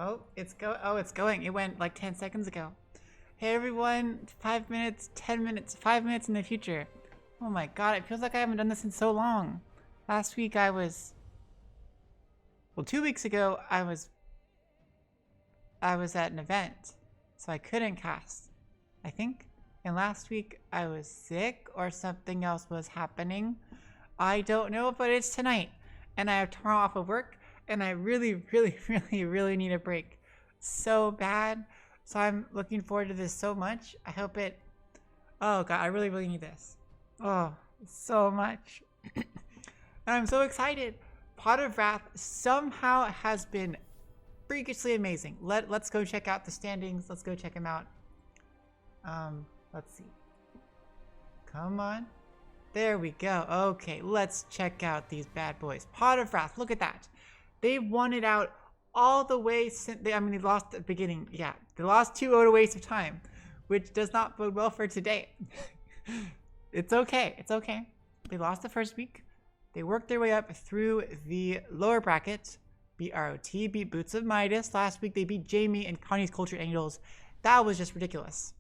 Oh, it's going. It went like 10 seconds ago. Hey everyone, 5 minutes, 10 minutes, 5 minutes in the future. Oh my god, it feels like I haven't done this in so long. Last week well, 2 weeks ago I was at an event, so I couldn't cast, I think. And last week I was sick or something else was happening. I don't know, but it's tonight. And I have tomorrow off of work, and I really, really, really, really need a break so bad. So I'm looking forward to this so much. I hope it... Oh god, I really, really need this. Oh, so much. I'm so excited. Pot of Wrath somehow has been freakishly amazing. Let's go check out the standings. Let's go check them out. Let's see. Come on. There we go. Okay, let's check out these bad boys. Pot of Wrath, look at that. They won it out all the way since they lost at the beginning. Yeah, they lost 2-0 to Waste of Time, which does not bode well for today. It's okay. It's okay. They lost the first week. They worked their way up through the lower brackets. Beat ROT, beat Boots of Midas. Last week they beat Jamie and Connie's Culture Angels. That was just ridiculous.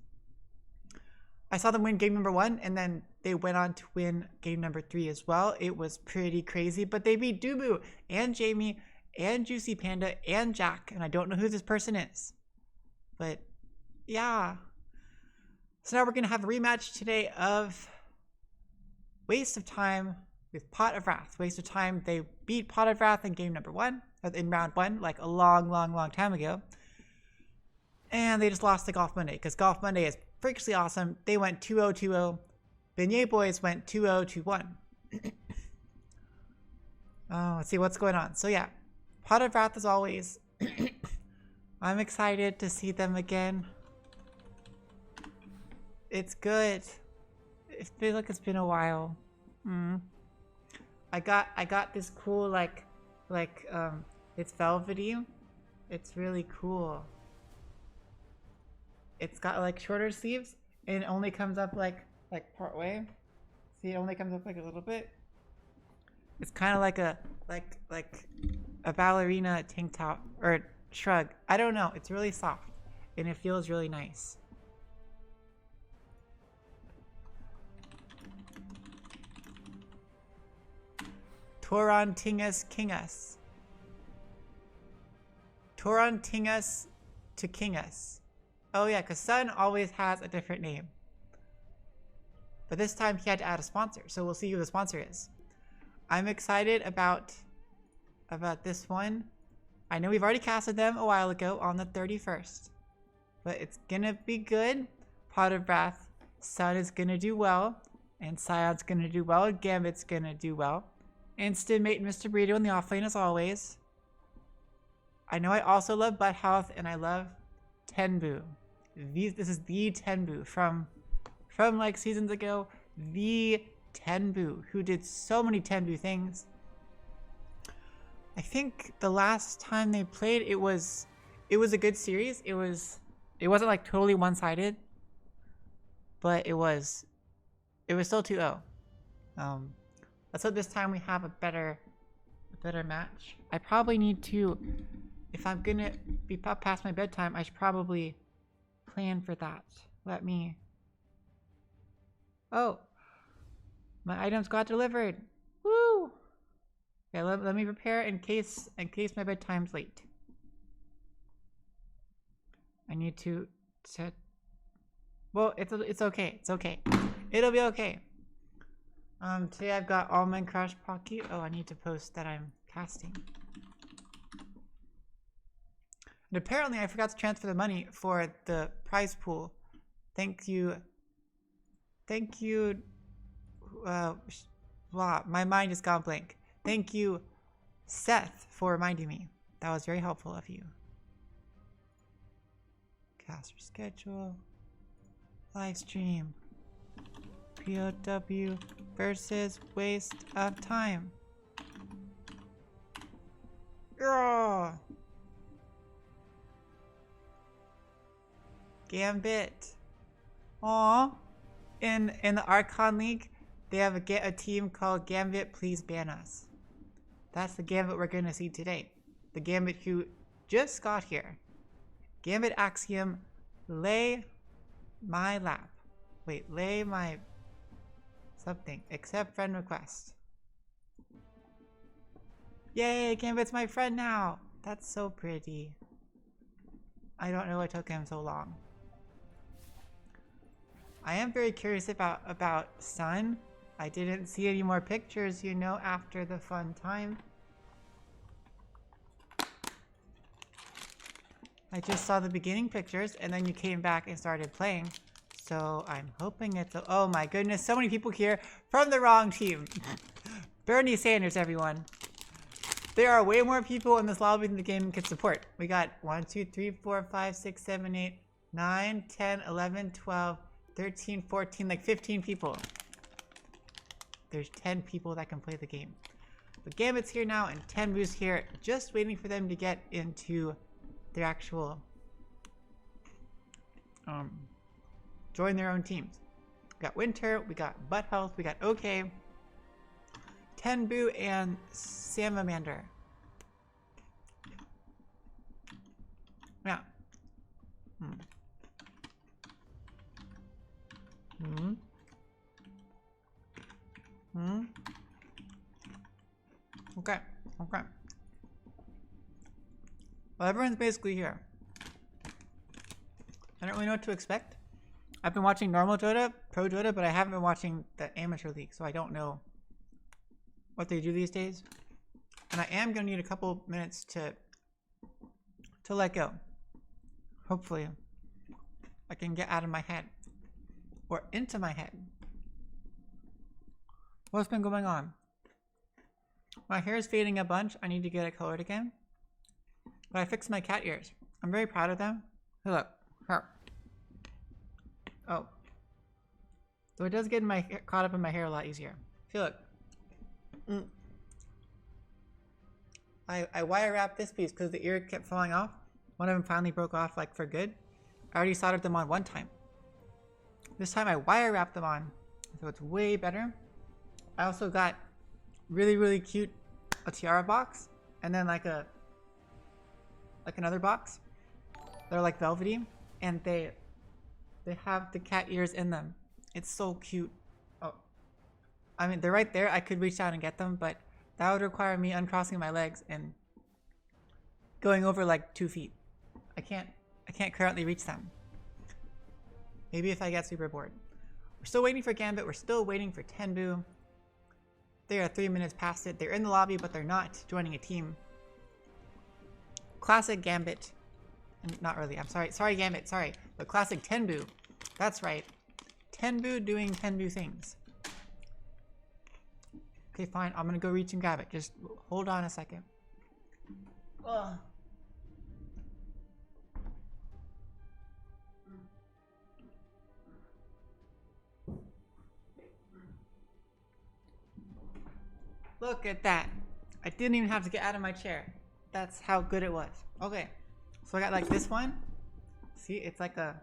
I saw them win game number 1, and then they went on to win game number 3 as well. It was pretty crazy, but they beat Dubu and Jamie and Juicy Panda and Jack, and I don't know who this person is. But yeah. So now we're going to have a rematch today of Waste of Time with Pot of Wrath. Waste of Time, they beat Pot of Wrath in game number 1, in round 1, like a long, long, long time ago. And they just lost to Golf Monday, because Golf Monday is freakishly awesome. They went 2-0, 2-0. Beignet Boys went 2-0, 2-1. Oh, let's see what's going on. So yeah, Pot of Wrath as always. I'm excited to see them again. It's good. It feels like it's been a while. I got this cool it's velvety. It's really cool. It's got like shorter sleeves and it only comes up like part way. See, it only comes up like a little bit. It's kind of like a ballerina tank top or shrug. I don't know. It's really soft and it feels really nice. Toron Tingus Kingus. Toron Tingus to Kingus. Oh yeah, because Sun always has a different name. But this time he had to add a sponsor, so we'll see who the sponsor is. I'm excited about this one. I know we've already casted them a while ago on the 31st. But it's gonna be good. Pot of Wrath, Sun is gonna do well. And Scion's gonna do well. Gambit's gonna do well. Instimate Mr. Burrito in the offlane as always. I know I also love Butt Health and I love Tenbu. This is the Tenbu from like seasons ago. The Tenbu who did so many Tenbu things. I think the last time they played it was a good series. It wasn't like totally one-sided, but it was still 2-0. Let's hope this time we have a better match. I probably need to, if I'm gonna be past my bedtime, I should probably plan for that. Oh, my items got delivered. Woo! Okay, let me prepare in case my bedtime's late. I need to set. Well, it's okay. It's okay. It'll be okay. Today I've got Almond Crush Pocky. Oh, I need to post that I'm casting. And apparently I forgot to transfer the money for the prize pool. Thank you. Wow, my mind has gone blank. Thank you, Seth, for reminding me. That was very helpful of you. Caster schedule. Live stream. POW versus Waste of Time. Yeah. Gambit. Aw. In the Archon League, they have a team called Gambit Please Ban Us. That's the Gambit we're gonna see today. The Gambit who just got here. Gambit Axiom, lay my lap. Wait, lay my something. Accept friend request. Yay, Gambit's my friend now. That's so pretty. I don't know what took him so long. I am very curious about Sun. I didn't see any more pictures, you know, after the fun time. I just saw the beginning pictures and then you came back and started playing. So I'm hoping it's a, oh my goodness, so many people here from the wrong team. Bernie Sanders, everyone. There are way more people in this lobby than the game can support. We got 1, 2, 3, 4, 5, 6, 7, 8, 9, 10, 11, 12, 13, 14, like 15 people. There's 10 people that can play the game. But Gambit's here now and Tenbu's here, just waiting for them to get into their actual, join their own teams. We got Winter, we got Butt Health, we got OK, Tenbu, and Salamander. Yeah. Okay. Okay. Well, everyone's basically here. I don't really know what to expect. I've been watching normal Dota, pro Dota, but I haven't been watching the amateur league, so I don't know what they do these days. And I am gonna need a couple minutes to let go. Hopefully, I can get out of my head or into my head. What's been going on? My hair is fading a bunch. I need to get it colored again. But I fixed my cat ears. I'm very proud of them. Hey, look. Her. Oh. So it does get caught up in my hair a lot easier. See, look. I wire wrapped this piece because the ear kept falling off. One of them finally broke off, like, for good. I already soldered them on one time. This time I wire wrapped them on, so it's way better. I also got really cute a tiara box, and then like another box. They're like velvety, and they have the cat ears in them. It's so cute. Oh, I mean, they're right there. I could reach out and get them, but that would require me uncrossing my legs and going over like 2 feet. I can't currently reach them. Maybe if I get super bored. We're still waiting for Gambit. We're still waiting for Tenbu. They are 3 minutes past it. They're in the lobby, but they're not joining a team. Classic Gambit. Not really. I'm sorry. Sorry, Gambit. Sorry. But classic Tenbu. That's right. Tenbu doing Tenbu things. Okay, fine. I'm gonna go reach and grab it. Just hold on a second. Ugh. Look at that. I didn't even have to get out of my chair. That's how good it was. Okay. So I got like this one. See, it's like a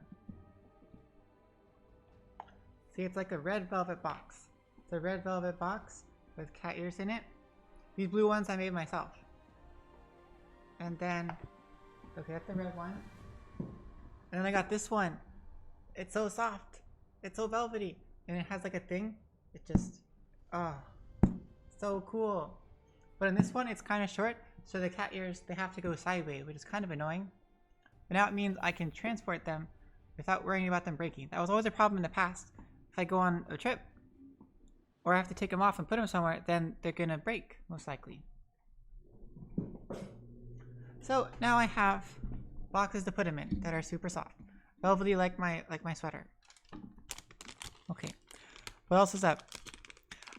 red velvet box. It's a red velvet box with cat ears in it. These blue ones I made myself. And then, okay, that's the red one. And then I got this one. It's so soft. It's so velvety. And it has like a thing. It just, so cool. But in this one, it's kind of short. So the cat ears, they have to go sideways, which is kind of annoying. But now it means I can transport them without worrying about them breaking. That was always a problem in the past. If I go on a trip, or I have to take them off and put them somewhere, then they're gonna break, most likely. So now I have boxes to put them in that are super soft. Velvety like my sweater. Okay, what else is up?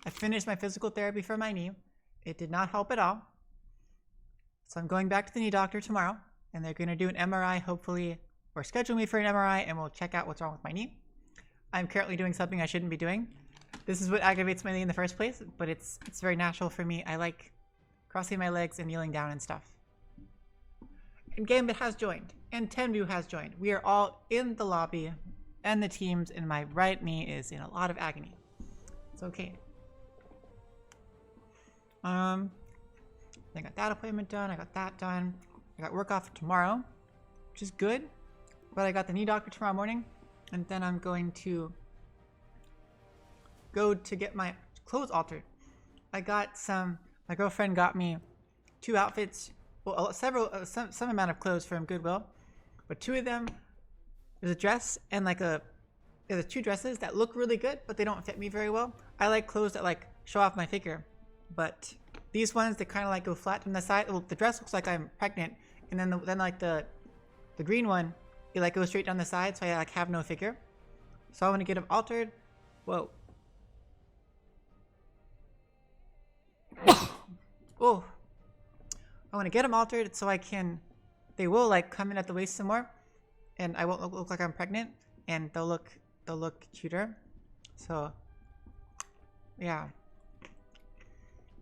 I finished my physical therapy for my knee. It did not help at all. So I'm going back to the knee doctor tomorrow, and they're gonna do an MRI, hopefully, or schedule me for an MRI, and we'll check out what's wrong with my knee. I'm currently doing something I shouldn't be doing. This is what aggravates my knee in the first place, but it's very natural for me. I like crossing my legs and kneeling down and stuff. And Gambit has joined, and Tenbu has joined. We are all in the lobby, and the teams, and my right knee is in a lot of agony. It's okay. I got that appointment done. I got that done. I got work off tomorrow, which is good. But I got the knee doctor tomorrow morning, and then I'm going to go to get my clothes altered. I got my girlfriend got me 2 outfits, well, some amount of clothes from Goodwill, but 2 of them, there's a dress and there's 2 dresses that look really good, but they don't fit me very well. I like clothes that like show off my figure, but these ones, they kind of like go flat from the side. Well, the dress looks like I'm pregnant, and then the green one, it like goes straight down the side, so I like have no figure. So I want to get them altered. Whoa. Oh. I want to get them altered so they will like come in at the waist some more, and I won't look like I'm pregnant, and they'll look cuter. So yeah.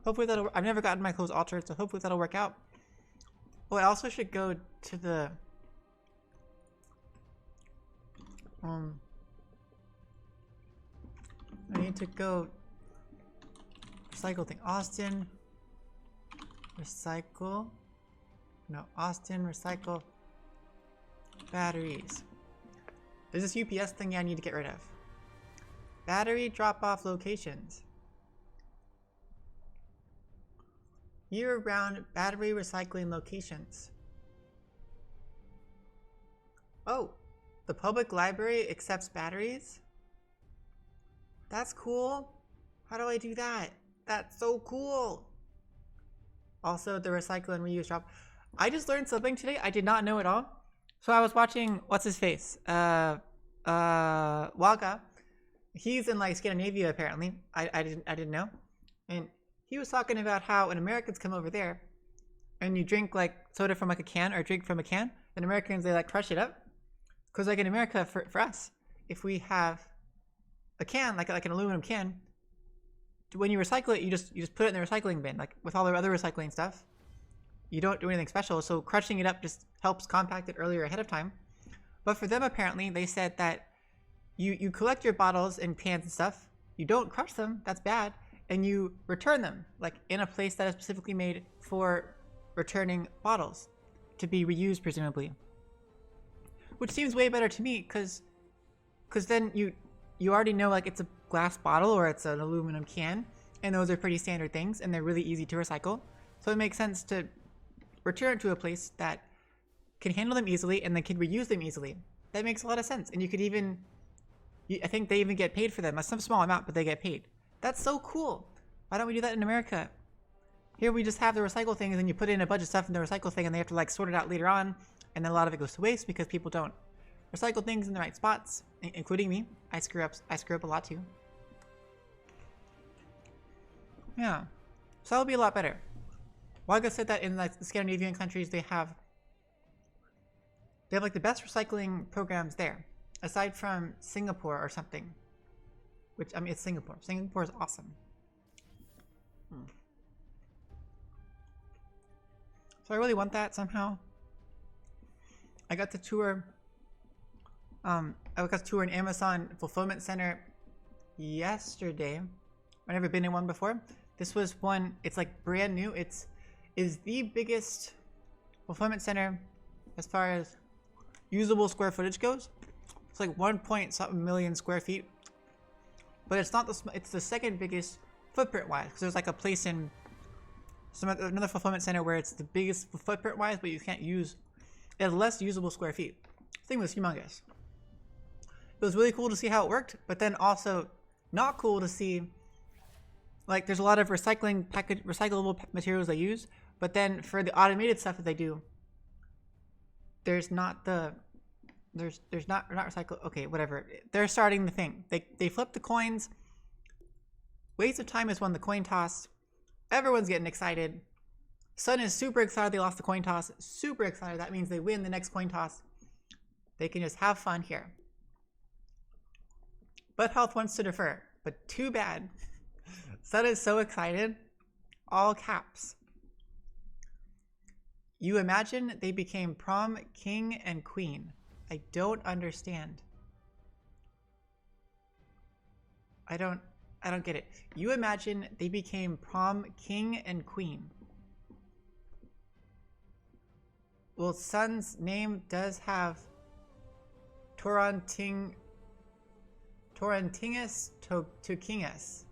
Hopefully I've never gotten my clothes altered, so hopefully that'll work out. Oh, I also should go to the I need to go recycle thing. Austin recycle batteries. There's this UPS thing I need to get rid of. Battery drop-off locations. Year-round battery recycling locations. Oh, the public library accepts batteries? That's cool. How do I do that? That's so cool. Also, the recycle and reuse drop. I just learned something today I did not know at all. So I was watching, what's his face? Waka. He's in like Scandinavia apparently. I didn't know. And he was talking about how when Americans come over there and you drink like soda from like a can or drink from a can, then Americans, they like crush it up. Because like in America, for us, if we have a can, like an aluminum can, when you recycle it, you just put it in the recycling bin, like with all the other recycling stuff. You don't do anything special, so crushing it up just helps compact it earlier ahead of time. But for them, apparently, they said that you collect your bottles and cans and stuff, you don't crush them, that's bad, and you return them, like in a place that is specifically made for returning bottles to be reused, presumably. Which seems way better to me, because then you already know like it's a glass bottle or it's an aluminum can, and those are pretty standard things, and they're really easy to recycle. So it makes sense to return to a place that can handle them easily and then can reuse them easily. That makes a lot of sense. And you could even, I think they even get paid for them. Some small amount, but they get paid. That's so cool. Why don't we do that in America? Here we just have the recycle thing, and then you put in a bunch of stuff in the recycle thing, and they have to like sort it out later on, and then a lot of it goes to waste because people don't recycle things in the right spots, including me. I screw up a lot too. Yeah, so that'll be a lot better. Waga said that in like the Scandinavian countries, they have like the best recycling programs there, aside from Singapore or something. Which, I mean, it's Singapore. Singapore is awesome. So I really want that somehow. I got to tour. I got to tour an Amazon fulfillment center yesterday. I've never been in one before. This was one. It's like brand new. Is the biggest fulfillment center as far as usable square footage goes. It's like 1.something million square feet, but it's not it's the second biggest footprint wise, because there's like a place in another fulfillment center where it's the biggest footprint wise, but you can't use it, has less usable square feet. The thing was humongous. It was really cool to see how it worked, but then also not cool to see like there's a lot of recyclable materials they use, but then for the automated stuff that they do, there's not recycle. Okay, whatever. They're starting the thing. They flip the coins. Waste of time has won the coin toss. Everyone's getting excited. Sun is super excited they lost the coin toss. Super excited. That means they win the next coin toss. They can just have fun here. But Health wants to defer. But too bad. Sun is so excited. All caps. You imagine they became prom king and queen. I don't understand. I don't get it. You imagine they became prom king and queen. Well, Sun's name does have Torantingus Tokingus,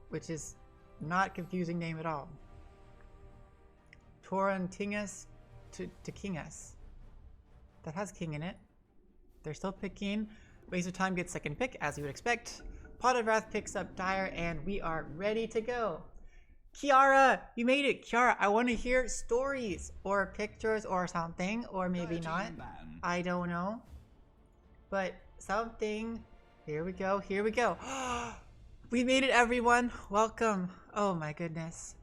which is not a confusing name at all. Torantingus Tokingus. That has king in it. They're still picking. Waste of Time gets second pick, as you would expect. Pot of Wrath picks up Dire, and we are ready to go. Kiara, you made it. Kiara, I want to hear stories or pictures or something, or maybe not. I don't know. But something. Here we go. Here we go. We made it, everyone. Welcome. Oh my goodness.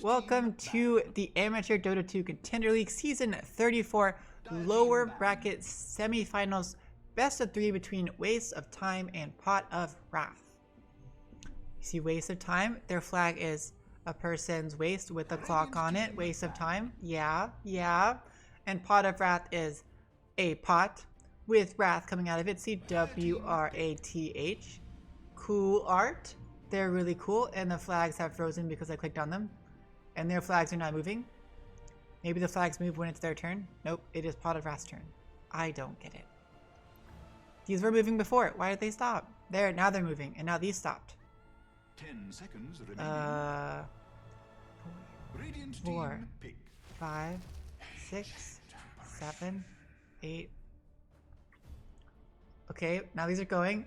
Welcome to the Amateur Dota 2 Contender League Season 34 lower bracket semifinals, best of 3 between Waste of Time and Pot of Wrath. You see Waste of Time, their flag is a person's waist with a clock on it. Waste of Time, yeah. And Pot of Wrath is a pot with wrath coming out of it. See, W-R-A-T-H. Cool art. They're really cool, and the flags have frozen because I clicked on them. And their flags are not moving. Maybe the flags move when it's their turn. Nope, it is Pot of Wrath's turn. I don't get it. These were moving before. Why did they stop? There, now they're moving, and now these stopped. 10 seconds remaining. 4, 5, 6, 7, 8. Okay, now these are going.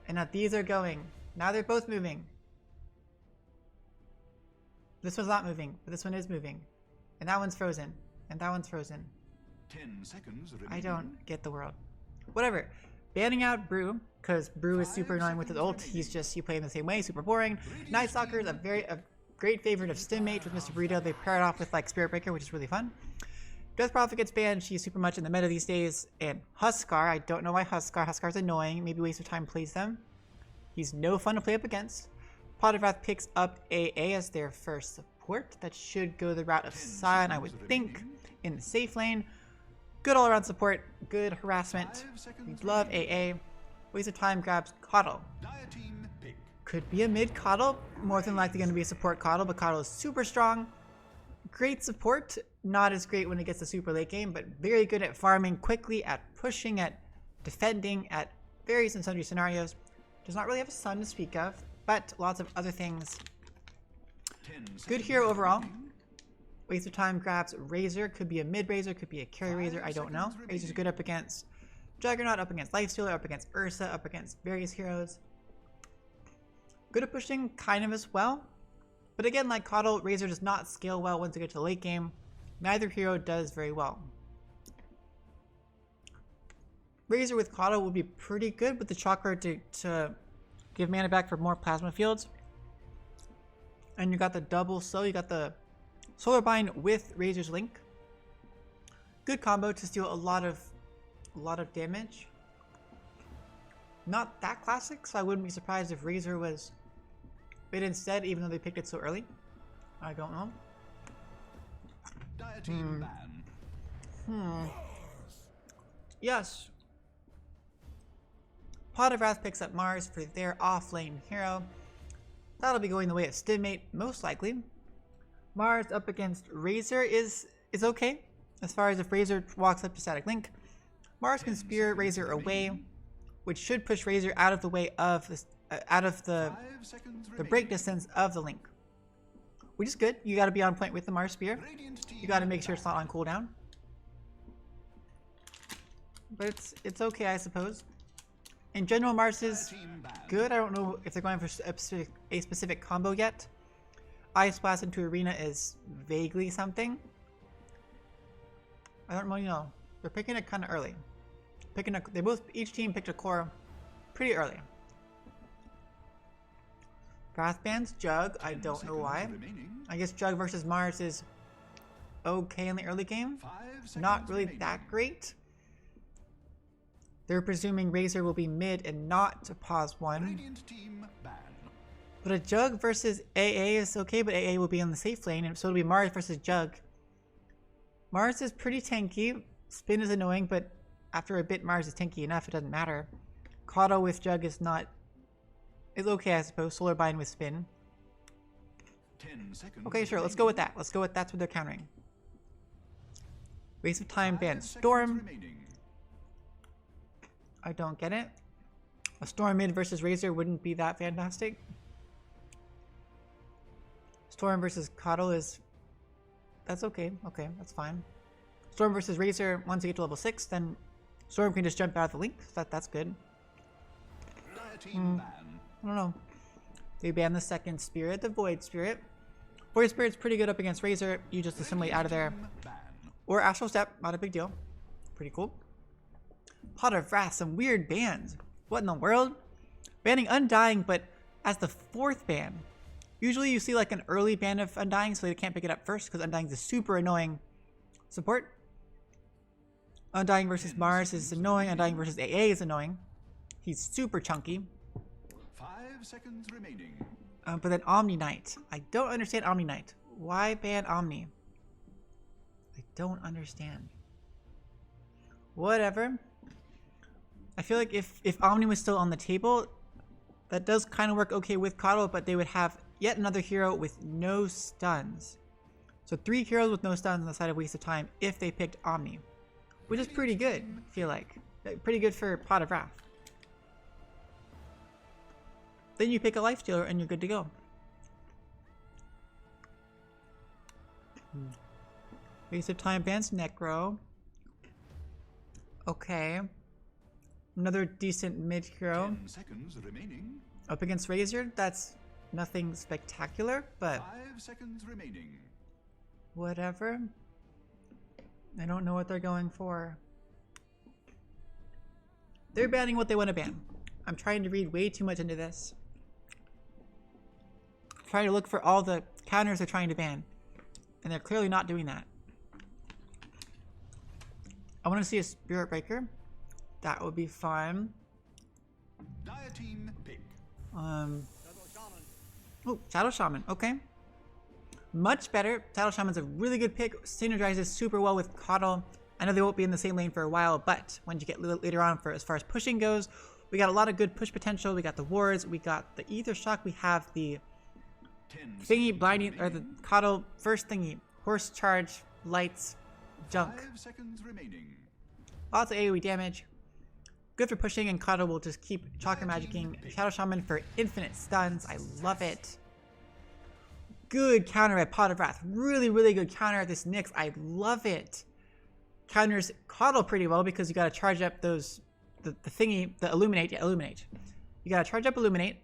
And now these are going. Now they're both moving. This one's not moving, but this one is moving. And that one's frozen. And that one's frozen. 10 seconds remaining. I don't get the world. Whatever. Banning out Brew, because Brew is super annoying with his ult. He's just, you play him the same way, super boring. Night Stalker is a great favorite of Stimmate with Mr. Burrito. They pair it off with like Spirit Breaker, which is really fun. Death Prophet gets banned. She's super much in the meta these days. And Huskar, I don't know why Huskar's annoying. Maybe Waste of Time plays them. He's no fun to play up against. Pot of Wrath picks up AA as their first support. That should go the route of Sion, I would think, in the safe lane. Good all-around support, good harassment. We love AA. Waste of Time grabs Coddle. Could be a mid Coddle, more than likely going to be a support Coddle, but Coddle is super strong. Great support, not as great when it gets to super late game, but very good at farming quickly, at pushing, at defending, at various and sundry scenarios. Does not really have a sun to speak of, but lots of other things. Good hero overall. Waste of Time grabs Razor. Could be a mid Razor, could be a carry Razor, I don't know. Razor's good up against Juggernaut, up against Lifestealer, up against Ursa, up against various heroes. Good at pushing, kind of as well. But again, like Coddle, Razor does not scale well once you get to the late game. Neither hero does very well. Razor with Coddle will be pretty good with the Chakra to give mana back for more plasma fields. And you got the double slow, you got the Solar Bind with Razor's Link. Good combo to steal a lot of damage. Not that classic, so I wouldn't be surprised if Razor was bit instead, even though they picked it so early. I don't know. Yes. Pot of Wrath picks up Mars for their off-lane hero. That'll be going the way of Stimmate, most likely. Mars up against Razor is okay, as far as if Razor walks up to static link. Mars can spear Razor away, which should push Razor out of the way of the break distance of the link, which is good. You got to be on point with the Mars spear. You got to make sure it's not on cooldown, but it's okay, I suppose. In general, Mars is good. I don't know if they're going for a specific combo yet. Ice Blast into Arena is vaguely something. I don't really know. They're picking it kind of early. Each team picked a core pretty early. Wrath bans Jug. I don't know why. I guess Jug versus Mars is okay in the early game. Not really that great. They're presuming Razor will be mid and not to pause 1. But a Jug versus AA is okay, but AA will be on the safe lane, and so it'll be Mars versus Jug. Mars is pretty tanky. Spin is annoying, but after a bit Mars is tanky enough, it doesn't matter. Kato with Jug is okay, I suppose. Solar Bind with Spin. 10 seconds. Okay, sure. Let's go with that. Let's go with that's what they're countering. Waste of time bans Storm. Remaining. I don't get it. A Storm mid versus Razor wouldn't be that fantastic. Storm versus Coddle is... That's okay. Okay, that's fine. Storm versus Razor, once you get to level 6, then Storm can just jump out of the link. That's good. I don't know. They ban the second Spirit, the Void Spirit. Void Spirit's pretty good up against Razor. You just assimilate out of there. Or Astral Step, not a big deal. Pretty cool. Pot of Wrath, some weird bans. What in the world? Banning Undying, but as the 4th ban. Usually you see like an early ban of Undying, so they can't pick it up first, because Undying is a super annoying support. Undying versus Mars is annoying. Undying versus AA is annoying. He's super chunky. 5 seconds remaining. But then Omni Knight. I don't understand Omni Knight. Why ban Omni? I don't understand. Whatever. I feel like if Omni was still on the table, that does kind of work okay with Coddle, but they would have yet another hero with no stuns. So 3 heroes with no stuns on the side of Waste of Time if they picked Omni. Which is pretty good, I feel like. Pretty good for Pot of Wrath. Then you pick a Lifestealer and you're good to go. Waste of Time bans Necro. Okay. Another decent mid hero. 10 seconds remaining. Up against Razor, that's nothing spectacular, but 5 seconds remaining. whatever. I don't know what they're going for. They're banning what they want to ban. I'm trying to read way too much into this. I'm trying to look for all the counters they're trying to ban. And they're clearly not doing that. I want to see a Spirit Breaker. That would be fun. Dire team pick. Oh, Shadow Shaman. Okay. Much better. Shadow Shaman's a really good pick. Synergizes super well with Coddle. I know they won't be in the same lane for a while, but when you get later on for as far as pushing goes, we got a lot of good push potential. We got the wards, we got the Ether Shock, we have the thingy blinding, or the Coddle first thingy. Horse charge, lights, junk. 5 seconds remaining. Lots of AoE damage. Good for pushing, and Coddle will just keep Chakra Magicking. Shadow Shaman for infinite stuns. I love it. Good counter at Pot of Wrath. Really, really good counter at this Nyx. I love it. Counters Coddle pretty well because you gotta charge up those, the thingy, the Illuminate. Yeah, Illuminate. You gotta charge up Illuminate.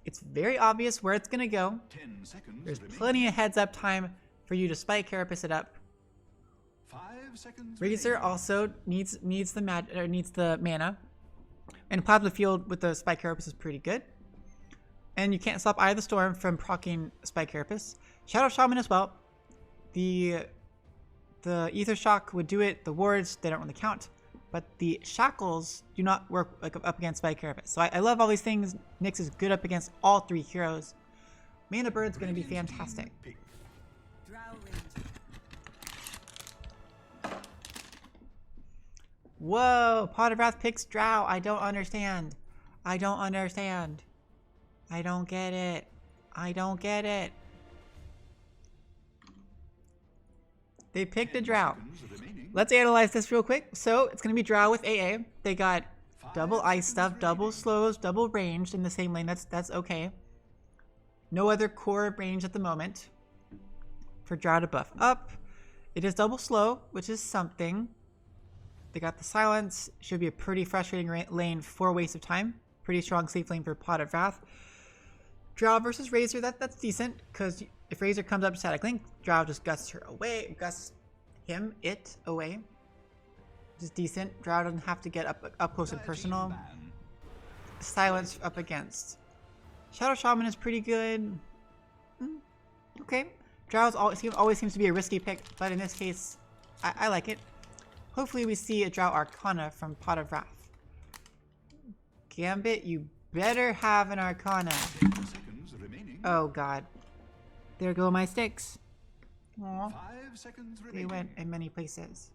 It's very obvious where it's gonna go. 10 seconds There's remaining. plenty of heads up time for you to Spike Carapace it up. 5 seconds Razor remaining. also needs the mana. And Plasma Field with the Spike Carapace is pretty good. And you can't stop Eye of the Storm from proccing Spike Carapace. Shadow Shaman as well. The Ether Shock would do it. The wards, they don't really count. But the Shackles do not work like up against Spike Carapace. So I love all these things. Nyx is good up against all 3 heroes. Mana Bird's going to be fantastic. Pick. Whoa! Pot of Wrath picks Drow. I don't understand. I don't understand. I don't get it. I don't get it. They picked a Drow. Seconds remaining. Let's analyze this real quick. So it's going to be Drow with AA. They got double ice stuff, double slows, double ranged in the same lane. That's okay. No other core range at the moment for Drow to buff up. It is double slow, which is something. They got the silence. Should be a pretty frustrating lane for Waste of Time. Pretty strong safe lane for Pot of Wrath. Drow versus Razor, that's decent, because if Razor comes up to static link, Drow just gusts her away, it away. Which is decent. Drow doesn't have to get up close and personal. Silence up against. Shadow Shaman is pretty good. Okay. Drow always seems to be a risky pick, but in this case, I like it. Hopefully we see a Drow Arcana from Pot of Wrath. Gambit, you better have an Arcana. 10 seconds remaining. Oh god. There go my sticks. Aw, 5 seconds they remaining. went in many places.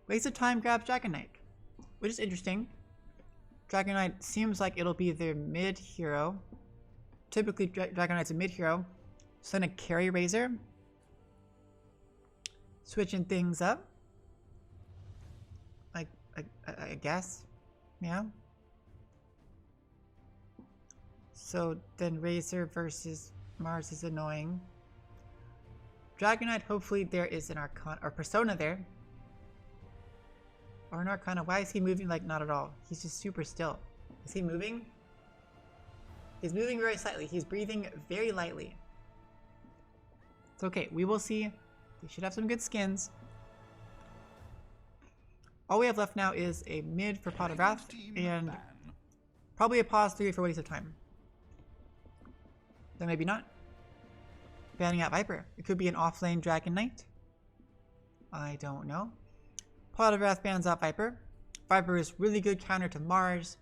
Waste of Time grabs Dragon Knight, which is interesting. Dragon Knight seems like it'll be their mid hero. Typically, Dragon Knight's a mid hero. So then a carry Razor. Switching things up. I guess. Yeah. So then Razor versus Mars is annoying. Dragonite, hopefully there is an Arcana or Persona there. Or an Arcana. Why is he moving like not at all? He's just super still. Is he moving? He's moving very slightly. He's breathing very lightly. It's okay. We will see. They should have some good skins. All we have left now is a mid for Pot of Wrath and probably a pause 3 for waste of time. Then maybe not. Banning out Viper. It could be an offlane Dragon Knight. I don't know. Pot of Wrath bans out Viper. Viper is really good counter to Mars.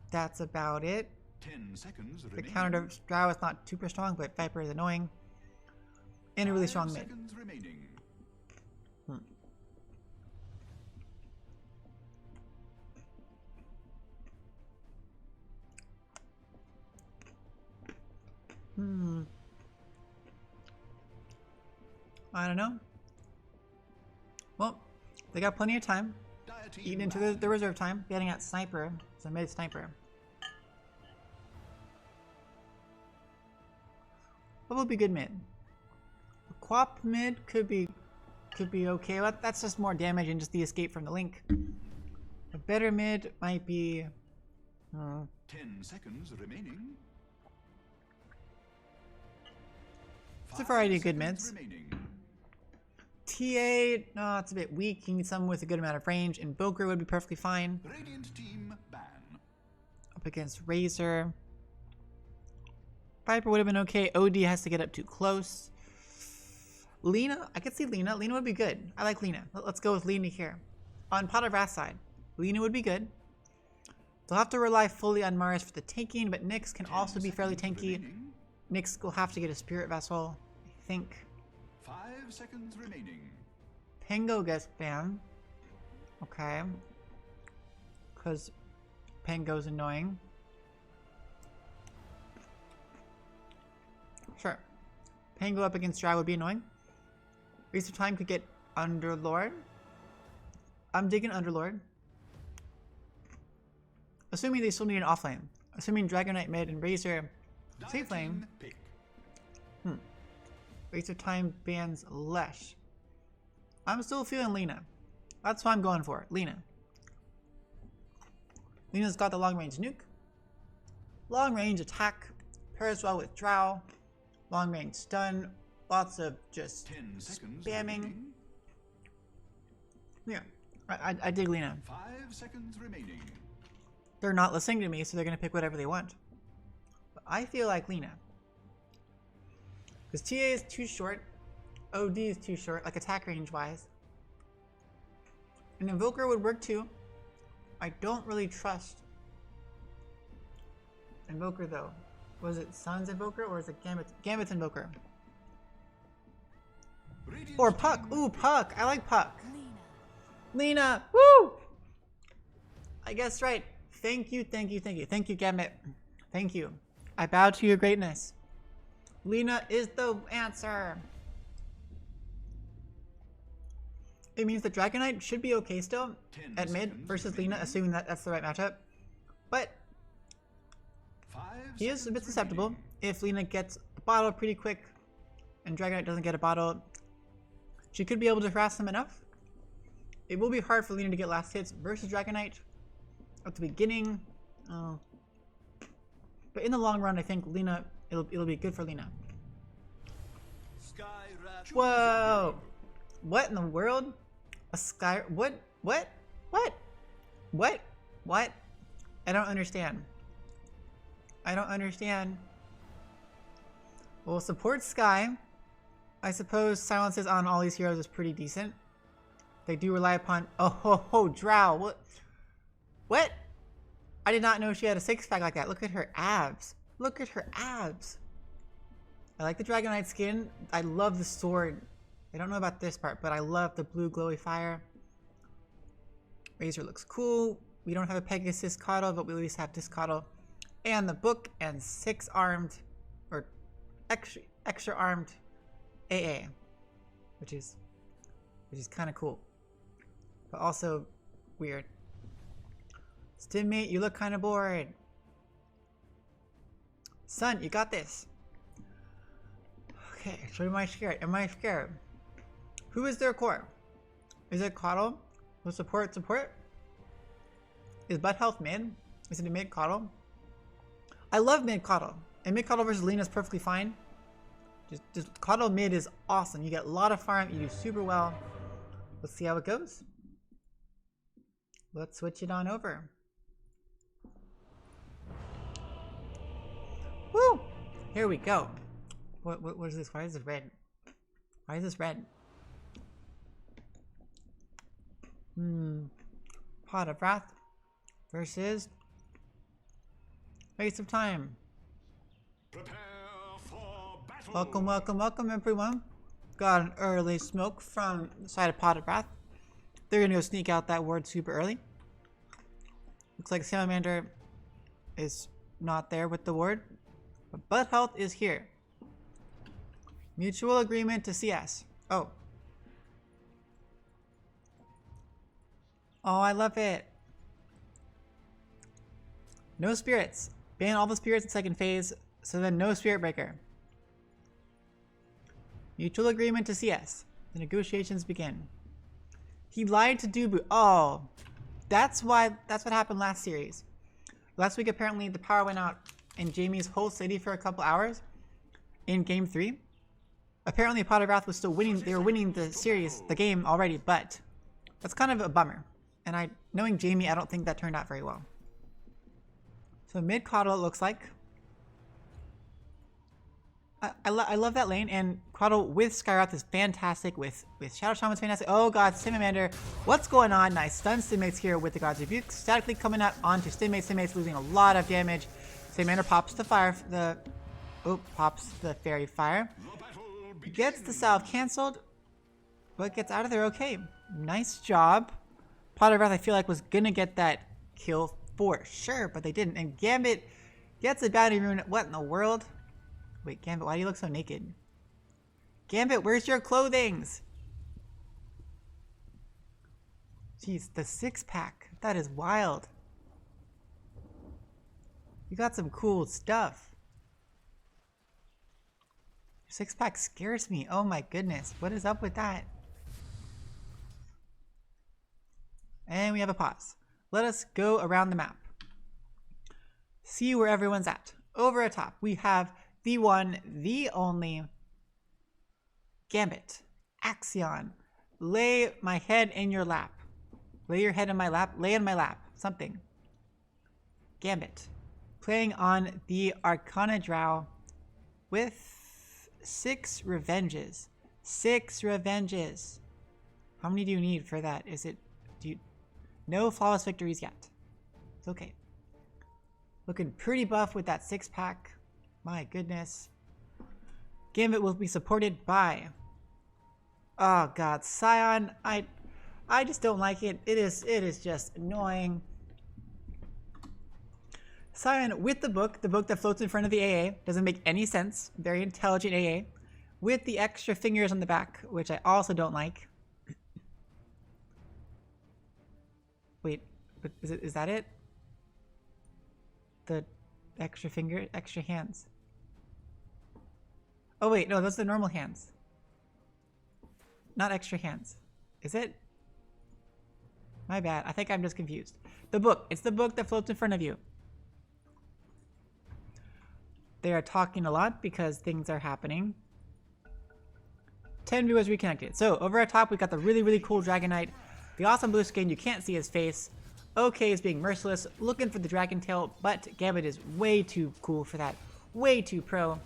That's about it. 10 seconds The counter to Drow is not super strong, but Viper is annoying. And a really strong mid. I don't know. Well, they got plenty of time. Eating into the reserve time. Getting at Sniper. It's a mid Sniper. What will be good mid? A Quap mid could be okay. But that's just more damage and just the escape from the link. A better mid might be 10 seconds remaining. It's a variety of good mids. TA, no, it's a bit weak. You need someone with a good amount of range. Invoker would be perfectly fine. Radiant team ban. Up against Razor. Viper would have been okay. OD has to get up too close. Lena, I could see Lena. Lena would be good. I like Lena. Let's go with Lena here. On Pot of Wrath side, Lena would be good. They'll have to rely fully on Mars for the tanking, but Nyx can also be fairly tanky. Remaining. Nyx will have to get a Spirit Vessel, I think. 5 seconds remaining. Pango gets banned. Okay. Because Pango's annoying. Sure. Pango up against Drow would be annoying. Waste of time could get Underlord. I'm digging Underlord. Assuming they still need an offlane. Assuming Dragonite mid and Razor safe lane. Waste of time bans Lesh. I'm still feeling Lena. That's what I'm going for. Lena. Lena's got the long range nuke. Long range attack. Pairs well with Drow. Long range stun. Lots of just 10 seconds spamming. remaining. Yeah. I dig Lena. 5 seconds remaining. They're not listening to me, so they're going to pick whatever they want. But I feel like Lena. Because TA is too short. OD is too short, like attack range wise. An Invoker would work too. I don't really trust Invoker though. Was it Sun's Invoker or is it Gambit's Invoker? Radiant Or Puck. team Ooh, Puck. I like Puck. Lena. Woo! I guessed right. Thank you, thank you, thank you. Thank you, Gambit. Thank you. I bow to your greatness. Lena is the answer. It means the Dragonite should be okay still 10 at mid seconds versus Lena, remaining. assuming that that's the right matchup. But 5 he is a bit seconds susceptible. remaining. If Lena gets a bottle pretty quick and Dragonite doesn't get a bottle, she could be able to harass him enough. It will be hard for Lena to get last hits versus Dragonite at the beginning. But in the long run, I think Lena, it'll be good for Lena. Sky Rat. Whoa! What in the world? A sky? What? What? What? What? What? I don't understand. I don't understand. Well, support Sky. I suppose silences on all these heroes is pretty decent. They do rely upon. Oh ho ho, Drow. What? What? I did not know she had a six-pack like that. Look at her abs. Look at her abs. I like the Dragonite skin. I love the sword. I don't know about this part, but I love the blue glowy fire. Razor looks cool. We don't have a Pegasus Coddle, but we at least have this Coddle. And the book and 6 armed, or extra armed AA, which is kind of cool, but also weird. Stimmate, you look kind of bored. Son, you got this. Okay, so am I scared? Am I scared? Who is their core? Is it Coddle? Will support? Is butt health mid? Is it a mid Coddle? I love mid Coddle. And mid Coddle versus Lina is perfectly fine. Just Coddle mid is awesome. You get a lot of farm, you do super well. Let's see how it goes. Let's switch it on over. Woo! Here we go. What is this? Why is this red? Why is this red? Pot of Wrath versus Waste of Time. Prepare for battle. Welcome, welcome, welcome everyone. Got an early smoke from the side of Pot of Wrath. They're gonna go sneak out that ward super early. Looks like Salamander is not there with the ward. But butt health is here. Mutual agreement to CS. Oh. Oh, I love it. No spirits. Ban all the spirits in second phase, so then no spirit breaker. Mutual agreement to CS. The negotiations begin. He lied to Dubu. Oh, that's what happened last series. Last week apparently the power went out in Jamie's whole city for a couple hours in game 3. Apparently Pot of Wrath was still winning. They were winning the game already, but that's kind of a bummer. And knowing Jamie, I don't think that turned out very well. So mid Coddle it looks like. I love that lane, and Coddle with Skywrath is fantastic, with Shadow Shaman's fantastic. Oh god, Salamander, what's going on? Nice stun Stimmates here with the God's Rebuke, statically coming out onto Stimmates losing a lot of damage. Salamander pops the fire, pops the fairy fire. Gets the salve cancelled, but gets out of there okay. Nice job. Pot of Wrath I feel like was gonna get that kill for sure, but they didn't. And Gambit gets a bounty rune. What in the world? Wait, Gambit, why do you look so naked? Gambit, where's your clothings? Jeez, the 6-pack. That is wild. You got some cool stuff. Your 6-pack scares me. Oh my goodness. What is up with that? And we have a pause. Let us go around the map. See where everyone's at. Over atop, we have the one, the only Gambit. Axion. Lay my head in your lap. Lay your head in my lap. Lay in my lap. Something. Gambit. Playing on the Arcana Drow with 6 revenges. 6 revenges. How many do you need for that? No flawless victories yet. It's okay. Looking pretty buff with that 6-pack. My goodness. Gambit will be supported by... Oh god, Scion. I just don't like it. It is just annoying. Scion with the book that floats in front of the AA. Doesn't make any sense. Very intelligent AA. With the extra fingers on the back, which I also don't like. Wait, is that it? The extra hands. Oh wait, no, those are the normal hands. Not extra hands. Is it? My bad. I think I'm just confused. The book. It's the book that floats in front of you. They are talking a lot because things are happening. 10 viewers reconnected. So over at top, we got the really, really cool Dragon Knight. The awesome blue skin. You can't see his face. OK is being merciless, looking for the Dragon Tail, but Gambit is way too cool for that. Way too pro.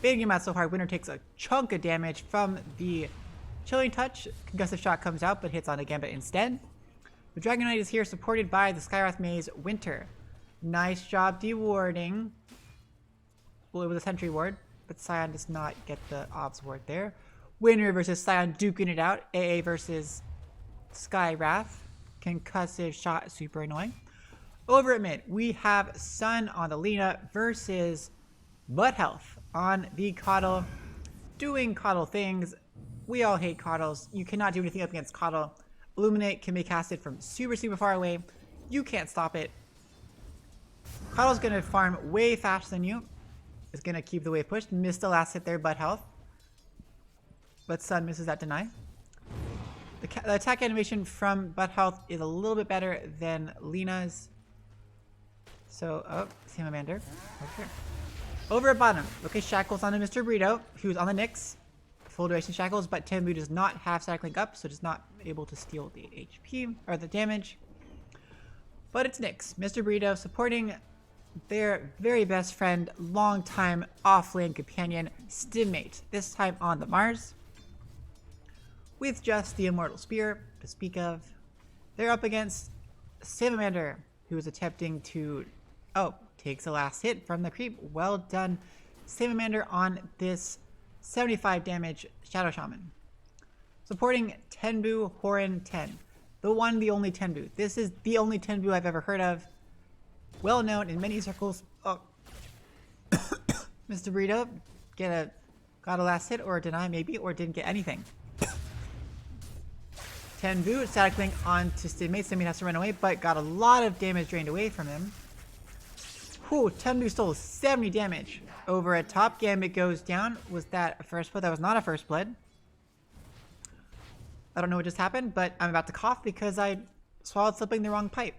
Baiting him out so hard, Winter takes a chunk of damage from the Chilling Touch. Concussive Shot comes out, but hits on a Gambit instead. The Dragon Knight is here, supported by the Skywrath Maze Winter. Nice job dewarding. Well, it was a Sentry Ward, but Scion does not get the Obs Ward there. Winter versus Scion duking it out. AA versus Skywrath. Concussive Shot, super annoying. Over at mid, we have Sun on the Lina versus Butt health on the Coddle, doing Coddle things. We all hate Coddles. You cannot do anything up against Coddle. Illuminate can be casted from super, super far away. You can't stop it. Coddle's gonna farm way faster than you. It's gonna keep the wave pushed. Missed the last hit there, butt health. But Sun misses that deny. The attack animation from butt health is a little bit better than Lena's. So, oh, Salamander. Okay. Over at bottom, okay, Shackles on Mr. Burrito, who's on the Nyx. Full duration Shackles, but Tenbu does not have static link up, so it's not able to steal the HP, or the damage. But it's Nyx. Mr. Burrito supporting their very best friend, longtime off-lane companion, Stimmate, this time on the Mars. With just the Immortal Spear to speak of. They're up against Salamander, who is attempting to... Oh, takes the last hit from the creep. Well done, Salamander, on this 75 damage Shadow Shaman. Supporting Tenbu Horan 10. The one, the only Tenbu. This is the only Tenbu I've ever heard of. Well known in many circles. Oh. Mr. Burrito got a last hit or a deny maybe, or didn't get anything. Tenbu static link onto Stimmate. Stimmate has to run away, but got a lot of damage drained away from him. Whew, Tenbu stole 70 damage. Over at top, Gambit goes down. Was that a first blood? That was not a first blood. I don't know what just happened, but I'm about to cough because I swallowed something the wrong pipe.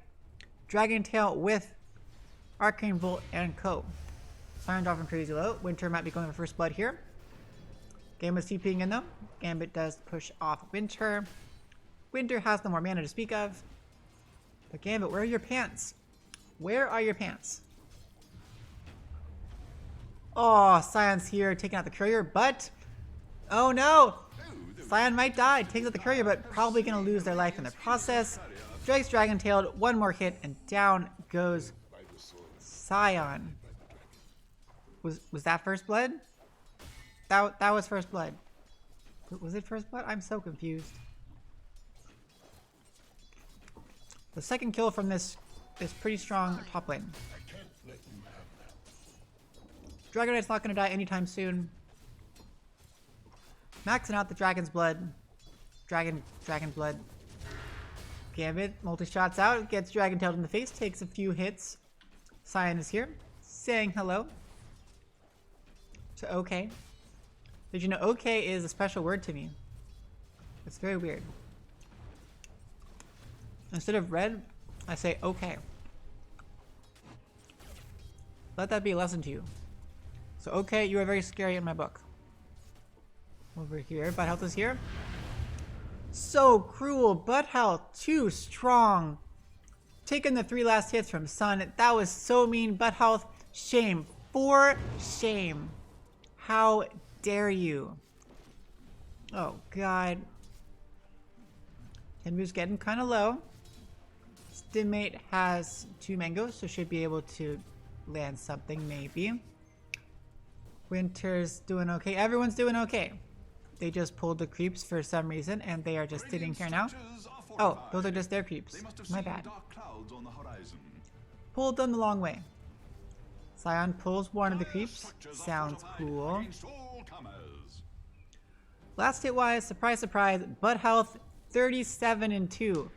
Dragon Tail with Arcane Bolt and Co. Siren dropping crazy low. Winter might be going for first blood here. Gambit's TPing in though. Gambit does push off Winter. Winter has no more mana to speak of. But Gambit, where are your pants? Where are your pants? Oh, Scion's here taking out the courier, but... Oh no! Scion might die. Takes out the courier, but probably going to lose their life in the process. Drake's Dragon Tailed, one more hit, and down goes Scion. Was that first blood? That was first blood. Was it first blood? I'm so confused. The second kill from this pretty strong top lane. Dragon Knight's not going to die anytime soon. Maxing out the Dragon's Blood. Dragon Blood. Gambit multi-shots out, gets Dragon Tailed in the face, takes a few hits. Scion is here, saying hello to OK. Did you know OK is a special word to me? It's very weird. Instead of red, I say okay. Let that be a lesson to you. So okay, you are very scary in my book. Over here, butt health is here. So cruel, butt health, too strong. Taking the 3 last hits from Sun, that was so mean. Butt health, shame, for shame. How dare you? Oh god. Tenbu's getting kind of low. Stimmate has 2 mangoes, so should be able to land something maybe. Winter's doing okay. Everyone's doing okay. They just pulled the creeps for some reason, and they are just sitting here now. Oh, those are just their creeps. My bad. Pulled them the long way. Scion pulls one of the creeps. Sounds cool. Last hit wise, surprise, surprise, butt health 37 and 2.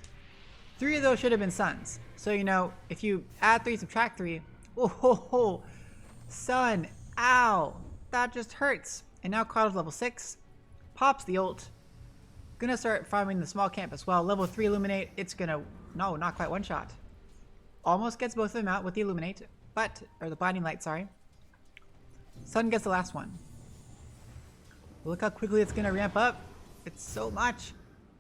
3 of those should have been Suns. So, you know, if you add 3, subtract 3. Oh, ho, ho. Sun, ow. That just hurts. And now Coddle's level 6. Pops the ult. Gonna start farming the small camp as well. Level 3 Illuminate. It's gonna... No, not quite one shot. Almost gets both of them out with the Illuminate. But... Or the Blinding Light, sorry. Sun gets the last one. Look how quickly it's gonna ramp up. It's so much.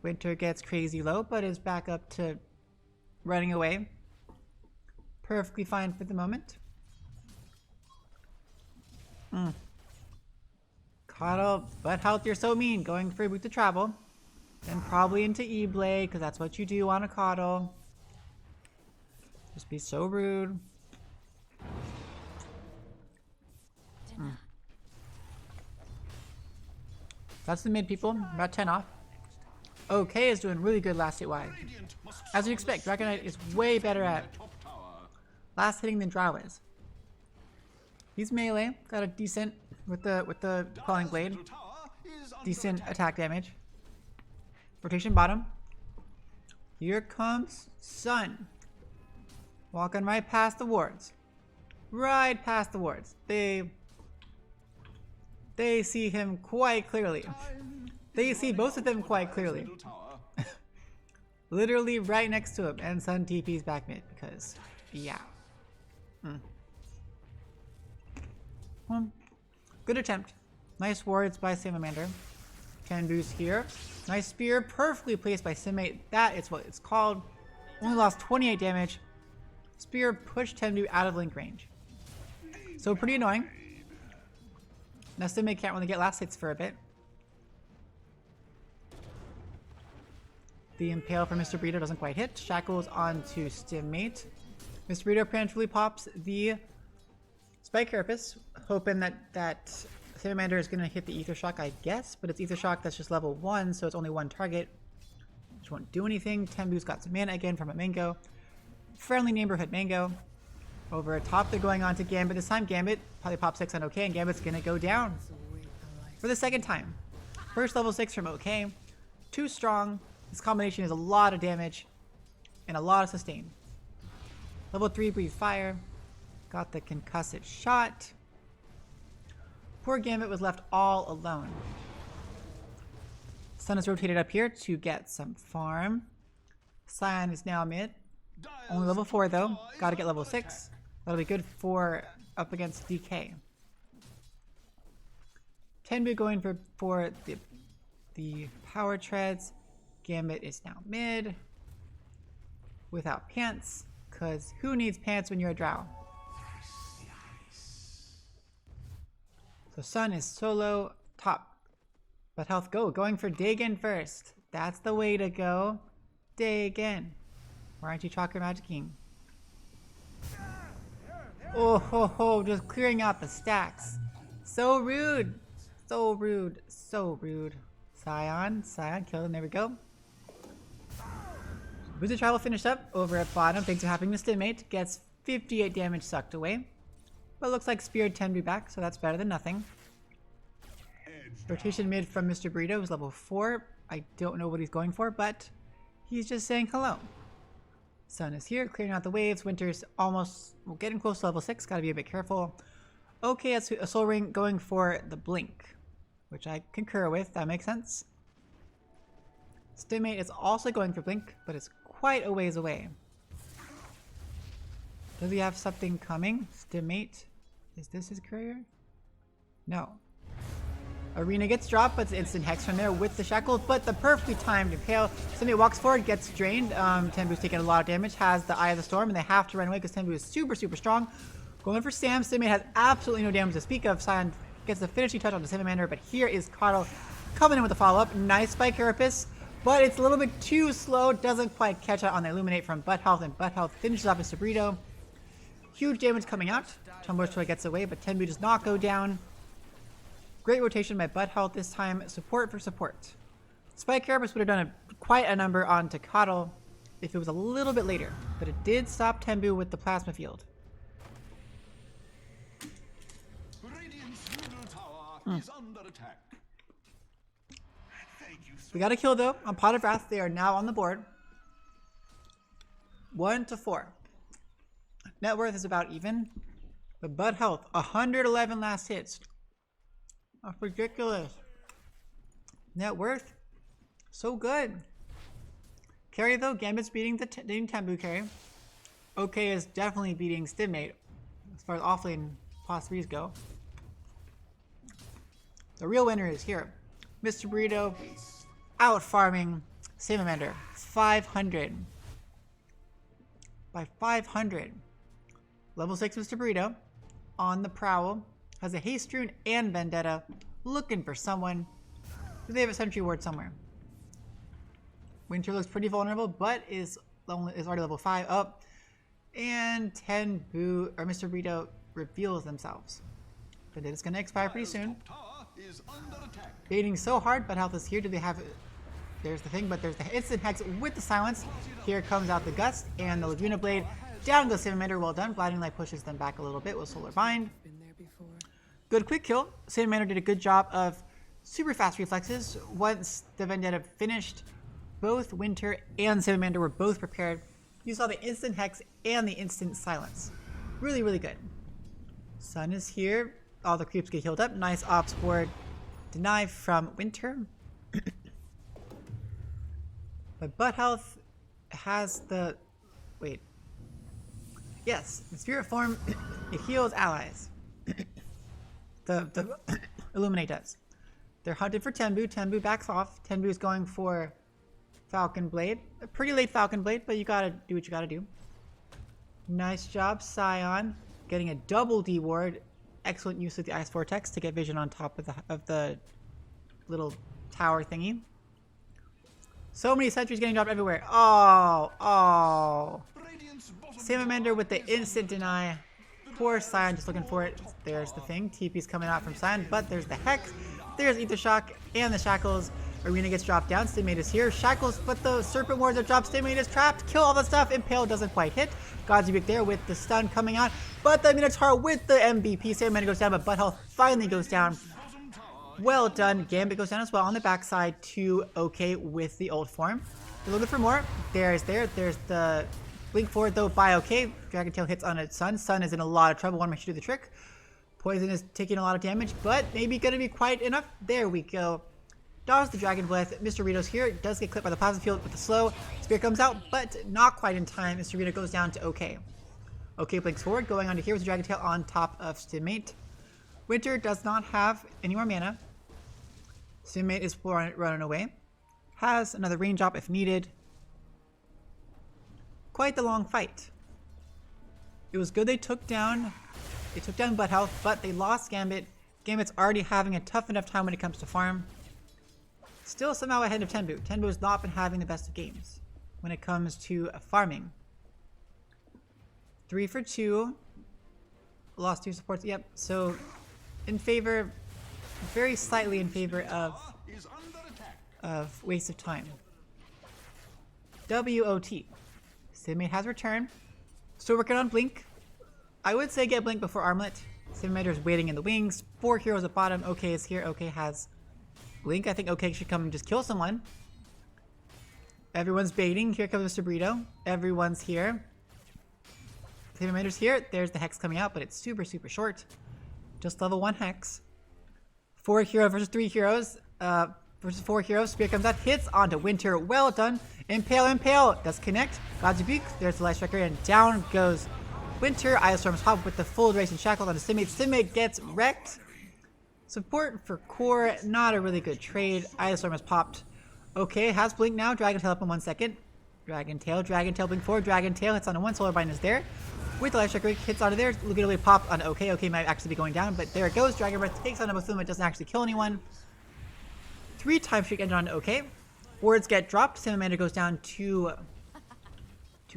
Winter gets crazy low, but is back up to running away. Perfectly fine for the moment. Coddle, butt health, you're so mean. Going for a boot to travel. Then probably into E-Blade, because that's what you do on a Coddle. Just be so rude. That's the mid people, about 10 off. OK is doing really good last hit wide. As you expect, Dragon Knight is way better at last hitting than Drow is. He's melee. Got a decent with the Quelling Blade. Decent attack damage. Rotation bottom. Here comes Sun. Walking right past the wards. Right past the wards. They see him quite clearly. They see both of them quite clearly. Literally right next to him. And Sun TP's back mid because, yeah. Good attempt. Nice wards by Salamander. 10 boost here. Nice spear, perfectly placed by Simmate. That is what it's called. Only lost 28 damage. Spear pushed Tenbu out of link range. So pretty annoying. Now Simmate can't really get last hits for a bit. The Impale for Mr. Burrito doesn't quite hit. Shackles onto Stimmate. Mr. Burrito preemptively pops the Spike Carapace, hoping that Salamander is going to hit the Ether Shock, I guess, but it's Ether Shock that's just level 1, so it's only one target, which won't do anything. Tenbu's got some mana again from a Mango. Friendly neighborhood Mango. Over top, they're going on to Gambit. This time, Gambit probably pops 6 on OK, and Gambit's going to go down for the second time. First level 6 from OK. Too strong. This combination is a lot of damage and a lot of sustain. Level 3 Breathe Fire. Got the concussive shot. Poor Gambit was left all alone. Sun is rotated up here to get some farm. Scion is now mid. Only level 4 though. Gotta get level 6. That'll be good for up against DK. Tenbu going for the power treads. Gambit is now mid. Without pants. Cause who needs pants when you're a drow? So Sun is solo top. But health going for Dagon first. That's the way to go. Dagon. Why aren't you Chakra Magic King? Oh ho ho, just clearing out the stacks. So rude. So rude. So rude. Scion killed him. There we go. Wizard Travel finished up over at bottom. Thanks for having the Stimmate. Gets 58 damage sucked away. But looks like Speared Tenbu back, so that's better than nothing. Rotation mid from Mr. Burrito, who's level 4. I don't know what he's going for, but he's just saying hello. Sun is here, clearing out the waves. Winter's almost getting close to level 6. Gotta be a bit careful. Okay, it's a Soul Ring going for the Blink, which I concur with. That makes sense. Stimmate is also going for Blink, but it's quite a ways away. Does he have something coming? Stimmate? Is this his career? No. Arena gets dropped, but it's instant hex from there with the shackles, but the perfectly timed Impale. Stimmate walks forward, gets drained. Tenbu's taking a lot of damage, has the Eye of the Storm, and they have to run away because Tenbu is super, super strong. Going for Sam. Stimmate has absolutely no damage to speak of. Scion gets the finishing touch on the Salamander, but here is Coddle coming in with a follow-up. Nice Spike Carapace, but it's a little bit too slow. Doesn't quite catch out on the Illuminate from Butt Health, and Butt Health finishes off his Burrito. Huge damage coming out. Tumblr gets away, but Tenbu does not go down. Great rotation by Butt Health this time. Support for support. Spike Carapace would have done quite a number on Coddle if it was a little bit later, but it did stop Tenbu with the Plasma Field. Is under attack. We got a kill though on Pot of Wrath. They are now on the board. 1-4. Net worth is about even. But Butt Health, 111 last hits. That's ridiculous. Net worth, so good. Carry though, Gambit's beating the Tenbu carry. OK is definitely beating Stimmate as far as offlane pos 3s go. The real winner is here. Mr. Burrito out farming Salamander 500 by 500. Level 6 Mr. Burrito on the prowl. Has a Haste Rune and Vendetta. Looking for someone. Do they have a Sentry Ward somewhere? Winter looks pretty vulnerable, but is already level 5 up. And Mr. Burrito reveals themselves. Vendetta's going to expire pretty soon. Baiting so hard, but health is here. Do they have... There's the thing, but there's the instant hex with the silence. Here comes out the Gust and the Laguna Blade. Down goes Salamander. Well done. Blinding Light pushes them back a little bit with Solar Bind. Good quick kill. Salamander did a good job of super fast reflexes. Once the Vendetta finished, both Winter and Salamander were both prepared. You saw the instant Hex and the instant Silence. Really, really good. Sun is here. All the creeps get healed up. Nice ops board. Deny from Winter. But Butt Health has the... Wait. Yes, in Spirit form, it heals allies. the Illuminate does. They're hunted for Tenbu. Tenbu backs off. Tenbu is going for Falcon Blade. A pretty late Falcon Blade, but you gotta do what you gotta do. Nice job, Scion. Getting a double D ward. Excellent use of the Ice Vortex to get vision on top of the little tower thingy. So many sentries getting dropped everywhere. Oh. Salamander with the instant deny. Poor Scion just looking for it. There's the thing. TP's coming out from Scion, but there's the Hex. There's Ether Shock and the Shackles. Arena gets dropped down. Stigmate is here. Shackles, but the Serpent Wards are dropped. Stigmate is trapped. Kill all the stuff. Impale doesn't quite hit. God's Rebuke there with the stun coming out. But the Minotaur with the MVP. Salamander goes down, but Butt Health finally goes down. Well done. Gambit goes down as well on the backside to OK with the old form. They're looking for more. There's the blink forward though by OK. Dragon Tail hits on its Sun. Sun is in a lot of trouble. Want to make sure to do the trick. Poison is taking a lot of damage, but maybe going to be quite enough. There we go. Dodge the Dragon Breath. Mr. Rito's here. Does get clipped by the Plasma Field with the slow. Spear comes out, but not quite in time. Mr. Rito goes down to OK. OK blinks forward. Going on to here with the Dragon Tail on top of Stigmate. Winter does not have any more mana. Stigmate is running away. Has another range up if needed. Quite the long fight. It was good they took down Butt Health, but they lost Gambit. Gambit's already having a tough enough time when it comes to farm. Still somehow ahead of Tenbu. Tenbu has not been having the best of games when it comes to farming. 3 for 2. Lost 2 supports. Yep, so in favor, very slightly in favor of waste of time. WOT. Stigmate has returned. Still working on Blink. I would say get Blink before Armlet. Stigmate is waiting in the wings. 4 heroes at bottom. OK is here. OK has Blink. I think OK should come and just kill someone. Everyone's baiting. Here comes Mr. Burrito. Everyone's here. Stigmate's here. There's the Hex coming out, but it's super, super short. Just level 1 Hex. 4 hero versus 3 heroes. Versus 4 heroes. Spear comes out. Hits onto Winter. Well done. Impale. Does connect. God's Rebuke. There's the Light Striker, and down goes Winter. Iostorm's pop with the full duration shackle onto Stigmate. Stigmate gets wrecked. Support for core, not a really good trade. Iostorm has popped. Okay, has Blink now. Dragon Tail up in 1 second. Dragon Tail blink forward. Dragon Tail hits onto one. Solar Bind is there. With the Life Striker, hits onto there. Literally popped on OK. OK might actually be going down, but there it goes. Dragon Breath takes on both of them. It doesn't actually kill anyone. 3 times streak ended on OK. Wards get dropped. Salamander goes down to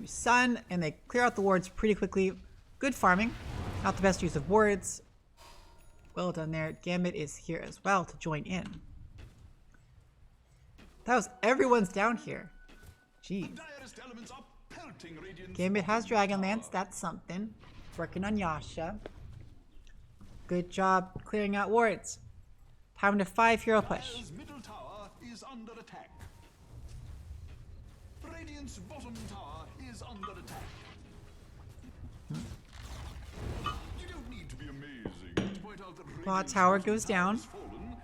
Sun, and they clear out the wards pretty quickly. Good farming. Not the best use of wards. Well done there. Gambit is here as well to join in. That was everyone's down here. Jeez. Gambit has Dragonlance. That's something. Working on Yasha. Good job clearing out wards. Time to 5 hero push. Middle tower is under attack. Radiant's bottom tower is under attack. You don't need to be amazing to point out that Bot tower goes down. fallen,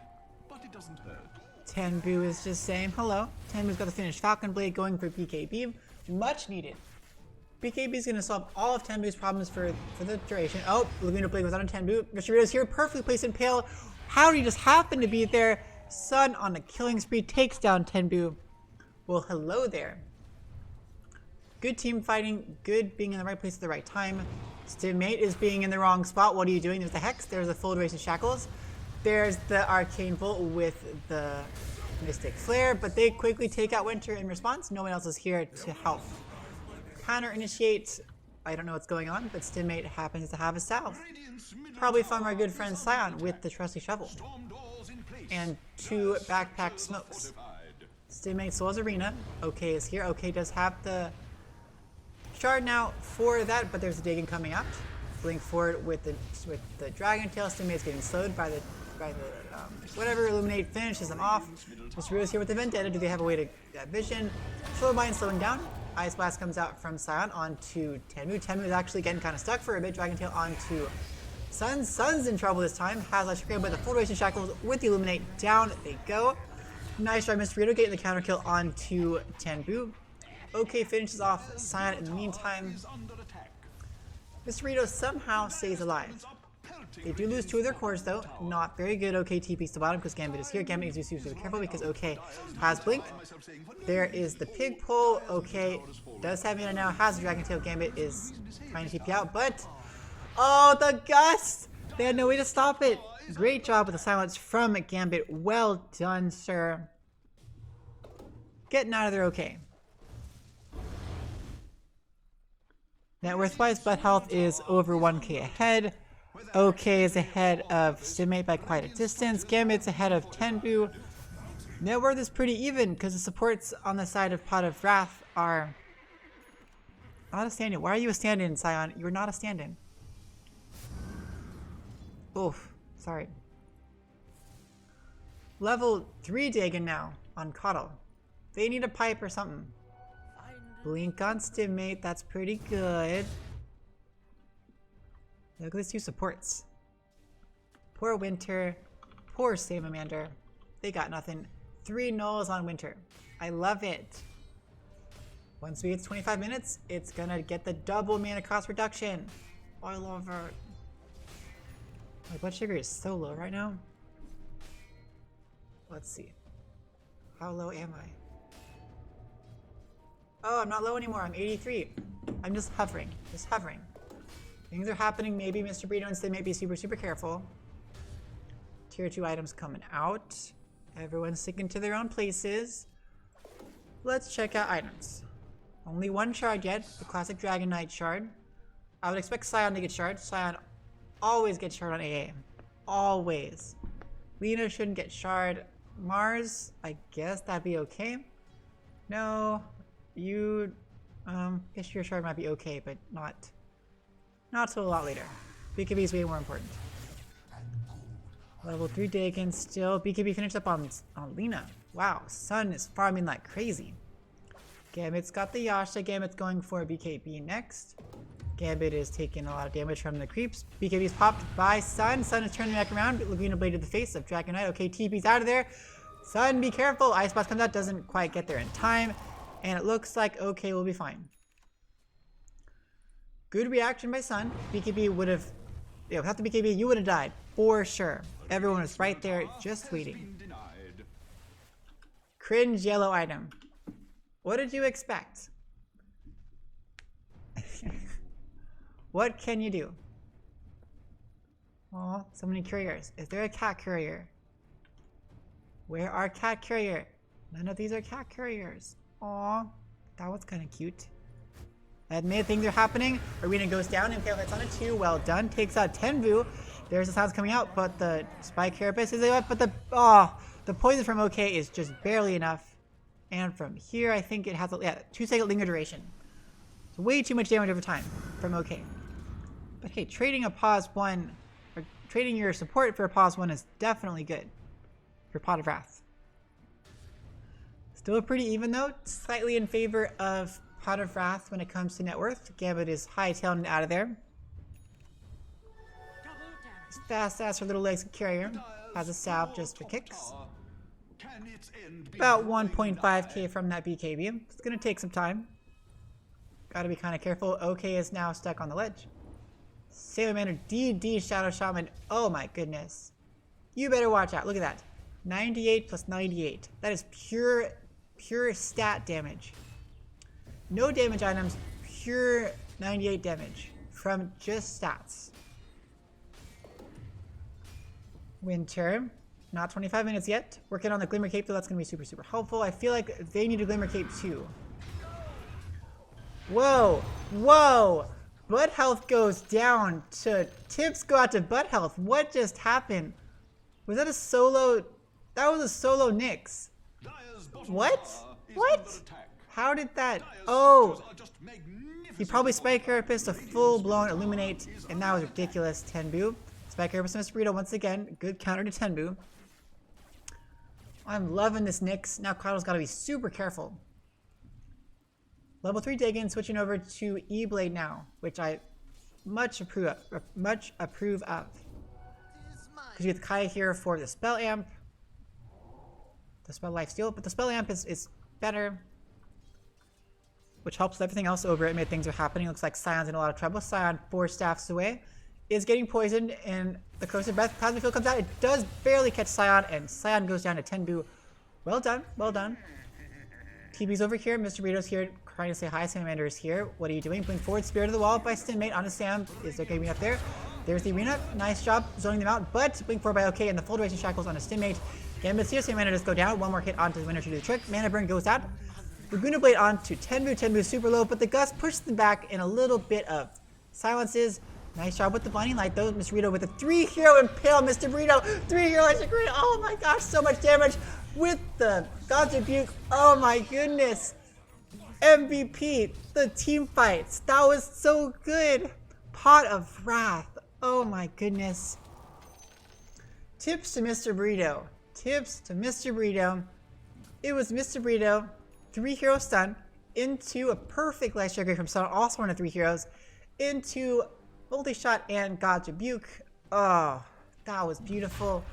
but it doesn't hurt. Tenbu is just saying hello. Tenbu's got the finished Falcon Blade going for BKB. Much needed. BKB is going to solve all of Tenbu's problems for the duration. Oh, Laguna Blade was on Tenbu. Mr. Rito's here. Perfectly placed in Pale. How did he just happen to be there? Sun on a killing spree takes down Tenbu. Well, hello there. Good team fighting. Good being in the right place at the right time. Stigmate is being in the wrong spot. What are you doing? There's the Hex. There's the full duration Shackles. There's the Arcane Volt with the Mystic Flare, but they quickly take out Winter in response. No one else is here to help. Counter initiate. I don't know what's going on, but Stigmate happens to have a salve. Probably from our good friend Scion with the trusty shovel. And 2 backpacked smokes. Stigmate souls Arena. OK is here. OK does have the shard now for that, but there's a Dagon coming out. blink forward with the Dragon Tail. Stimmate's getting slowed by the whatever. Illuminate finishes them off. Mr. Rito's here with the Vendetta. Do they have a way to vision? Slow bind slowing down. Ice Blast comes out from Scion onto Tenmu. Tenmu is actually getting kind of stuck for a bit. Dragon Tail onto Sun. Sun's in trouble this time. Has Electric Rain, but the full duration shackles with the Illuminate down they go. Nice try, Mr. Rito getting the counter kill onto Tenbu. OK finishes off Scion in the meantime. Mr. Rito somehow stays alive. They do lose 2 of their cores though. Not very good. OK TP's to bottom because Gambit is here. Gambit needs to be super careful because OK has Blink. There is the pig pull. OK does have mana now. Has the Dragon Tail. Gambit is trying to TP out, but oh, the gust! They had no way to stop it. Great job with the silence from Gambit. Well done, sir. Getting out of there OK. Net worth-wise, Blood Health is over 1k ahead. OK is ahead of Stimmate by quite a distance. Gambit's ahead of Tenbu. Net worth is pretty even because the supports on the side of Pot of Wrath are not a stand-in. Why are you a stand-in, Scion? You're not a stand-in. Oof, sorry. Level 3 Dagon now on Coddle. They need a pipe or something. Blink on Stimmate, that's pretty good. Look at these 2 supports. Poor Winter, poor Salamander. They got nothing. 3 nulls on Winter. I love it. Once we get to 25 minutes, it's gonna get the double mana cost reduction. I love it. My blood sugar is so low right now. Let's see. How low am I? Oh, I'm not low anymore. I'm 83. I'm just hovering. Just hovering. Things are happening. Maybe Mr. Brito and Sid may be super careful. Tier 2 items coming out. Everyone's sticking to their own places. Let's check out items. Only 1 shard yet. The classic Dragon Knight shard. I would expect Scion to get shard. Scion always gets shard on AA. Always. Lena shouldn't get shard. Mars, I guess that'd be okay. No. You, guess your shard might be okay, but not till a lot later. BKB is way more important. Level 3 Dagon still. BKB finished up on Lena. Wow, Sun is farming like crazy. Gambit's got the Yasha. Gambit's going for BKB next. Gambit is taking a lot of damage from the creeps. BKB is popped by Sun. Sun is turning back around. Laguna Blade to the face of Dragon Knight. Okay, TP's out of there. Sun, be careful. Ice Blast comes out. Doesn't quite get there in time. And it looks like OK will be fine. Good reaction by Sun. BKB would have... Yeah, without the BKB, you would have died. For sure. Everyone was right there just waiting. Cringe yellow item. What did you expect? What can you do? Oh, so many couriers. Is there a cat courier? Where are cat courier? None of these are cat couriers. Aw, that was kind of cute. Admit things are happening. Arena goes down. Impale hits on a 2. Well done. Takes out Tenbu. There's the sounds coming out, but the Spike Carapace is up. But the poison from OK is just barely enough. And from here, I think it has a 2-second linger duration. It's way too much damage over time from OK. But hey, trading a pause 1, or trading your support for a pause 1 is definitely good for Pot of Wrath. Still pretty even though, slightly in favor of Pot of Wrath when it comes to net worth. Gambit is hightailing out of there. His fast ass for little legs carrier has a salve just for kicks. About 1.5k from that BKB. It's gonna take some time. Gotta be kind of careful. OK is now stuck on the ledge. Salamander DD Shadow Shaman. Oh my goodness. You better watch out. Look at that. 98 plus 98. That is pure stat damage. No damage items, pure 98 damage from just stats. Winter, not 25 minutes yet. Working on the Glimmer Cape though, that's going to be super helpful. I feel like they need a Glimmer Cape too. Whoa, whoa! Butt health goes down to, tips go out to butt health. What just happened? Was that a solo? That was a solo Nyx. What? What? How did that? Oh, He probably Spike Carapace to full-blown Illuminate, and that was ridiculous. Tenbu. Spike Carapace to Mr. Burrito once again. Good counter to Tenbu. I'm loving this Nyx. Now Kaido's got to be super careful. Level 3 Dagon switching over to E-Blade now, which I much approve of. Because you get Kai here for the Spell Amp. The Spell Life Steal, but the Spell Amp is better. Which helps everything else over it. Made things are happening. Looks like Scion's in a lot of trouble. Scion 4 staffs away. Is getting poisoned, and the Corrosive Breath Plasma Field comes out. It does barely catch Scion, and Scion goes down to Tenbu. Well done, well done. TB's over here. Mr. Burrito's here trying to say hi. Salamander is here. What are you doing? Putting forward Spirit of the Wall by Stinmate on a Sam. Is there gaming up there? There's the arena. Nice job zoning them out, but Blink 4 by OK and the full duration shackles on a Stinmate. Gambit's here. Salamander does go down. One more hit onto the winner to do the trick. Mana Burn goes out. Laguna Blade onto Tenbu. Tenbu super low, but the Gust pushes them back in a little bit of silences. Nice job with the Blinding Light though. Mr. Burrito with a 3-hero Impale. Mr. Burrito, 3-hero Electric Grid. Oh my gosh, so much damage with the God's Rebuke. Oh my goodness. MVP, the team fights. That was so good. Pot of Wrath. Oh my goodness. Tips to Mr. Burrito. Tips to Mr. Burrito. It was Mr. Burrito, 3-hero stun into a perfect Light Strike from Sun, also one of 3 heroes, into Multi-Shot and God's Rebuke. Oh, that was beautiful.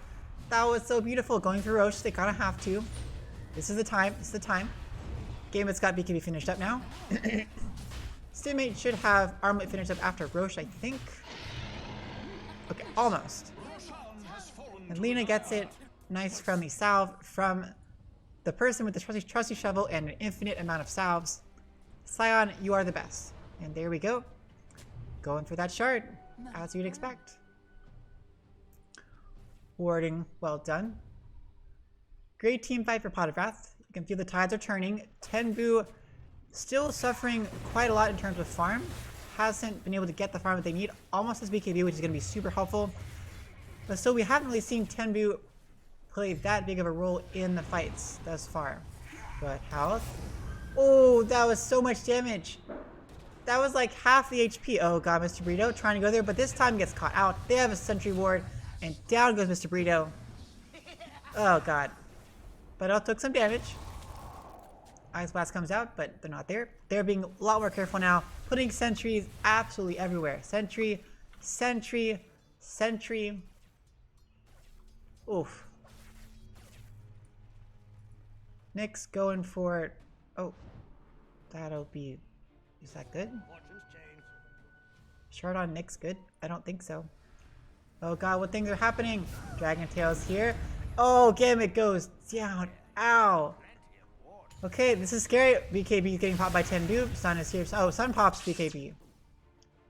That was so beautiful. Going through Roche, they kind of have to. This is the time. This is the time. Gambit's got BKB finished up now. Stinmate should have Armlet finished up after Roche, I think. Okay, almost. And Lena gets it. Nice friendly salve from the person with the trusty shovel and an infinite amount of salves. Scion, you are the best. And there we go. Going for that shard, as you'd expect. Warding, well done. Great team fight for Pot of Wrath. You can feel the tides are turning. Tenbu still suffering quite a lot in terms of farm. Hasn't been able to get the farm that they need. Almost as BKB, which is going to be super helpful. But still, we haven't really seen Tenbu play that big of a role in the fights thus far. But health. Oh, that was so much damage. That was like half the HP. Oh god, Mr. Burrito trying to go there, but this time gets caught out. They have a sentry ward, and down goes Mr. Burrito. Oh god. But it took some damage. Ice Blast comes out, but they're not there. They're being a lot more careful now, putting sentries absolutely everywhere. Sentry, sentry, sentry. Oof. Nyx going for... Oh. That'll be... Is that good? Shard on Nyx good? I don't think so. Oh god, what things are happening? Dragon Tail's here. Oh, Gambit goes down. Ow. Okay, this is scary. BKB is getting popped by Tenbu. Sun is here. Oh, Sun pops BKB.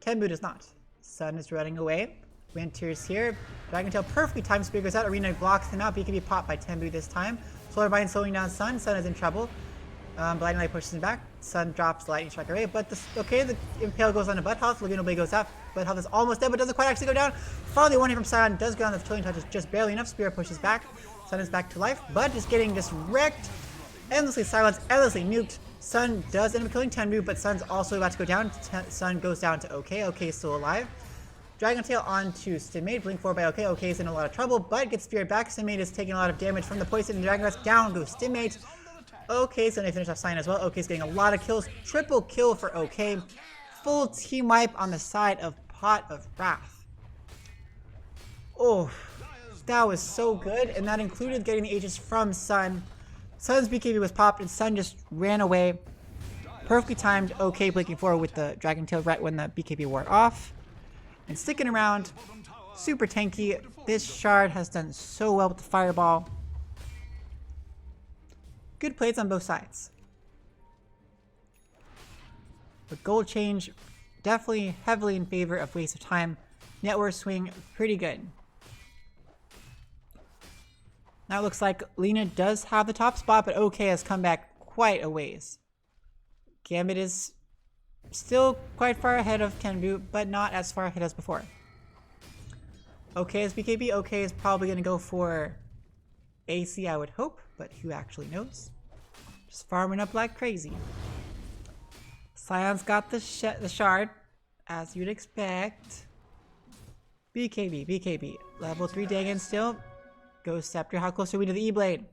Tenbu does not. Sun is running away. Winter's here. Dragon Tail perfectly timed. Spear goes out. Arena blocks him out. BKB popped by Tenbu this time. Solar Bind slowing down Sun. Sun is in trouble. Blinding Light pushes him back. Sun drops Lightning Strike away, but the Impale goes on to Butt Health. Laguna Blade goes out. Butt Health is almost dead, but doesn't quite actually go down. Finally, one hit from Scion does go down. The Chilling Touch is just barely enough. Spirit pushes back. Sun is back to life, but just getting just wrecked. Endlessly silenced, endlessly nuked. Sun does end up killing Tenbu, but Sun's also about to go down. Sun goes down to OK. OK is still alive. Dragon Tail onto Stinmate. Blink 4 by OK. OK is in a lot of trouble, but gets Spirit back. Stinmate is taking a lot of damage from the poison. And Dragon Rest down goes Stinmate. OK, so they finish off Scion as well. OK is getting a lot of kills. Triple kill for OK. Full team wipe on the side of Pot of Wrath. Oh, that was so good. And that included getting the Aegis from Sun. Sun's BKB was popped and Sun just ran away. Perfectly timed. OK blinking forward with the Dragon Tail right when the BKB wore off. And sticking around. Super tanky. This shard has done so well with the Fireball. Good plays on both sides. But gold change, definitely heavily in favor of waste of time. Network swing, pretty good. Now it looks like Lena does have the top spot, but OK has come back quite a ways. Gambit is still quite far ahead of Tenbu, but not as far ahead as before. OK is BKB. OK is probably going to go for AC, I would hope, but who actually knows? Just farming up like crazy. Scion's got the shard, as you'd expect. BKB, BKB. Level 3 Dagon still. Ghost Scepter. How close are we to the E-Blade?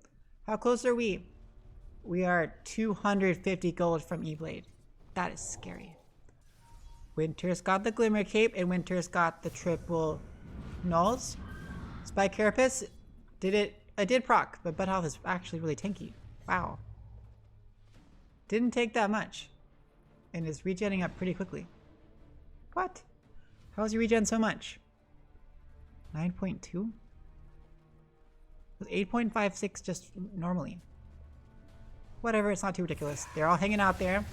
How close are we? We are 250 gold from E-Blade. That is scary. Winter's got the Glimmer Cape, and Winter's got the triple nulls. Spike Carapace did it. I did proc, but Butt Health is actually really tanky. Wow. Didn't take that much. And is regenning up pretty quickly. What? How is he regen so much? 9.2? Was 8.56 just normally? Whatever, it's not too ridiculous. They're all hanging out there.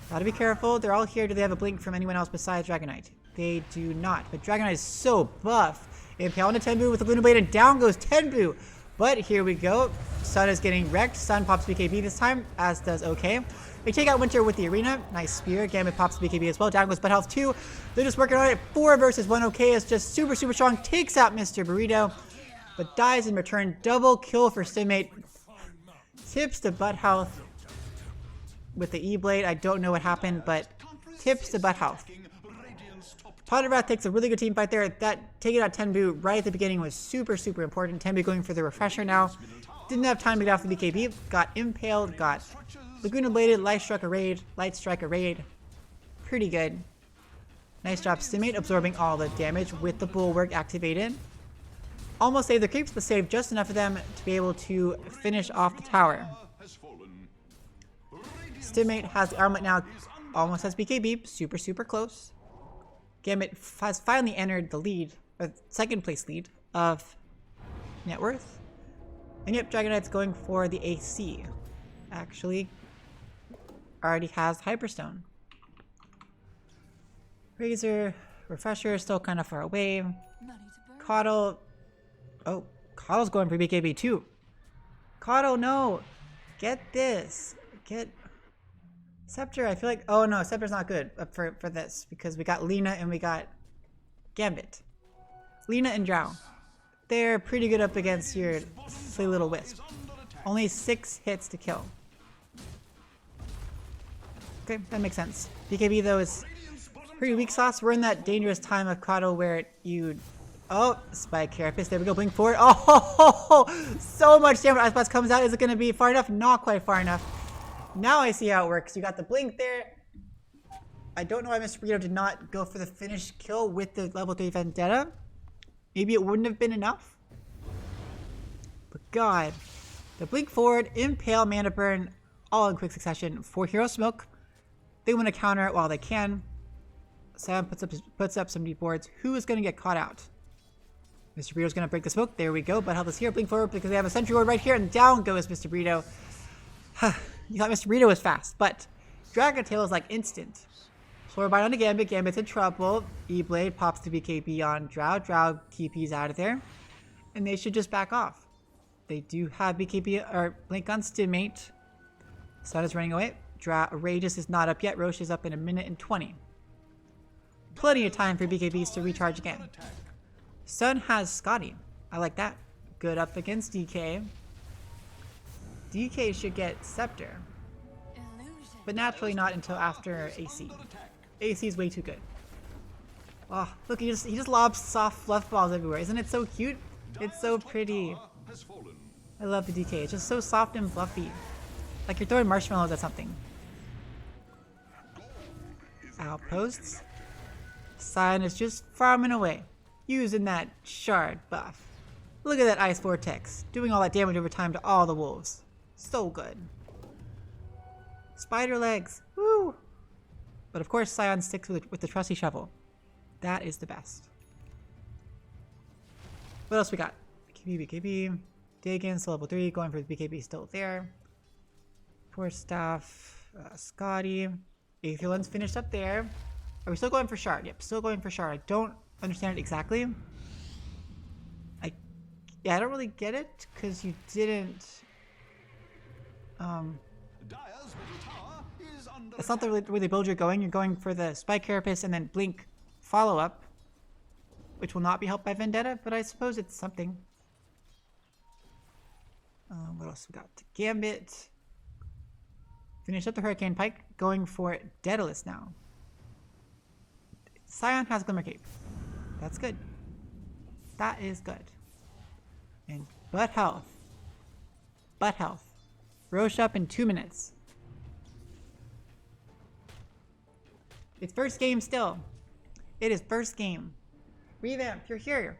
Gotta be careful. They're all here. Do they have a blink from anyone else besides Dragonite? They do not. But Dragonite is so buff. Impale into Tenbu with the Lunar Blade, and down goes Tenbu. But here we go. Sun is getting wrecked. Sun pops BKB this time, as does OK. They take out Winter with the Arena. Nice spear. Gambit pops BKB as well. Down goes Butt Health 2. They're just working on it. 4 versus 1. OK is just super, super strong. Takes out Mr. Burrito, but dies in return. Double kill for Stimmate. Tips to Butt Health with the E-Blade. I don't know what happened, but tips to Butt Health. Potterwrath takes a really good team fight there. That taking out Tenbu right at the beginning was super, super important. Tenbu going for the refresher now. Didn't have time to get off the BKB. Got impaled, got Laguna Bladed, Light Strike a raid, Light Strike a raid. Pretty good. Nice job, Stimmate, absorbing all the damage with the Bulwark activated. Almost saved the creeps, but saved just enough of them to be able to finish off the tower. Stimmate has the armlet now, almost has BKB, super, super close. Gambit has finally entered the lead, or second place lead of net worth. And yep, Dragonite's going for the AC. Actually, already has Hyperstone. Razor, Refresher, still kind of far away. Coddle. Oh, Coddle's going for BKB too. Coddle, no! Get this. Get Scepter. I feel like. Oh no, Scepter's not good for this because we got Lena and we got Gambit. Lena and Drow. They're pretty good up against your silly little wisp. Only 6 hits to kill. Okay, that makes sense. BKB though is pretty weak sauce. We're in that dangerous time of Coddle where you. Oh, Spike Carapace. There we go. Blink forward. Oh, so much damage. Ice Blast comes out. Is it going to be far enough? Not quite far enough. Now I see how it works. You got the blink there. I don't know why Mr. Burrito did not go for the finish kill with the level 3 Vendetta. Maybe it wouldn't have been enough. But God. The blink forward, impale, mana burn, all in quick succession for Hero Smoke. They want to counter it while they can. Sam puts up some deep boards. Who is going to get caught out? Mr. Burrito's going to break the smoke. There we go. But help us here. Blink forward because they have a sentry ward right here. And down goes Mr. Burrito. You thought Mr. Burrito was fast. But Dragon Tail is like instant. Floor Bind on the Gambit. Gambit's in trouble. E-Blade pops the BKB on Drow. Drow TP's out of there. And they should just back off. They do have BKB or Blink on Stimmate. Sun is running away. Rageous is not up yet. Roche is up in 1 minute and 20. Plenty of time for BKBs to recharge again. Sun has Scotty. I like that. Good up against DK. DK should get Scepter. But naturally not until after AC. AC is way too good. Oh, look, he just lobs soft fluff balls everywhere. Isn't it so cute? It's so pretty. I love the DK. It's just so soft and fluffy. Like you're throwing marshmallows at something. Outposts. Sion is just farming away. Using that shard buff. Look at that Ice Vortex. Doing all that damage over time to all the wolves. So good. Spider legs. Woo! But of course Sion sticks with the trusty shovel. That is the best. What else we got? BKB. Digins, level 3. Going for the BKB still there. Poor Staff. Scotty. Aetherland's finished up there. Are we still going for shard? Yep, still going for shard. I don't understand it exactly. I don't really get it because you didn't. That's not the way they build you're going. You're going for the Spike Carapace and then Blink follow up, which will not be helped by Vendetta, but I suppose it's something. What else we got? Gambit. Finish up the Hurricane Pike, going for Daedalus now. Scion has Glimmer Cape. That's good. That is good. And butt health. Butt health. Roche up in 2 minutes. It's first game still. It is first game. Revamp, you're here.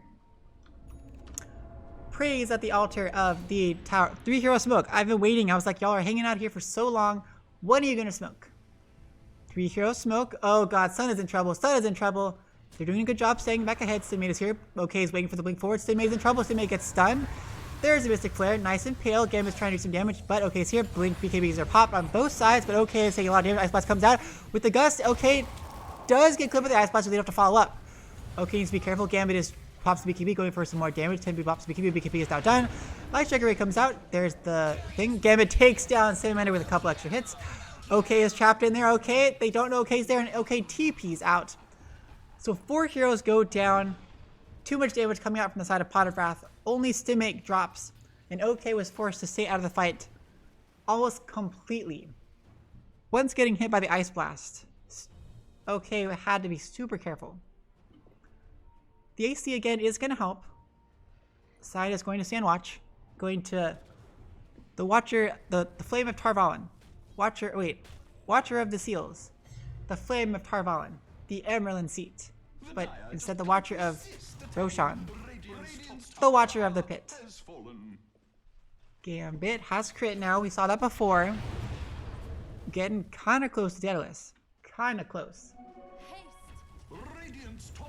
Praise at the altar of the tower. 3 hero smoke. I've been waiting. I was like, y'all are hanging out here for so long. When are you gonna smoke? 3 hero smoke. Oh god, Sun is in trouble. Sun is in trouble. They're doing a good job staying back ahead. Stimate is here. Okay, is waiting for the blink forward. Stimate is in trouble. Stimate gets stunned. There's a Mystic Flare. Nice and pale. Gambit's trying to do some damage, but okay, is here. Blink BKBs are popped on both sides, but okay is taking a lot of damage. Ice Blast comes out with the gust. Okay, does get clipped with the Ice Blast, so they don't have to follow up. Okay, needs to be careful. Gambit is pops the BKB, going for some more damage. 10 pops the BKB. BKB is now done. Light Striker Ray comes out. There's the thing. Gambit takes down Salamander with a couple extra hits. OK is trapped in there. OK, they don't know OK's there, and OK TP's out. So 4 heroes go down. Too much damage coming out from the side of Pot of Wrath. Only Stimate drops, and OK was forced to stay out of the fight almost completely. Once getting hit by the Ice Blast, OK had to be super careful. The AC again is going to help. Side is going to stand watch. Going to the Watcher, the Flame of Tarvalon. Watcher of the Seals. The Flame of Tarvalon. The Emerald Seat. But instead the Watcher of Roshan. The Watcher of the Pit. Gambit has crit now. We saw that before. Getting kind of close to Daedalus. Kind of close.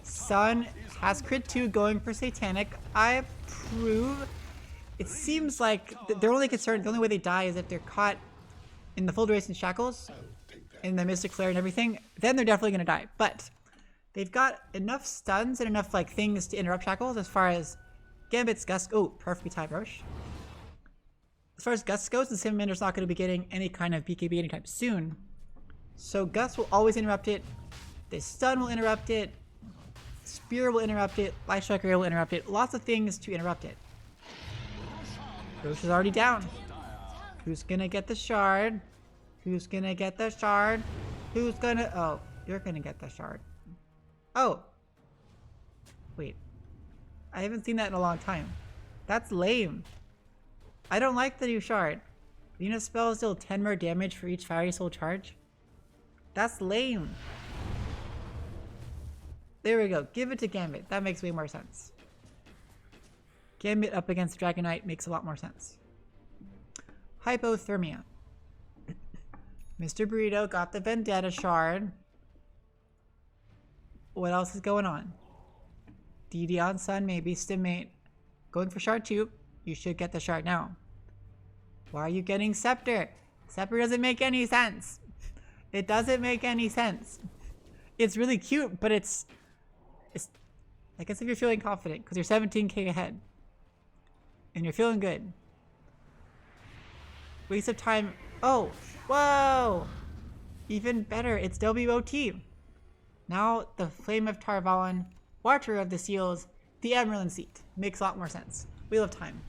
Sun has crit 2 going for Satanic. I approve. It seems like their only concern, the only way they die is if they're caught in the full duration shackles, in the Mystic Flare and everything. Then they're definitely going to die. But they've got enough stuns and enough like things to interrupt shackles as far as Gambit's Gust. Oh, perfectly timed Roche. As far as Gust goes, the Salamander's not going to be getting any kind of BKB anytime soon. So Gust will always interrupt it. The stun will interrupt it. Spear will interrupt it. Light Striker will interrupt it. Lots of things to interrupt it. Roche is already down. Who's gonna get the shard? Who's gonna get the shard? Who's gonna... Oh, you're gonna get the shard. Oh. Wait. I haven't seen that in a long time. That's lame. I don't like the new shard. Venus spells deal 10 more damage for each Fiery Soul charge. That's lame. There we go. Give it to Gambit. That makes way more sense. Gambit up against Dragonite makes a lot more sense. Hypothermia. Mr. Burrito got the Vendetta shard. What else is going on? DD on Sun, maybe. Stimate. Going for shard 2. You should get the shard now. Why are you getting Scepter? Scepter doesn't make any sense. It doesn't make any sense. It's really cute, but it's I guess if you're feeling confident, because you're 17k ahead. And you're feeling good. Waste of time. Oh, whoa! Even better, it's WOT. Now the Flame of Tarvalon, Watcher of the Seals, the Emerald Seat. Makes a lot more sense. Wheel of Time.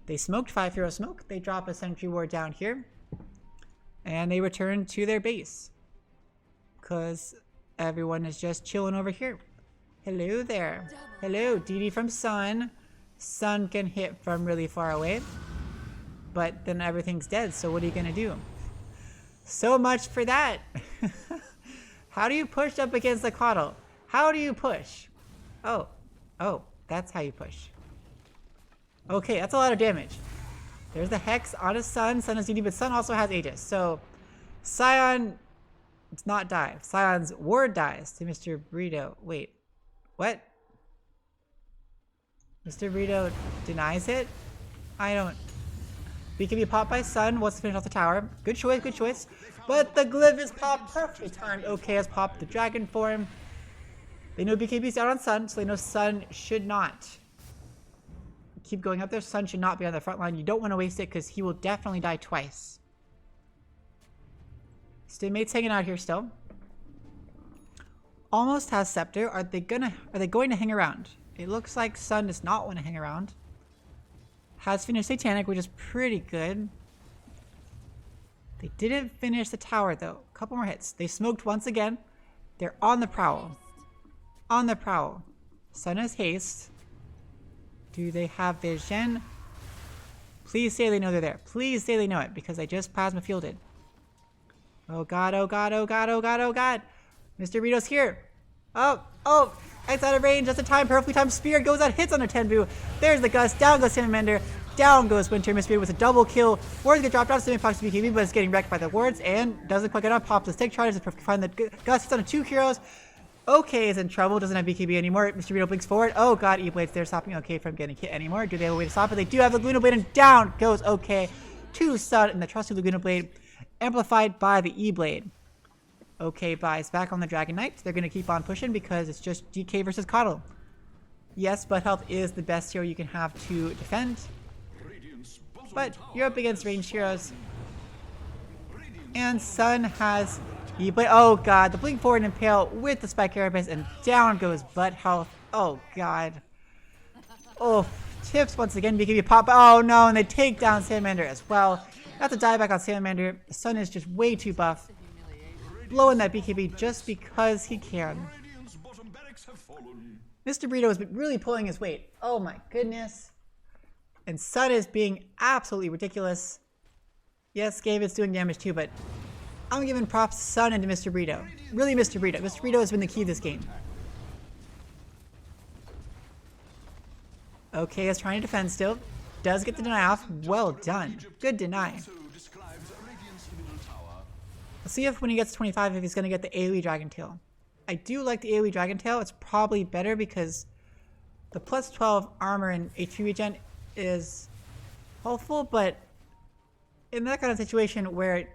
They smoked 5 hero smoke. They drop a Sentry Ward down here. And they return to their base. Because everyone is just chilling over here. Hello there. Hello, DD from Sun. Sun can hit from really far away. But then everything's dead, so what are you going to do? So much for that. How do you push up against the Coddle? How do you push? Oh, that's how you push. Okay, that's a lot of damage. There's the Hex on his Sun. Sun is DD, but Sun also has Aegis. So Scion does not die. Scion's ward dies to Mr. Burrito. Wait, what? Mr. Burrito denies it? I don't... We can be popped by Sun. Wants to finish off the tower. Good choice, good choice. But the Glyph is popped perfectly timed. Okay, has popped the dragon form. They know BKB's down on Sun, so they know Sun should not keep going up there. Sun should not be on the front line. You don't want to waste it because he will definitely die twice. Stimate's hanging out here still. Almost has Scepter. Are they going to hang around? It looks like Sun does not want to hang around. Has finished Satanic, which is pretty good. They didn't finish the tower though. A couple more hits. They smoked once again. They're on the prowl. On the prowl. Sun has haste. Do they have vision? Please say they know they're there. Please say they know it because I just plasma fielded. Oh god, oh god, oh god, oh god, oh god. Mr. Rito's here. Oh, it's out of range. That's a time. Perfectly timed spear goes out, hits on a Tenbu. There's the gust. Down goes Salamander. Down goes Winter. Mr. Rito with a double kill. Wards get dropped off. Fox BKB, but it's getting wrecked by the wards and doesn't quite get up. Pops the stick charges. It's perfectly fine. The gust hits on 2 heroes. OK is in trouble. Doesn't have BKB anymore. Mr. Rito blinks forward. Oh god, E-Blades. They're stopping OK from getting hit anymore. Do they have a way to stop it? They do have the Laguna Blade, and down goes OK. 2 stun and the trusty Laguna Blade amplified by the E-Blade. OK buys back on the Dragon Knight. They're going to keep on pushing because it's just DK versus Coddle. Yes, Blood Health is the best hero you can have to defend. But you're up against ranged heroes. And Sun has E-Blade. Oh god, the Blink Forward and Impale with the Spike Carapace, and down goes Blood Health. Oh god. Oh, tips once again. BKB pop. Oh no, and they take down Salamander as well. That's a dieback on Salamander. The Sun is just way too buff. Blowing that BKB just because he can. Mr. Burrito has been really pulling his weight. Oh my goodness. And Sun is being absolutely ridiculous. Yes, Gavid's doing damage too, but I'm giving props to Sun and to Mr. Burrito. Really Mr. Burrito. Mr. Burrito has been the key to this game. OK is trying to defend still. Does get the deny off. Well done. Good deny. Let's see if when he gets 25 if he's going to get the AoE Dragon Tail. I do like the AoE Dragon Tail. It's probably better because the plus 12 armor and HP regen is helpful, but in that kind of situation where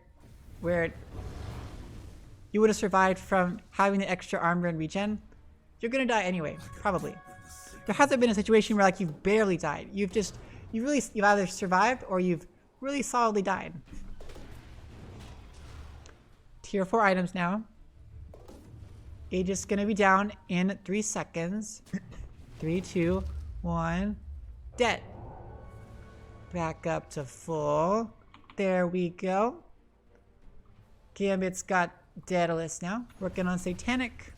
you would have survived from having the extra armor and regen, you're going to die anyway, probably. There hasn't been a situation where like you've barely died. You've either survived or you've really solidly died. Tier 4 items now. Age is going to be down in 3 seconds. 3, 2, 1. Dead. Back up to full. There we go. Gambit's got Daedalus now. Working on Satanic.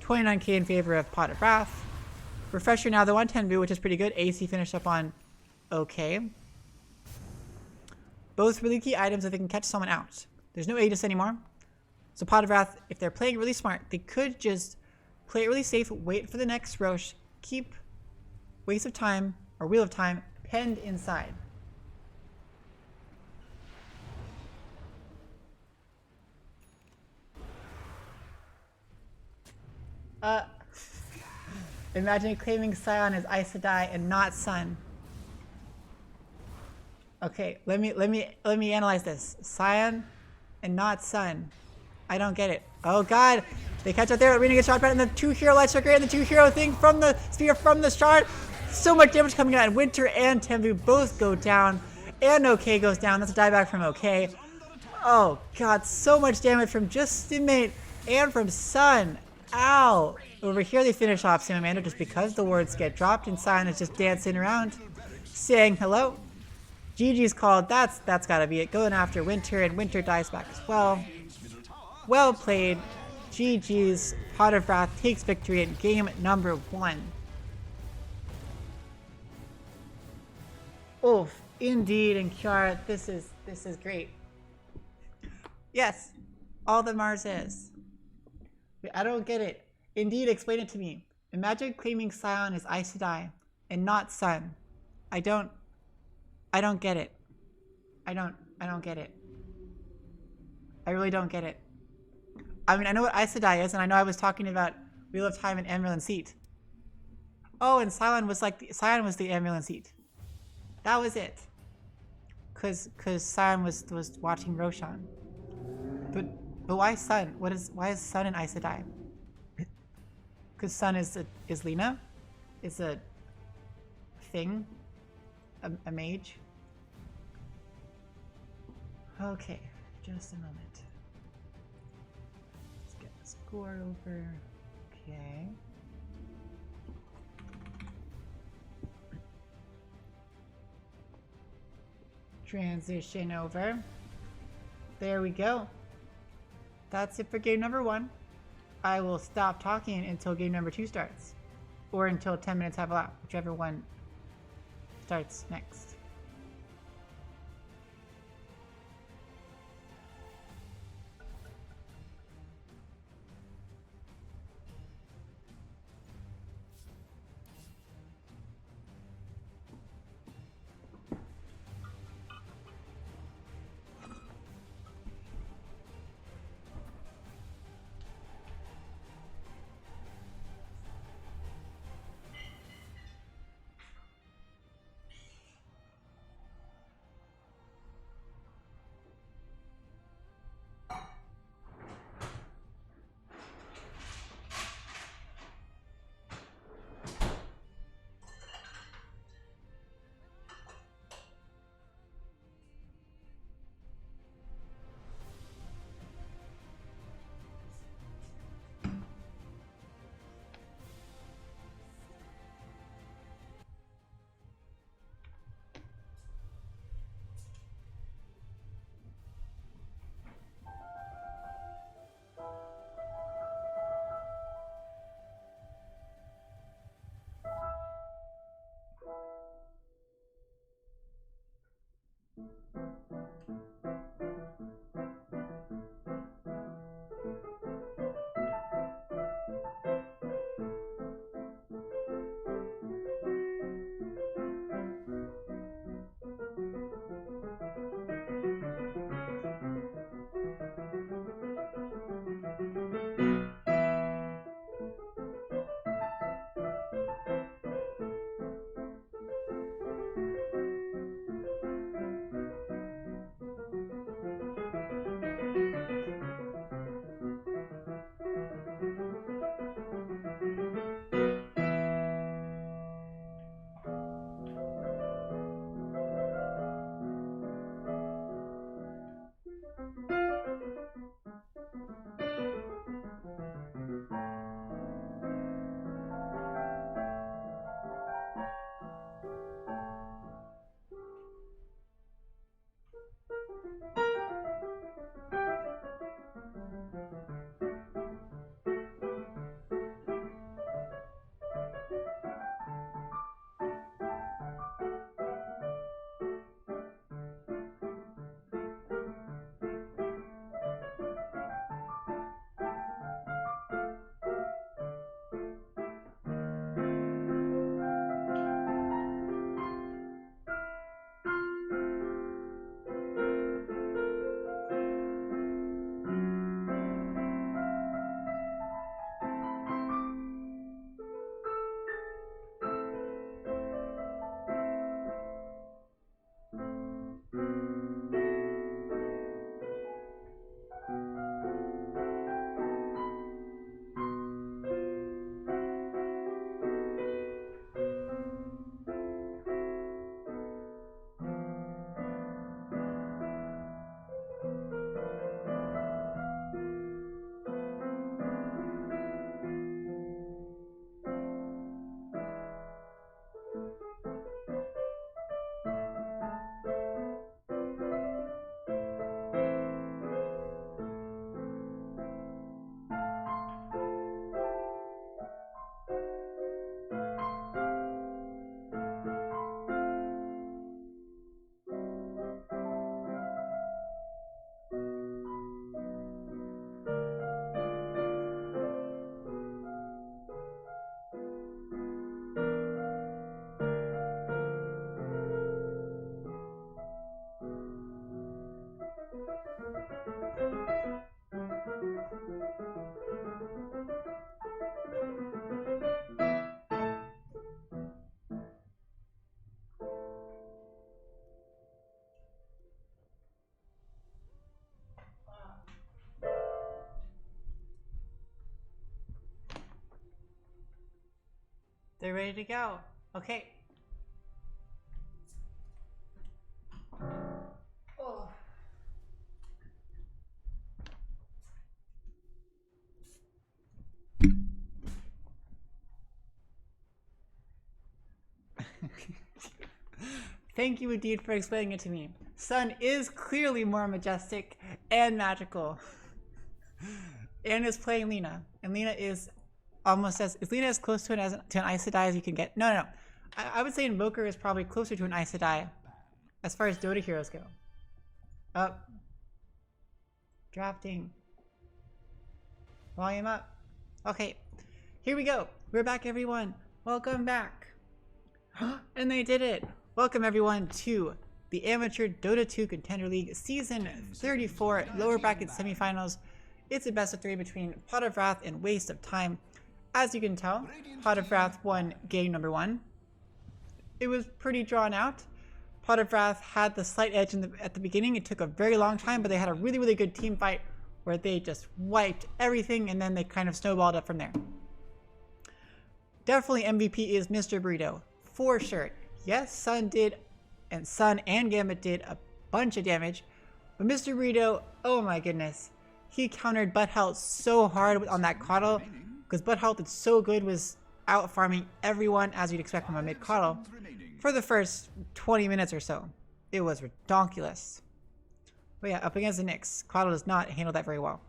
29k in favor of Pot of Wrath. Refresher now, the 110 boo, which is pretty good. AC finished up on OK. Both really key items if they can catch someone out. There's no Aegis anymore. So Pot of Wrath, if they're playing really smart, they could just play it really safe, wait for the next Roche, keep Waste of Time or Wheel of Time penned inside. Imagine claiming Scion as Aes Sedai and not Sun. Okay, let me analyze this. Scion and not Sun. I don't get it. Oh god, they catch up there. Arena gets shot back, and the 2 hero light striker and the 2 hero thing from the sphere from the shard. So much damage coming out, and Winter and Tembu both go down, and OK goes down. That's a dieback from OK. Oh god, so much damage from just Stimmate and from Sun. Ow! Over here they finish off Salamander just because the words get dropped, and Scion is just dancing around, saying hello. GG's called. That's gotta be it. Going after Winter, and Winter dies back as well. Well played. GG's. Pot of Wrath takes victory in game number 1. Oof, indeed, and Kiara, this is great. Yes, all that Mars is. Wait, I don't get it. Indeed, explain it to me. Imagine claiming Scion as Aes Sedai and not Sun. I don't get it. I don't get it. I really don't get it. I mean, I know what Aes Sedai is, and I know I was talking about Wheel of Time and Amarylline Seat. Oh, and Scion was the Amarylline Seat. That was it. Cause Scion was watching Roshan. But why Sun? Why is Sun and Aes Sedai? Cause Sun is Lena? Is a thing? A mage? Okay, just a moment. Let's get the score over. Okay. Transition over. There we go. That's it for game number 1. I will stop talking until game number 2 starts. Or until 10 minutes have elapsed, whichever one starts next. They're ready to go. Okay. Oh. Thank you, Indeed, for explaining it to me. Sun is clearly more majestic and magical. And is playing Lena. And Lena is almost as... Is Lena as close to an Aes Sedai as you can get? No. I would say Invoker is probably closer to an Aes Sedai as far as Dota heroes go. Up. Drafting. Volume up. Okay. Here we go. We're back, everyone. Welcome back. And they did it. Welcome, everyone, to the Amateur Dota 2 Contender League Season 34 lower bracket semifinals. It's a best of 3 between Pot of Wrath and Waste of Time. As you can tell, Pot of Wrath won game number 1. It was pretty drawn out. Pot of Wrath had the slight edge at the beginning. It took a very long time, but they had a really, really good team fight where they just wiped everything and then they kind of snowballed up from there. Definitely MVP is Mr. Burrito, for sure. Yes, Sun and Gambit did a bunch of damage, but Mr. Burrito, oh my goodness, he countered Butt Health so hard on that Coddle, because Butt Health is so good, was out farming everyone as you'd expect from a mid Coddle for the first 20 minutes or so. It was redonkulous. But yeah, up against the Nyx, Coddle does not handle that very well.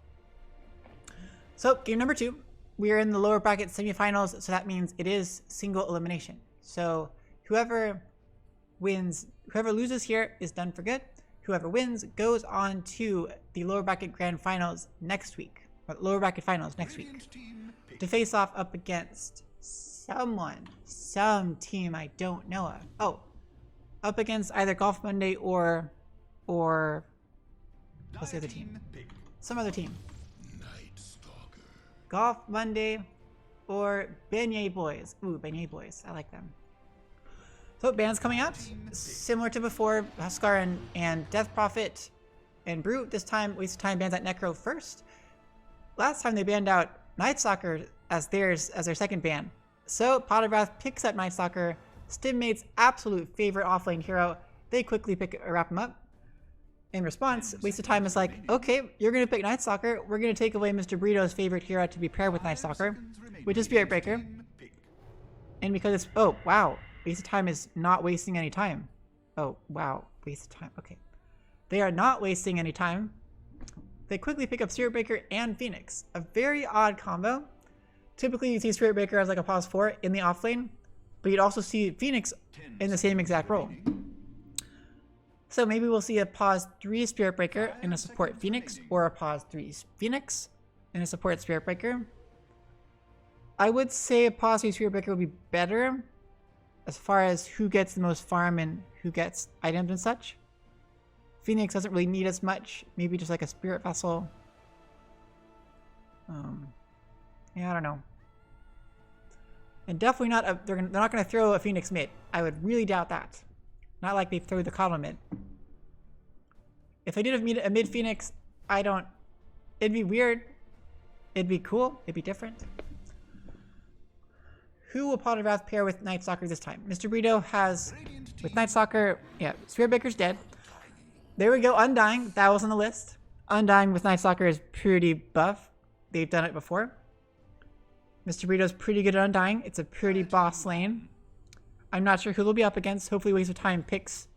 So game number 2, we are in the lower bracket semifinals, so that means it is single elimination. So whoever loses here is done for good. Whoever wins goes on to the lower bracket grand finals next week, or lower bracket finals next week, to face off up against some team I don't know of. Oh, up against either Golf Monday or what's the other team? Some other team. Golf Monday or Beignet Boys. Ooh, Beignet Boys. I like them. So bans coming out, similar to before, Huskar and Death Prophet and Brute. This time, Waste of Time bans out Necro first. Last time they banned out Night Stalker as their second ban. So Pot of Wrath picks up Night Stalker, Stimmate's absolute favorite offlane hero. They quickly wrap him up. In response, Waste of Time is like, okay, you're going to pick Night Stalker. We're going to take away Mr. Burrito's favorite hero to be paired with Night Stalker, which is Spirit Breaker. And because it's, oh, wow. Waste of Time is not wasting any time. Oh, wow. Waste of time. Okay. They are not wasting any time. They quickly pick up Spirit Breaker and Phoenix. A very odd combo. Typically, you see Spirit Breaker as like a pause 4 in the offlane, but you'd also see Phoenix in the same exact role. So maybe we'll see a pause 3 Spirit Breaker and a support Phoenix, or a pause 3 Phoenix and a support Spirit Breaker. I would say a pause 3 Spirit Breaker would be better as far as who gets the most farm and who gets items and such. Phoenix doesn't really need as much. Maybe just like a Spirit Vessel. Yeah, I don't know. And definitely not they're not going to throw a Phoenix mid. I would really doubt that. Not like they throw the Coddle mid. If they did a mid Phoenix, it'd be weird. It'd be cool. It'd be different. Who will Pot of Wrath pair with Night Stalker this time? Mr. Burrito has, with Night Stalker, yeah, Spirit Breaker's dead. There we go, Undying. That was on the list. Undying with Night Stalker is pretty buff. They've done it before. Mr. Burrito's pretty good at Undying. It's a pretty boss lane. I'm not sure who they'll be up against. Hopefully Waste of Time picks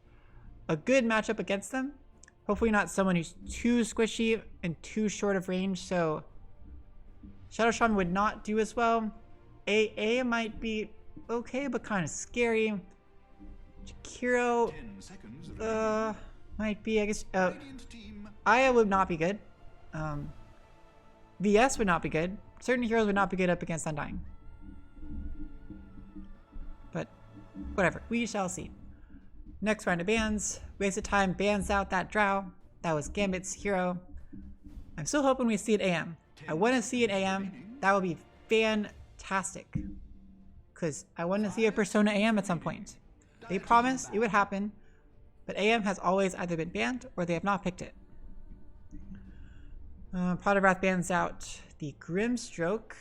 a good matchup against them. Hopefully not someone who's too squishy and too short of range, so Shadow Shaman would not do as well. AA might be okay, but kind of scary. Jakiro, might be, I guess. Aya would not be good. VS would not be good. Certain heroes would not be good up against Undying. But whatever, we shall see. Next round of bans. Waste of Time bans out that Drow. That was Gambit's hero. I'm still hoping we see an AM. I want to see an AM. That would be fantastic. Because I want to see a Persona AM at some point. They promised it would happen, but AM has always either been banned or they have not picked it. Pot of Wrath bans out the Grimstroke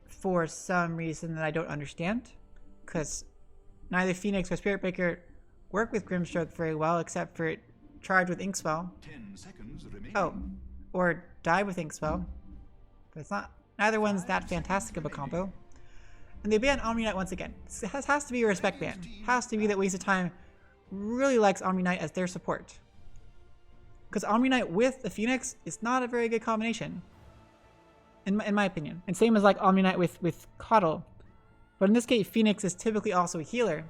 for some reason that I don't understand. Because neither Phoenix or Spirit Breaker work with Grimstroke very well, except for charge with Inkswell. Oh, or die with Inkswell. But it's not. Neither one's that fantastic of a combo. And they ban Omni Knight once again. This has to be a respect ban. Has to be that Waste of Time really likes Omni Knight as their support. Because Omni Knight with the Phoenix is not a very good combination. In my opinion. And same as like Omni Knight with Coddle. But in this case, Phoenix is typically also a healer.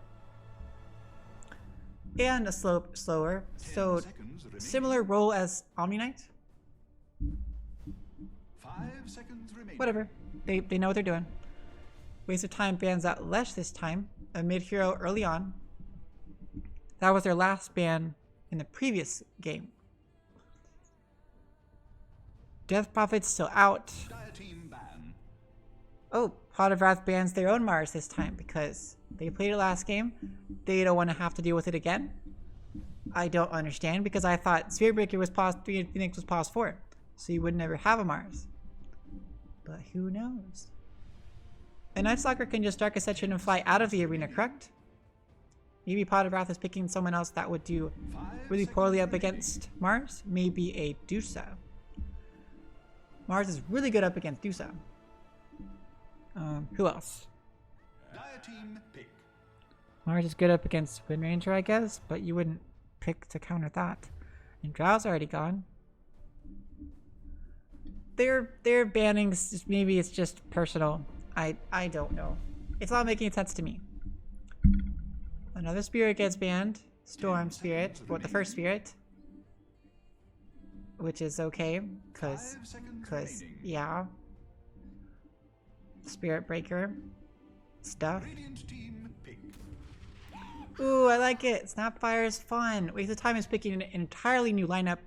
And a slower. So similar role as Omni Knight. 5 seconds remaining. Whatever. They know what they're doing. Waste of time bans out Lesh this time. A mid-hero early on. That was their last ban in the previous game. Death Prophet's still out. Team ban. Oh, Pot of Wrath bans their own Mars this time because they played it last game. They don't want to have to deal with it again. I don't understand because I thought Spirit Breaker was pause 3 and Phoenix was pause 4. So you would never have a Mars. But who knows? A Night Stalker can just Dark Ascension and fly out of the arena, correct? Maybe Pot of Wrath is picking someone else that would do really poorly up against Mars. Maybe a Dusa. Mars is really good up against Dusa. Who else? Team pick. Mars is good up against Wind Ranger, I guess, but you wouldn't pick to counter that. And Drow's already gone. Their banning, maybe it's just personal. I don't know. It's not making sense to me. Another spirit gets banned. Storm Spirit, or the first spirit. Which is okay, cause yeah. Spirit Breaker stuff. Ooh, I like it. Snapfire is fun. Waste of time is picking an entirely new lineup.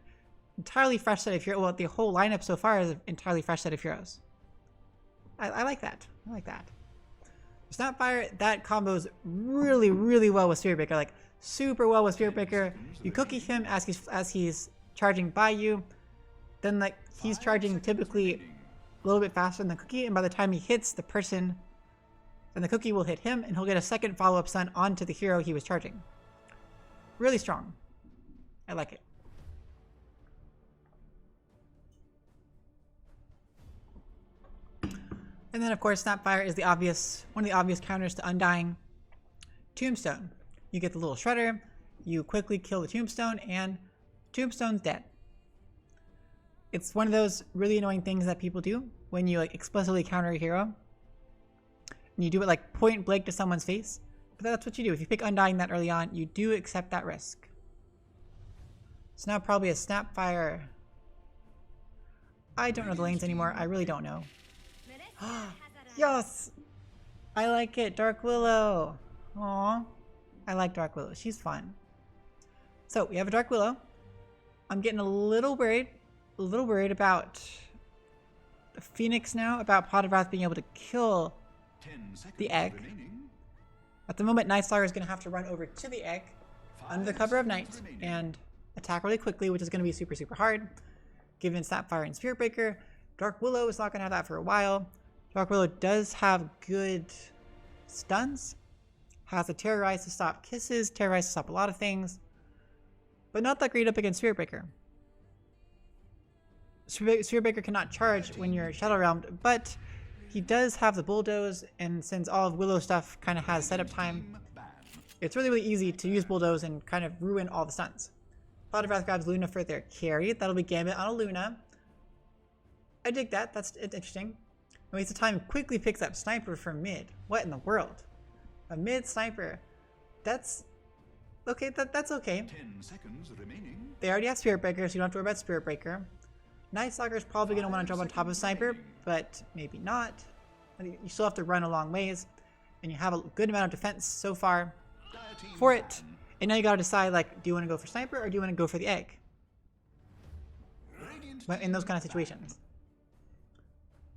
Entirely fresh set of heroes. Well, the whole lineup so far is an entirely fresh set of heroes. I like that. I like that. Snapfire, that combos really, really well with Spirit Breaker. Like, super well with Spirit Breaker. You cookie him as he's charging by you. Then, like, he's charging typically a little bit faster than the cookie. And by the time he hits the person, then the cookie will hit him. And he'll get a second follow-up stun onto the hero he was charging. Really strong. I like it. And then, of course, Snapfire is one of the obvious counters to Undying. Tombstone. You get the little shredder, you quickly kill the Tombstone, and Tombstone's dead. It's one of those really annoying things that people do when you like explicitly counter a hero. And you do it like point blank to someone's face. But that's what you do. If you pick Undying that early on, you do accept that risk. So now probably a Snapfire. I don't know the lanes anymore. I really don't know. Yes! I like it. Dark Willow. Aww. I like Dark Willow. She's fun. So we have a Dark Willow. I'm getting a little worried about the Phoenix now, about Pot of Wrath being able to kill the egg. At the moment, Night Stalker is going to have to run over to the egg under the cover of night and attack really quickly, which is going to be super, super hard. Given Snapfire and Spirit Breaker, Dark Willow is not going to have that for a while. Dark Willow does have good stuns. Has a Terrorize to stop kisses, Terrorize to stop a lot of things. But not that great up against Spirit Breaker. Spirit Breaker cannot charge when you're Shadow Realmed, but he does have the Bulldoze, and since all of Willow stuff kind of has setup time, it's really, really easy to use Bulldoze and kind of ruin all the stuns. Pot of Wrath grabs Luna for their carry. That'll be Gambit on a Luna. I dig that. That's interesting. Waste of time quickly picks up Sniper from mid. What in the world? A mid Sniper. That's okay. That's okay. 10 seconds remaining. They already have Spirit Breaker, so you don't have to worry about Spirit Breaker. Night Stalker is probably going to want to jump on top of Sniper, but maybe not. You still have to run a long ways, and you have a good amount of defense so far for it. And now you got to decide, like, do you want to go for Sniper or do you want to go for the egg? But in those kind of situations.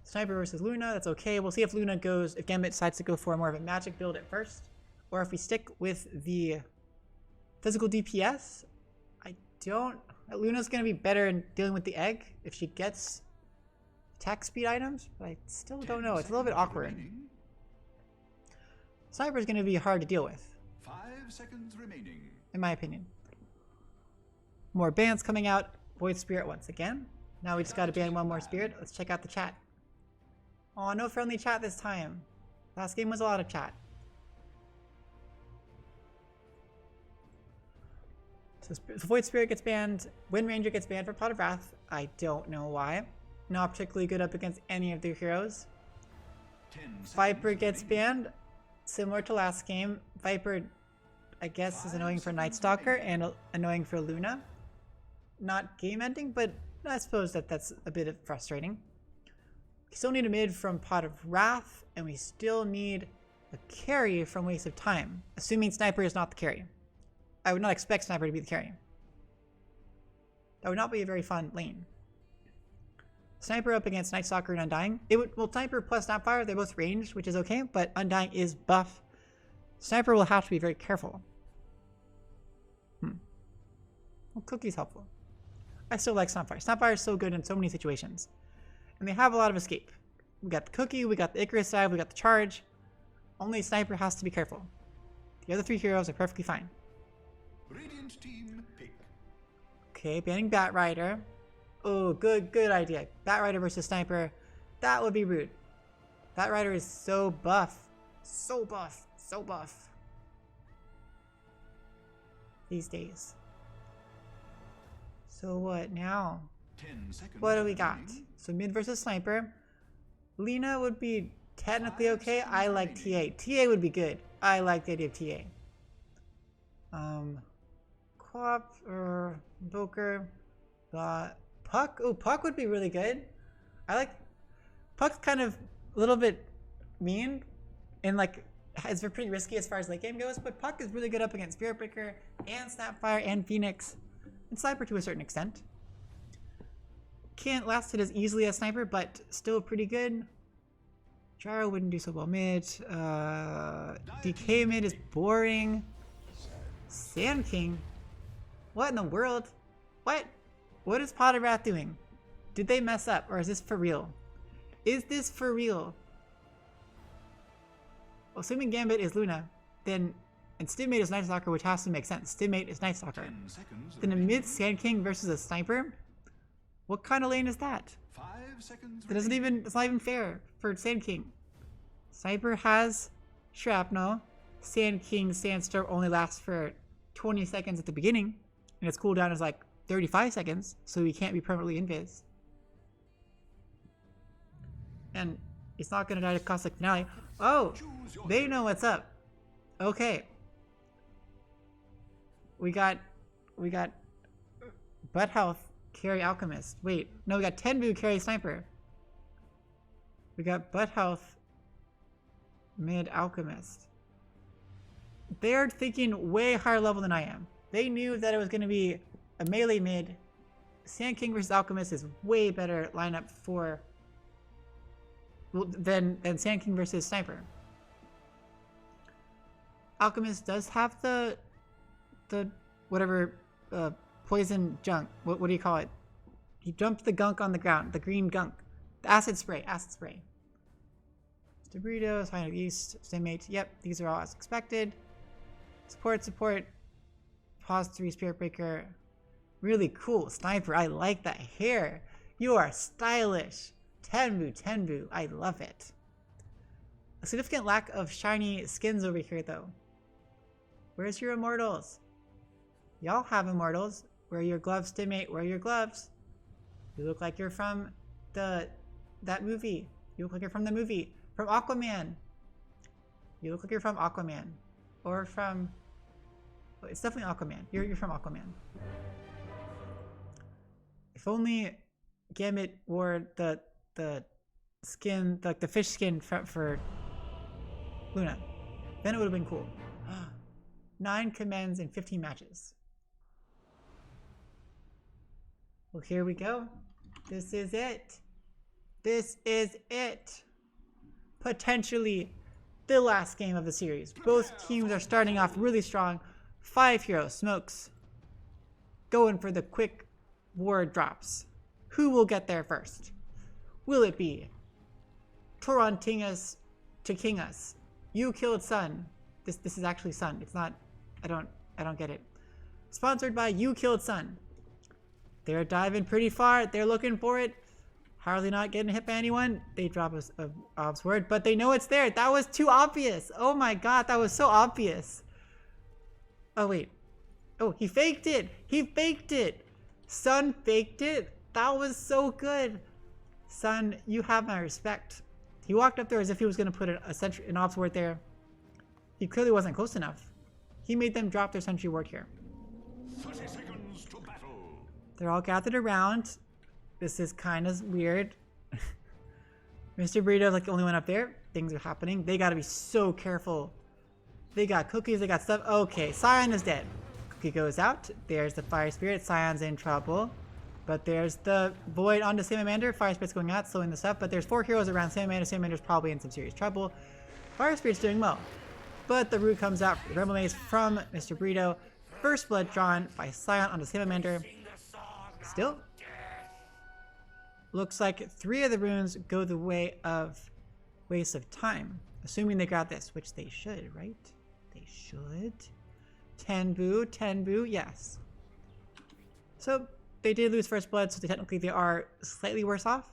Sniper versus Luna, that's okay. We'll see if Luna goes, if Gambit decides to go for more of a magic build at first, or if we stick with the physical DPS. Luna's going to be better in dealing with the egg if she gets attack speed items, but I still don't know. It's a little bit awkward. Sniper is going to be hard to deal with. 5 seconds remaining. In my opinion. More bans coming out. Void Spirit once again. Now we just got to ban one more Spirit. Let's check out the chat. Oh, no friendly chat this time. Last game was a lot of chat. So Void Spirit gets banned. Wind Ranger gets banned for Pot of Wrath. I don't know why. Not particularly good up against any of their heroes. Viper gets banned. Similar to last game. Viper, I guess, is annoying for Night Stalker and annoying for Luna. Not game ending, but I suppose that's a bit frustrating. We still need a mid from Pot of Wrath, and we still need a carry from Waste of Time, assuming Sniper is not the carry. I would not expect Sniper to be the carry. That would not be a very fun lane. Sniper up against Night Stalker and Undying. Well, Sniper plus Snapfire, they're both ranged, which is okay, but Undying is buff. Sniper will have to be very careful. Well, Cookie's helpful. I still like Snapfire. Snapfire is so good in so many situations. And they have a lot of escape. We got the Cookie, we got the Icarus side, we got the Charge. Only Sniper has to be careful. The other 3 heroes are perfectly fine. Radiant team pick. Okay, banning Bat Rider. Oh, good idea. Bat Rider versus Sniper. That would be rude. Bat Rider is so buff. So buff. So buff. These days. So what now? 10 seconds. What do we got? So mid versus Sniper. Lena would be technically okay. I like TA. TA would be good. I like the idea of TA. Quap or Invoker. Puck. Oh, Puck would be really good. I like Puck's kind of a little bit mean and like it's pretty risky as far as late game goes, but Puck is really good up against Spirit Breaker and Snapfire and Phoenix and Sniper to a certain extent. Can't last it as easily as Sniper, but still pretty good. Gyro wouldn't do so well mid. DK mid is boring. Sand King? What in the world? What? What is Pot of Wrath doing? Did they mess up, or is this for real? Is this for real? Well, assuming Gambit is Luna, then and Stimate is Night Stalker, which has to make sense. Stimate is Night Stalker. Then a mid Sand King versus a Sniper? What kind of lane is that? 5 seconds. It's not even fair for Sand King. Sniper has Shrapnel. Sand King Sandstorm only lasts for 20 seconds at the beginning, and its cooldown is like 35 seconds, so he can't be permanently invis. And it's not gonna die to Cosmic Finale. Oh, they know what's up. Okay. We got Butt Health carry Alchemist. Wait, no, we got Tenbu carry Sniper. We got Butt Health mid Alchemist. They're thinking way higher level than I am. They knew that it was going to be a melee mid. Sand King versus Alchemist is way better lineup for than Sand King versus Sniper. Alchemist does have the whatever poison junk. What do you call it? He dumped the gunk on the ground. The green gunk. The acid spray. Acid spray. Burritos, High of East, Stimate. Yep, these are all as expected. Support. Pause 3, Spirit Breaker. Really cool. Sniper, I like that hair. You are stylish. Tenbu, I love it. A significant lack of shiny skins over here, though. Where's your immortals? Y'all have immortals. Where are your gloves, Stimate? Where are your gloves? You look like you're from that movie. You look like you're from the movie. From Aquaman. You look like you're from Aquaman. Or from... It's definitely Aquaman. You're from Aquaman. If only Gambit wore the skin, like the fish skin for Luna. Then it would have been cool. 9 commands in 15 matches. Well, here we go. This is it. This is it. Potentially the last game of the series. Both teams are starting off really strong. 5 heroes, Smokes, going for the quick ward drops. Who will get there first? Will it be Torontingus to Kingus? You killed Sun. This is actually Sun. It's not. I don't get it. Sponsored by You Killed Sun. They're diving pretty far. They're looking for it. How are they not getting hit by anyone? They drop a Ob's word, but they know it's there. That was too obvious. Oh my god, that was so obvious. Oh wait. Oh, he faked it! He faked it! Sun faked it! That was so good! Sun, you have my respect. He walked up there as if he was going to put an ops ward there. He clearly wasn't close enough. He made them drop their sentry ward here. 30 seconds to battle. They're all gathered around. This is kind of weird. Mr. Burrito's like the only one up there. Things are happening. They gotta be so careful. They got cookies, they got stuff. Okay, Scion is dead. Cookie goes out. There's the Fire Spirit. Scion's in trouble. But there's the Void onto Salamander. Fire Spirit's going out, slowing this up. But there's 4 heroes around Salamander. Salamander's probably in some serious trouble. Fire Spirit's doing well. But the root comes out. Rebel Maze from Mr. Burrito. First blood drawn by Scion onto Salamander. Still. Looks like 3 of the runes go the way of waste of time. Assuming they got this, which they should, right? They should. Tenbu, yes. So they did lose first blood, so technically they are slightly worse off.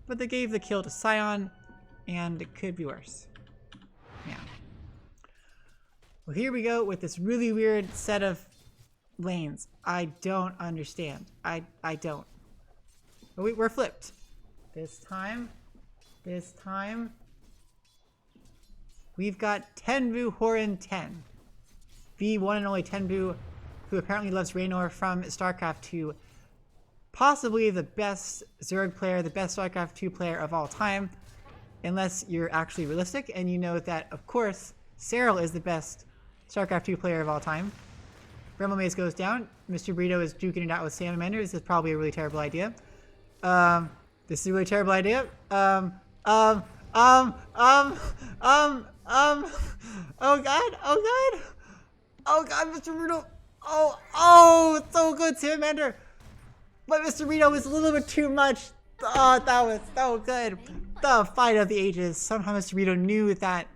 But they gave the kill to Scion, and it could be worse. Yeah. Well, here we go with this really weird set of lanes. I don't understand. I don't. But we're flipped. This time, we've got Tenbu Horan 10. The one and only Tenbu, who apparently loves Raynor from StarCraft 2. Possibly the best Zerg player, the best StarCraft 2 player of all time. Unless you're actually realistic and you know that, of course, Cyril is the best StarCraft 2 player of all time. Rebel Maze goes down. Mr. Burrito is duking it out with Salamander. This is probably a really terrible idea. This is a really terrible idea. Oh god, Mr. Burrito. Oh, so good, Salamander. But Mr. Burrito was a little bit too much. Oh, that was so good. The fight of the ages. Somehow Mr. Burrito knew that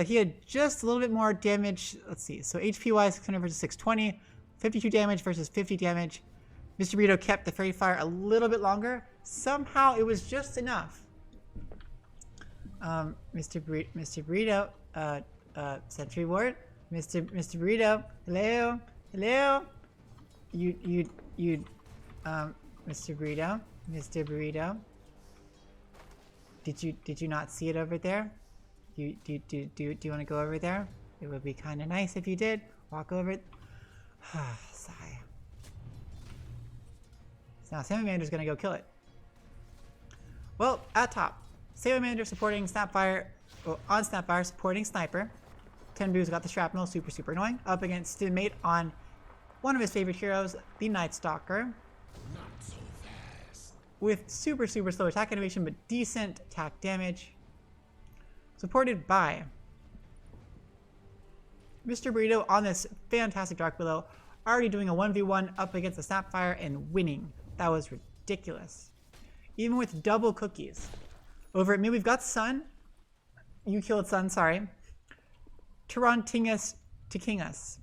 he had just a little bit more damage. Let's see. So HP wise, 600 versus 620, 52 damage versus 50 damage. Mr. Burrito kept the Fairy Fire a little bit longer. Somehow it was just enough. Mr. Burrito, Sentry Ward. Mr. Burrito, hello, Mr. Burrito. Did you not see it over there? Do you want to go over there? It would be kind of nice if you did. Walk over it. Sigh. So now Salamander's gonna go kill it. Well, at top, Salamander supporting Snapfire, on Snapfire supporting Sniper. Tenbu's got the Shrapnel, super annoying. Up against Stimate on one of his favorite heroes, the Night Stalker. Not so fast. With super slow attack animation, but decent attack damage. Supported by Mr. Burrito on this fantastic Dark Willow, already doing a 1v1 up against the Snapfire and winning. That was ridiculous. Even with double cookies. Over at me, we've got Sun. You killed Sun, sorry. Tarantingus to King Us.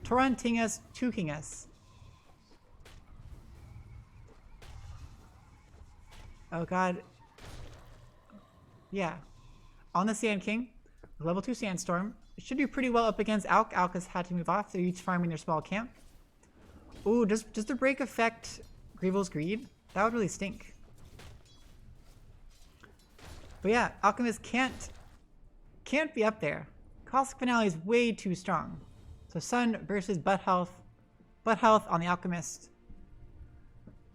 Tarantingus to King Us. Oh god. Yeah. On the Sand King, level 2 Sandstorm. It should do pretty well up against Alk. Alk has had to move off. They're each farming their small camp. Ooh, does the break affect Grievel's Greed? That would really stink. But yeah, Alchemist can't be up there. Caustic Finale is way too strong. So Sun versus Butt Health. Butt Health on the Alchemist.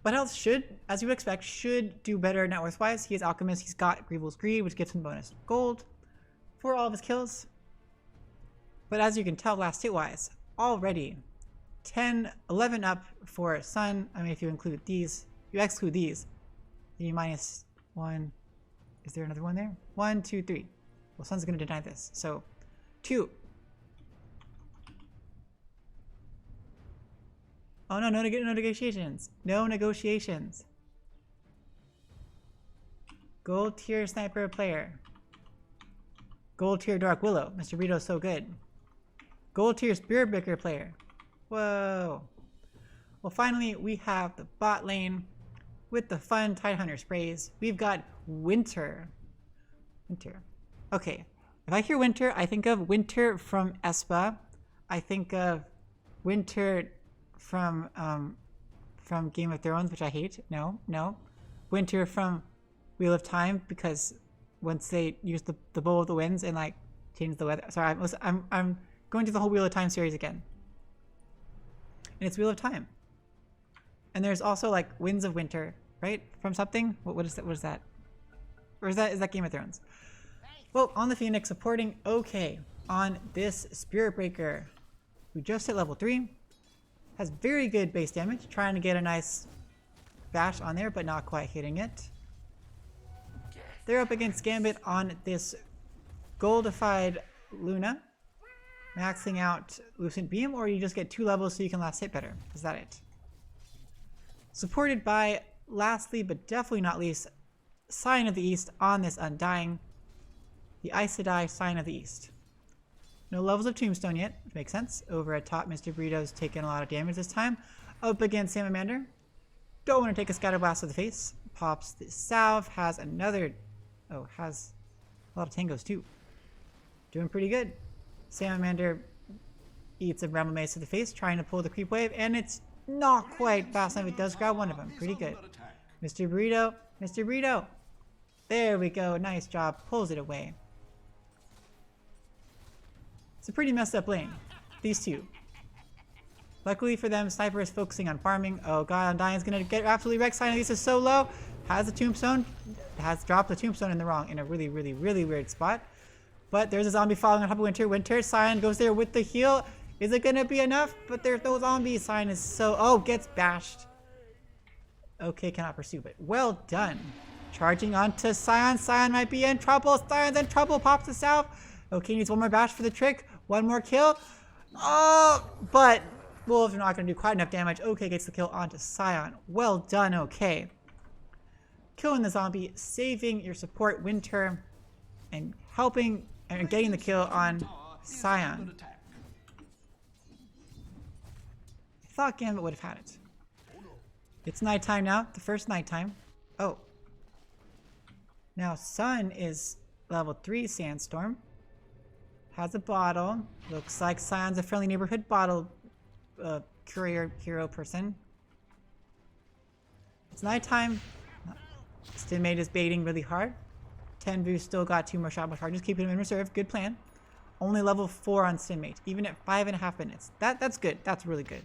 Butt Health should, as you would expect, should do better net worth wise. He is Alchemist. He's got Grievel's Greed, which gives him bonus gold for all of his kills. But as you can tell, last hit wise, already 11 up for Sun. I mean, if you include these, you exclude these, then you minus 1. Is there another one there? 1, 2, 3. Well, Sun's going to deny this. So 2. Oh no, no negotiations. No negotiations. Gold tier Sniper player. Gold tier Dark Willow. Mr. Burrito's so good. Gold tier Spearbreaker player. Whoa. Well, finally, we have the bot lane with the fun Tidehunter sprays. We've got Winter. Okay. If I hear Winter, I think of Winter from Espa. I think of Winter from Game of Thrones, which I hate. No. Winter from Wheel of Time, because once they use the Bowl of the Winds and like change the weather. Sorry, I'm going to the whole Wheel of Time series again. And it's Wheel of Time. And there's also like Winds of Winter, right? From something? What is that? What is that? Or is that Game of Thrones? Well, on the Phoenix, supporting okay on this Spirit Breaker, who just hit level 3. Has very good base damage, trying to get a nice bash on there, but not quite hitting it. They're up against Gambit on this goldified Luna, maxing out Lucent Beam, or you just get 2 levels so you can last hit better. Is that it? Supported by, lastly but definitely not least, Sign of the East on this Undying, the Aes Sedai Sign of the East. No levels of Tombstone yet, which makes sense. Over at top, Mr. Burrito's taking a lot of damage this time. Up against Salamander. Don't want to take a Scatter Blast to the face. Pops the Salve, has another... Oh, has a lot of tangos too. Doing pretty good. Salamander eats a Bramble Mace to the face, trying to pull the creep wave, and it's not quite fast enough. It does grab one of them. Pretty good. Mr. Burrito. There we go. Nice job. Pulls it away. It's a pretty messed up lane. These two. Luckily for them, Sniper is focusing on farming. Oh god, Undying's gonna get absolutely wrecked. Sign of the East is so low. Has the Tombstone. Has dropped the Tombstone in a really weird spot. But there's a zombie following on top of Winter. Winter, Cyan goes there with the heal. Is it gonna be enough? But there's no zombies. Cyan is so... Oh, gets bashed. Okay, cannot pursue, but well done. Charging onto Cyan. Cyan might be in trouble. Cyan's in trouble. Pops the Salve. Okay, needs one more bash for the trick. One more kill. Oh, but Wolves are not going to do quite enough damage. Okay, gets the kill onto Cyan. Well done, okay. Killing the zombie, saving your support Winter, and helping and getting the kill on Cyan. I thought Gambit would have had it. It's nighttime now, the first nighttime. Oh. Now Sun is level 3 Sandstorm. Has a bottle. Looks like Cyan's a friendly neighborhood bottle courier hero person. It's nighttime. Stinmate is baiting really hard. Tenbu still got 2 more shot charges, keeping him in reserve. Good plan. Only level 4 on Stinmate, even at 5.5 minutes. That's good. That's really good.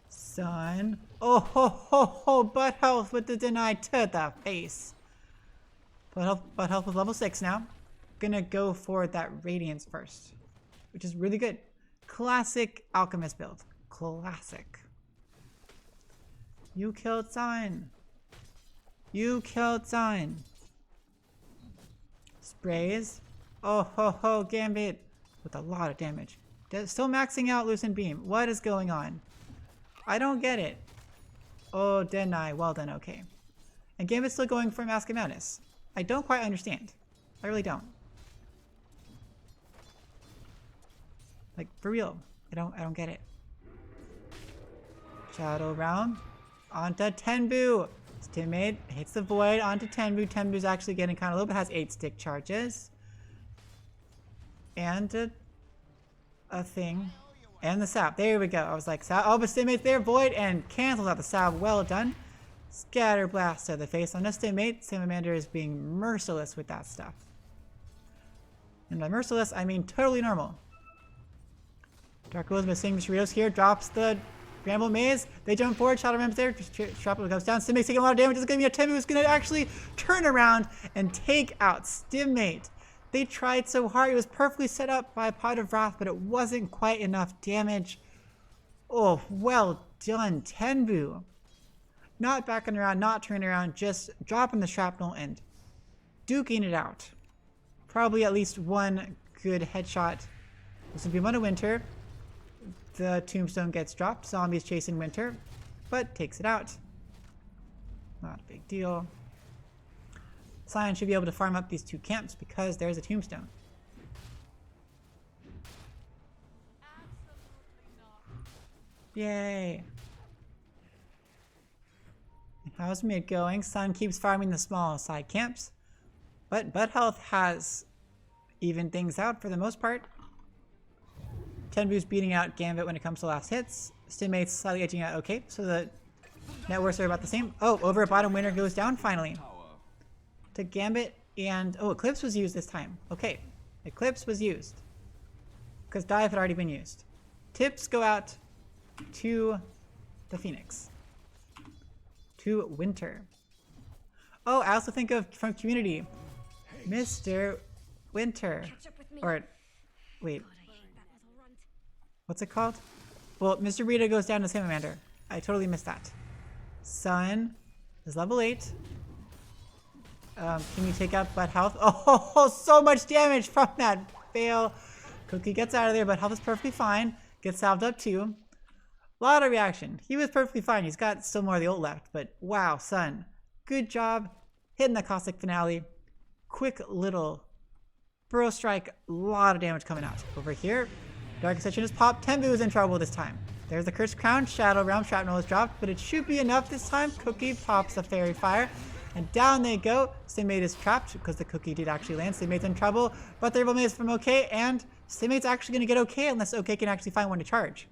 Sun. Oh ho ho ho! Butt health with the deny to the face. Butt health with level 6 now. Gonna go for that Radiance first, which is really good. Classic Alchemist build. Classic. You killed Sign. You killed Sign. Sprays. Oh ho ho, Gambit with a lot of damage. Still maxing out Lucent Beam. What is going on? I don't get it. Oh, deny. Well done, okay. And Gambit's still going for Mask of Madness. I don't quite understand. I really don't. Like, for real. I don't get it. Shadow Realm. Onto Tenbu. Stinmate hits the void onto Tenbu. Tenbu's actually getting kind of low, but has 8 stick charges. And a thing. And the sap. There we go. I was like, oh, but Stinmate's there. Void and cancels out the sap. Well done. Scatter blast to the face on a Stinmate. Salamander is being merciless with that stuff. And by merciless, I mean totally normal. Dark Will's missing. Mr. here drops the Bramble Maze. They jump forward. Shadow Ram's there. Drop it goes down. Stimmate's taking a lot of damage. It's going to be a Tenbu who's going to actually turn around and take out Stimmate. They tried so hard. It was perfectly set up by Pot of Wrath, but it wasn't quite enough damage. Oh, well done, Tenbu. Not backing around, not turning around, just dropping the shrapnel and duking it out. Probably at least one good headshot. This will be one of Winter. The Tombstone gets dropped. Zombies chasing Winter, but takes it out. Not a big deal. Cyan should be able to farm up these 2 camps because there's a Tombstone. Yay! How's mid going? Sun keeps farming the small side camps, but Bud Health has evened things out for the most part. Tenbu's beating out Gambit when it comes to last hits. Stimmate's slightly edging out okay, so the networks are about the same. Oh, over at bottom, winner goes down finally. To Gambit and... Oh, Eclipse was used this time. Okay, Eclipse was used. Because Dive had already been used. Tips go out to the Phoenix. To Winter. Oh, I also think of from Community. Mr. Winter. Or, wait. What's it called? Well, Mr. Rita goes down to Salamander. I totally missed that. Sun is level 8. Can you take out Butt Health? Oh, so much damage from that fail. Cookie gets out of there, but Health is perfectly fine. Gets salved up too. A lot of reaction. He was perfectly fine. He's got still more of the ult left, but wow, Sun. Good job hitting the Caustic Finale. Quick little Burrow Strike. A lot of damage coming out. Over here, Dark Ascension is popped. Tenbu is in trouble this time. There's the Cursed Crown. Shadow Realm Shrapnel is dropped, but it should be enough this time. Cookie pops the Fairy Fire. And down they go. Stimmate is trapped because the cookie did actually land. Stimmate's in trouble, but the Rebel Maze from OK, and Stimmate's actually going to get OK unless OK can actually find one to charge.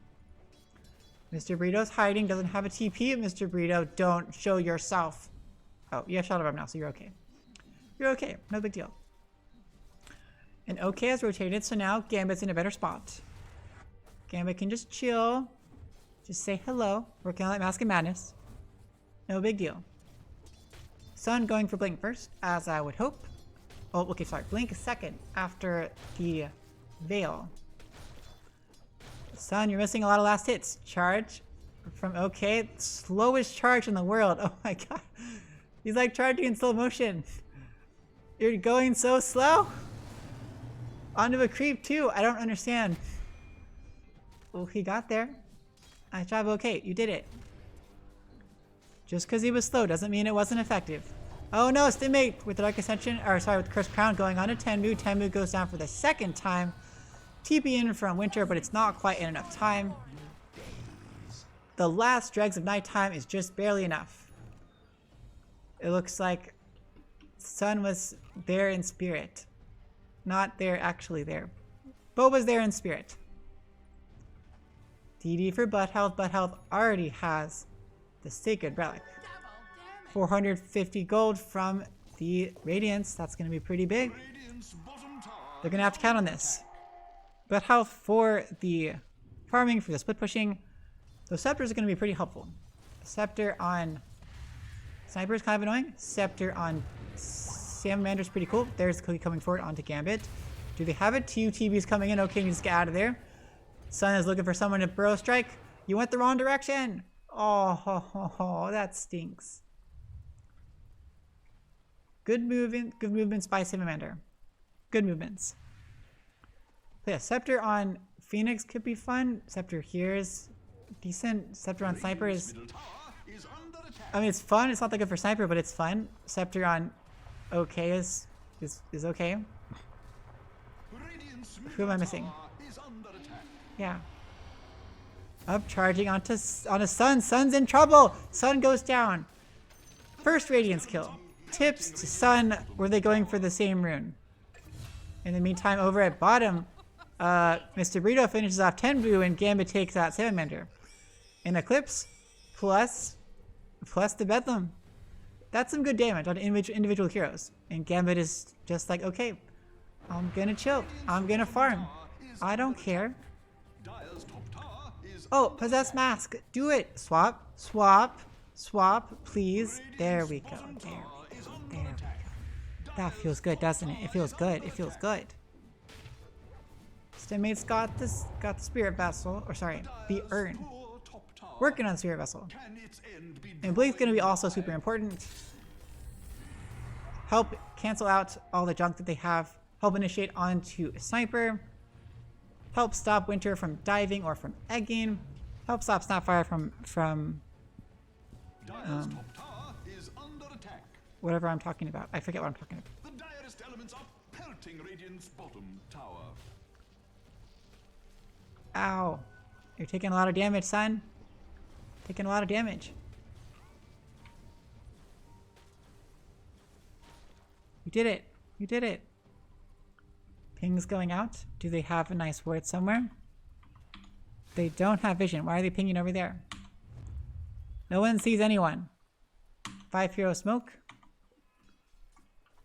Mr. Burrito's hiding, doesn't have a TP. Mr. Burrito, don't show yourself. Oh, you have Shadow Bomb now, so you're okay. You're okay, no big deal. And OK has rotated, so now Gambit's in a better spot. Gambit can just chill, just say hello, working on that Mask of Madness. No big deal. Sun going for Blink first, as I would hope. Oh, okay, sorry. Blink second after the Veil. Sun, you're missing a lot of last hits. Charge from OK. Slowest charge in the world. Oh my god. He's like charging in slow motion. You're going so slow? Onto a creep too. I don't understand. Well, he got there. Nice job, OK. You did it. Just because he was slow doesn't mean it wasn't effective. Oh no, Stimmate with the Dark Ascension, or sorry, with Cursed Crown going on to Tenbu. Tenbu goes down for the second time. TP in from Winter, but it's not quite in enough time. The last Dregs of Nighttime is just barely enough. It looks like Sun was there in spirit. Not there, actually there. Boba's there in spirit. DD for Butt Health. Butt Health already has the Sacred Relic. 450 gold from the Radiance. That's going to be pretty big. They're going to have to count on this. But health for the farming, for the split pushing. Those Scepters are going to be pretty helpful. Scepter on Sniper is kind of annoying. Scepter on Salamander is pretty cool. There's Cookie coming forward onto Gambit. Do they have it? Two TBs coming in. Okay, you just get out of there. Sun is looking for someone to Burrow Strike. You went the wrong direction. Oh, that stinks. Good movements by Salamander. Good movements. So yeah, Scepter on Phoenix could be fun. Scepter here is decent. Scepter on Sniper is... I mean, it's fun. It's not that good for Sniper, but it's fun. Scepter on OK is okay. Who am I missing? Yeah. Up charging onto Sun. Sun's in trouble. Sun goes down. First Radiance kill. Tips to Sun. Were they going for the same rune? In the meantime, over at bottom, Mr. Burrito finishes off Tenbu and Gambit takes out Salamander. An Eclipse plus the Bedlam. That's some good damage on individual heroes. And Gambit is just like, okay, I'm gonna chill. I'm gonna farm. I don't care. Oh, Possess Mask. Do it. Swap, swap, swap, please. There we go. There we go. There we go. That feels good, doesn't it? It feels good. It feels good. Stimmate's got the Spirit Vessel, or sorry, the Urn. Working on Spirit Vessel. And Blink's gonna be also super important. Help cancel out all the junk that they have. Help initiate onto Sniper. Help stop Winter from diving or from egging. Help stop Snapfire from whatever I'm talking about. I forget what I'm talking about. The direst elements are pelting Radiant's bottom tower. Ow. You're taking a lot of damage, son. Taking a lot of damage. You did it. You did it. Ping's going out. Do they have a nice word somewhere? They don't have vision. Why are they pinging over there? No one sees anyone. 5 hero smoke.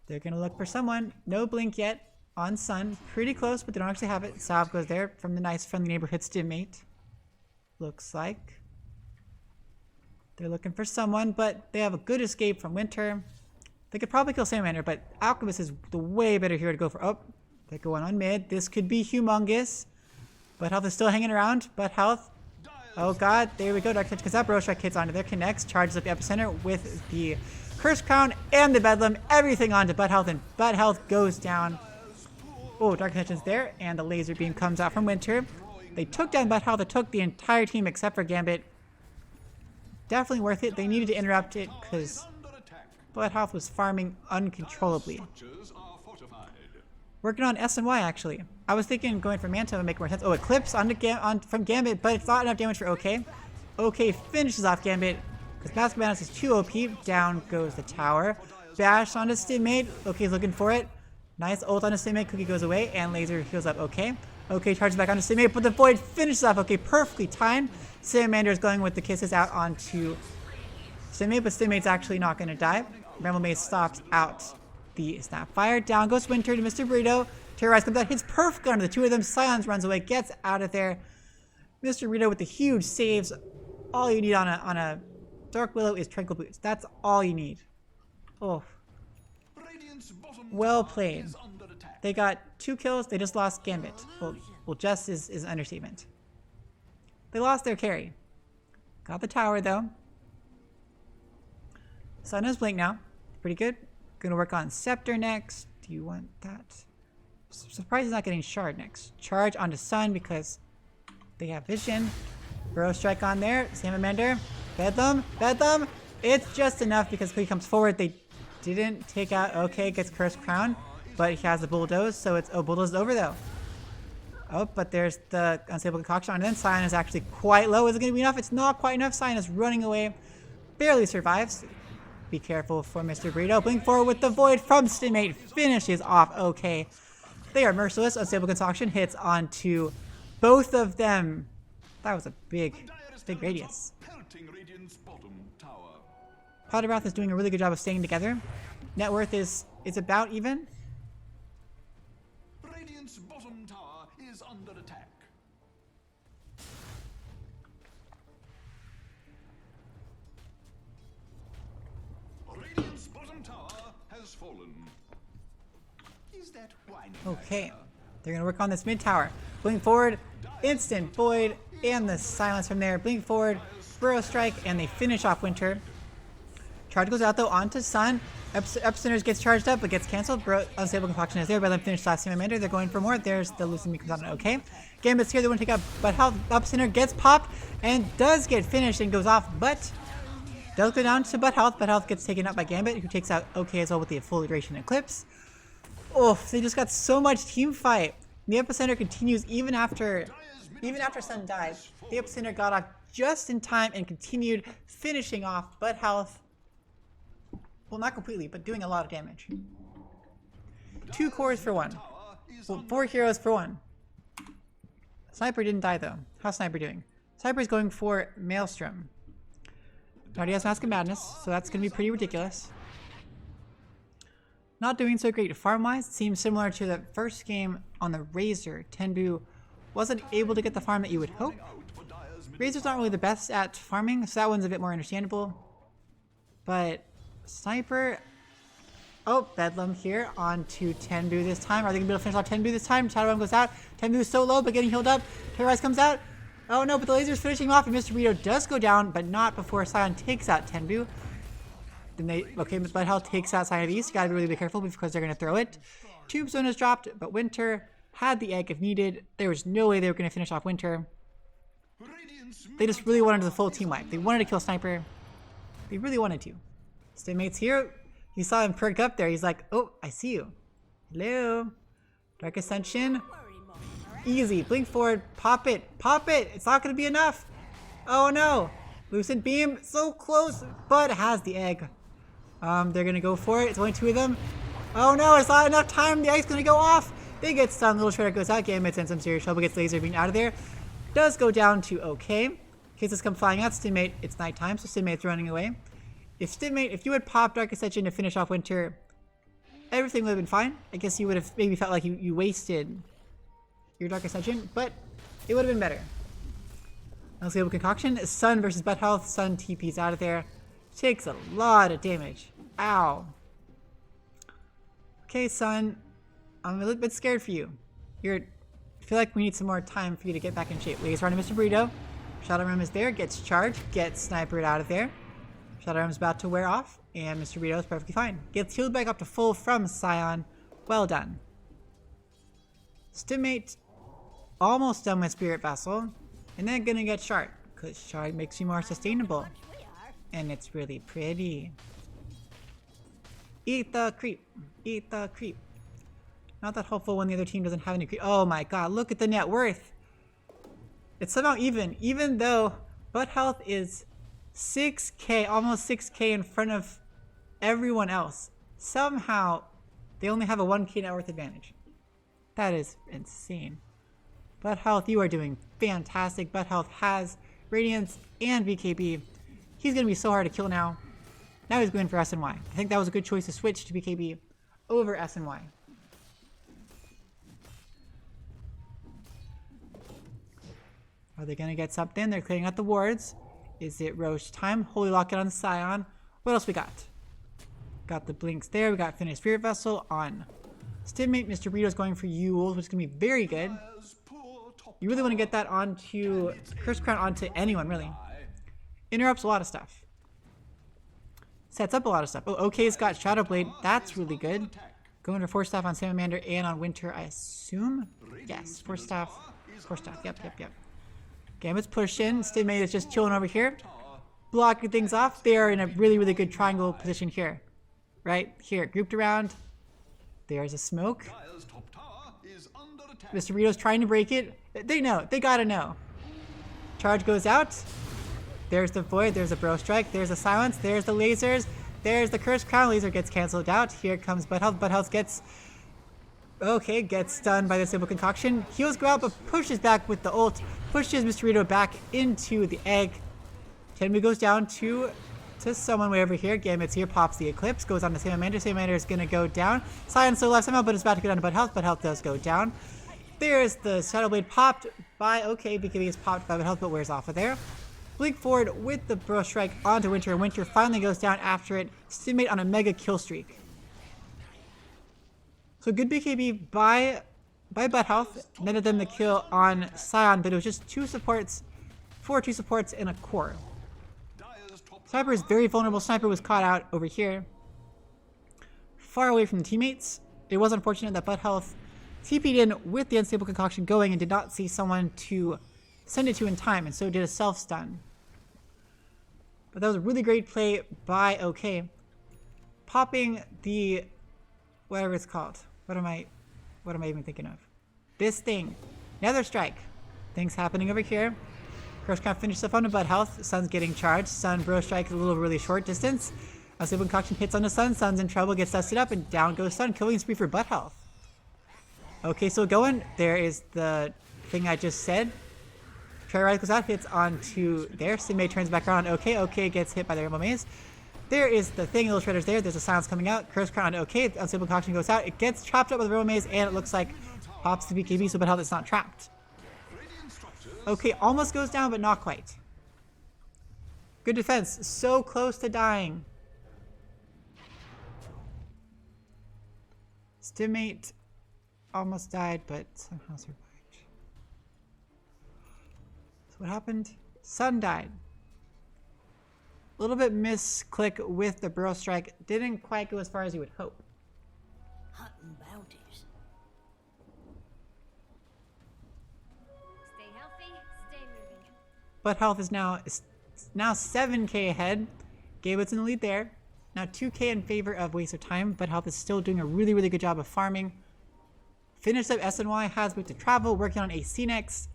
They're gonna look for someone. No blink yet on Sun. Pretty close, but they don't actually have it. Salve goes there from the nice friendly neighborhood stimmate. Looks like. They're looking for someone, but they have a good escape from Winter. They could probably kill Salamander, but Alchemist is the way better hero to go for. Oh, they're going on mid. This could be humongous. But Health is still hanging around. But Health. Oh god, there we go. Dark Touch, because that Brostrike hits onto their connects, charges up the epicenter with the Curse Crown and the Bedlam. Everything onto Butt Health, and Butt Health goes down. Oh, Dark Touch is there, and the laser beam comes out from Winter. They took down Butt Health. They took the entire team except for Gambit. Definitely worth it. They needed to interrupt it because Butt Health was farming uncontrollably. Working on S and Y actually. I was thinking going for Manta would make more sense. Oh, Eclipse from Gambit, but it's not enough damage for OK. OK finishes off Gambit because Mask Madness is too OP. Down goes the tower. Bash onto Stimmate. OK's looking for it. Nice ult onto Stimmate. Cookie goes away and Laser heals up OK. OK charges back onto Stimmate, but the Void finishes off OK. Perfectly timed. Salamander is going with the kisses out onto Stimmate, but Stimmate's actually not going to die. Ramble Maze stops out the Snapfire. Down goes Winter to Mr. Burrito. Terrorize comes out, hits perfect onto the two of them. Silence runs away, gets out of there. Mr. Burrito with the huge saves. All you need on a Dark Willow is Tranquil Boots. That's all you need. Oh. Well played. They got 2 kills. They just lost Gambit. Well, just is an understatement. They lost their carry. Got the tower though. Sun has Blink now. Pretty good. Gonna work on Scepter next. Do you want that? Surprised he's not getting Shard next. Charge onto Sun because they have vision. Burrow Strike on there. Salamander. Bedlam. Bedlam. It's just enough because he comes forward. They didn't take out. Okay, gets Curse Crown, but he has the Bulldoze, so it's Bulldoze over though. Oh, but there's the Unstable Concoction, and then Cyan is actually quite low. Is it going to be enough? It's not quite enough. Cyan is running away. Barely survives. Be careful for Mr. Burrito. Blink forward with the Void from Stimmate. Finishes off OK. They are merciless. Unstable Concoction hits onto both of them. That was a big radius. Powderbath is doing a really good job of staying together. Net worth is about even. Radiant's bottom tower is under attack. Radiant's bottom tower has fallen. Is that why? Okay, they're gonna work on this mid tower. Blink forward, instant Void, and the silence from there. Blink forward, Burrow Strike, and they finish off Winter. Charge goes out though onto Sun. Epicenters gets charged up but gets cancelled. Unstable Concoction is there, but then finish last Salamander. They're going for more. There's the Lucid comes on. Okay. Gambit's here. They want to take up, but Health Epicenter gets popped and does get finished and goes off, but does go down to Butt Health. Butt Health gets taken out by Gambit, who takes out OK as well with the full duration Eclipse. Oh, they just got so much team fight. The Epicenter continues even after Sun died. The Epicenter got off just in time and continued finishing off Butt Health. Well, not completely, but doing a lot of damage. 2 cores for 1. Well, 4 heroes for 1. Sniper didn't die though. How's Sniper doing? Sniper's going for Maelstrom. Already has Mask of Madness, so that's going to be pretty ridiculous. Not doing so great farm-wise. Seems similar to the first game on the Razor. Tenbu wasn't able to get the farm that you would hope. Razor's not really the best at farming, so that one's a bit more understandable. But Sniper, oh, Bedlam here onto Tenbu this time. Are they going to be able to finish off Tenbu this time? Shadowrun goes out. Tenbu is so low, but getting healed up. Terrorize comes out. Oh no, but the laser's finishing off, and Mr. Burrito does go down, but not before Sion takes out Tenbu. Then Butt Health takes out Sign of the East. You gotta be really careful because they're gonna throw it. Tube Zone is dropped, but Winter had the egg if needed. There was no way they were gonna finish off Winter. They just really wanted the full team wipe. They wanted to kill Sniper. They really wanted to. Stimmate's here. You saw him perk up there. He's like, oh, I see you. Hello. Dark Ascension. Easy. Blink forward. Pop it. Pop it. It's not gonna be enough. Oh no. Lucid Beam. So close, but has the egg. They're gonna go for it. It's only 2 of them. Oh no, it's not enough time. The egg's gonna go off. They get stunned. Little Shredder goes out. Gambit sends some serious trouble. Gets laser beam out of there. does go down to okay. Cases come flying out. Stimmate, it's nighttime, so Stimmate's running away. If you had popped Dark Ascension to finish off Winter, everything would have been fine. I guess you would have maybe felt like you wasted your Dark Ascension, but it would have been better. Unstable Concoction. Sun versus Butt Health. Sun TP's out of there. Takes a lot of damage. Ow. Okay, Sun. I'm a little bit scared for you. I feel like we need some more time for you to get back in shape. Laser running Mr. Burrito. Shadow Realm is there. Gets charged. Gets snipered out of there. Shadow Realm is about to wear off. And Mr. Burrito is perfectly fine. Gets healed back up to full from Scion. Well done. Stimmate almost done with Spirit Vessel. And then gonna get Shard. Because Shard makes you more sustainable. And it's really pretty. Eat the creep. Eat the creep. Not that helpful when the other team doesn't have any creep. Oh my god, look at the net worth. It's somehow even. Even though Butt Health is 6k, almost 6k in front of everyone else. Somehow, they only have a 1k net worth advantage. That is insane. Butt Health, you are doing fantastic. Butt Health has Radiance and BKB. He's going to be so hard to kill now. Now he's going for SNY. I think that was a good choice to switch to BKB over SNY. Are they going to get something? They're clearing out the wards. Is it Roche time? Holy Locket on Scion. What else we got? Got the blinks there. We got Finished Spirit Vessel on Stimmate. Mr. Burrito's going for Yules, which is going to be very good. You really want to get that onto Curse Crown onto anyone, really. Interrupts a lot of stuff. Sets up a lot of stuff. Oh, OK's got Shadow Blade. That's really good. Going to Force Staff on Salamander and on Winter, I assume? Yes, Force Staff. Force Staff. Yep. Gambit's pushed in. Stimmate is just chilling over here. Blocking things off. They are in a really, really good triangle position here. Right here. Grouped around. There's a smoke. Mr. Burrito's trying to break it. They know. They gotta know. Charge goes out. There's the Void. There's a Bro Strike. There's the Silence. There's the lasers. There's the Curse Crown. Laser gets cancelled out. Here comes Butt Health. Butt Health gets... Okay, gets stunned by the Stable Concoction. Heals go out, but pushes back with the ult. Pushes Mr. Burrito back into the egg. Tenmu goes down to someone way over here. Gambit's here, pops the Eclipse, goes on to Salamander. Salamander is going to go down. Scion still left somehow, but it's about to go down to Butt Health. Butt Health does go down. There's the Shadow Blade popped by, okay, BKB is popped by Butt Health, but wears off of there. Blink forward with the Bro Strike onto Winter, and Winter finally goes down after it. Stimmate on a mega kill streak. So good BKB by Butt Health. Netted them the kill on Scion, but it was just two supports and a core. Sniper is very vulnerable. Sniper was caught out over here, far away from the teammates. It was unfortunate that Butt Health TP'd in with the Unstable Concoction going and did not see someone to send it to in time, and so did a self-stun. But that was a really great play by OK. Popping the... whatever it's called. What am I even thinking of? This thing. Nether Strike. Things happening over here. Curse Crown finishes up on the Butt Health. Sun's getting charged. Sun Bro Strike a little really short distance. Unstable Concoction hits on the Sun. Sun's in trouble, gets dusted up, and down goes Sun. Killing spree for Butt Health. Okay, so going. There is the thing I just said. Rise goes out, hits onto there. Stimmate turns back around. OK gets hit by the Rainbow Maze. There is the thing, little shredders there. There's a silence coming out. Curse Crown on OK. Unstable Concoction goes out. It gets chopped up by the Rainbow Maze, and it looks like pops the BKB, so Butt Health is not trapped. OK, almost goes down, but not quite. Good defense. So close to dying. Stimmate almost died, but somehow survived. So what happened? Sun died. A little bit misclick with the Bro Strike. Didn't quite go as far as you would hope. Hunting bounties. Stay healthy, stay moving. Butt Health is now 7k ahead. Gambit's in the lead there. Now 2k in favor of Waste of Time. Butt Health is still doing a really, really good job of farming. Finished up SNY, has moved to travel, working on AC next.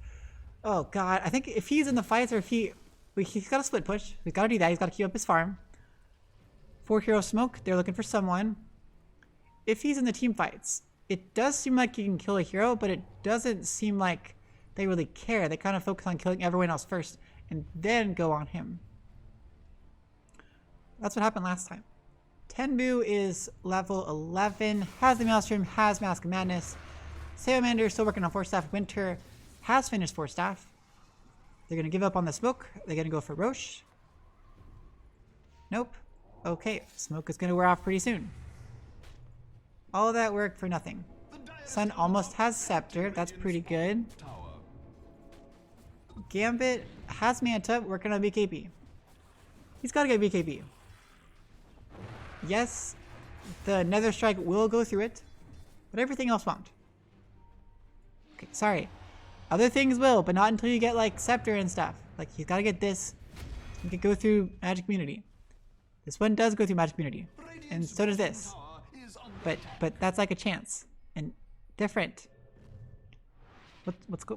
Oh god, I think if he's in the fights or if he's got to split push. He's got to do that. He's got to keep up his farm. 4 hero smoke. They're looking for someone. If he's in the team fights, it does seem like he can kill a hero, but it doesn't seem like they really care. They kind of focus on killing everyone else first and then go on him. That's what happened last time. Tenbu is level 11, has the Maelstrom, has Mask of Madness. Salamander still working on 4 staff. Winter has finished 4 staff. They're going to give up on the smoke. They're going to go for Roche. Nope. Okay, smoke is going to wear off pretty soon. All that work for nothing. Sun almost has Scepter. That's pretty good. Gambit has Manta working on BKB. He's got to get BKB. Yes, the Nether Strike will go through it, but everything else won't. Okay, sorry. Other things will, but not until you get like Scepter and stuff. Like he's got to get this. You can go through Magic Community. This one does go through Magic Community, and so does this. But that's like a chance and different.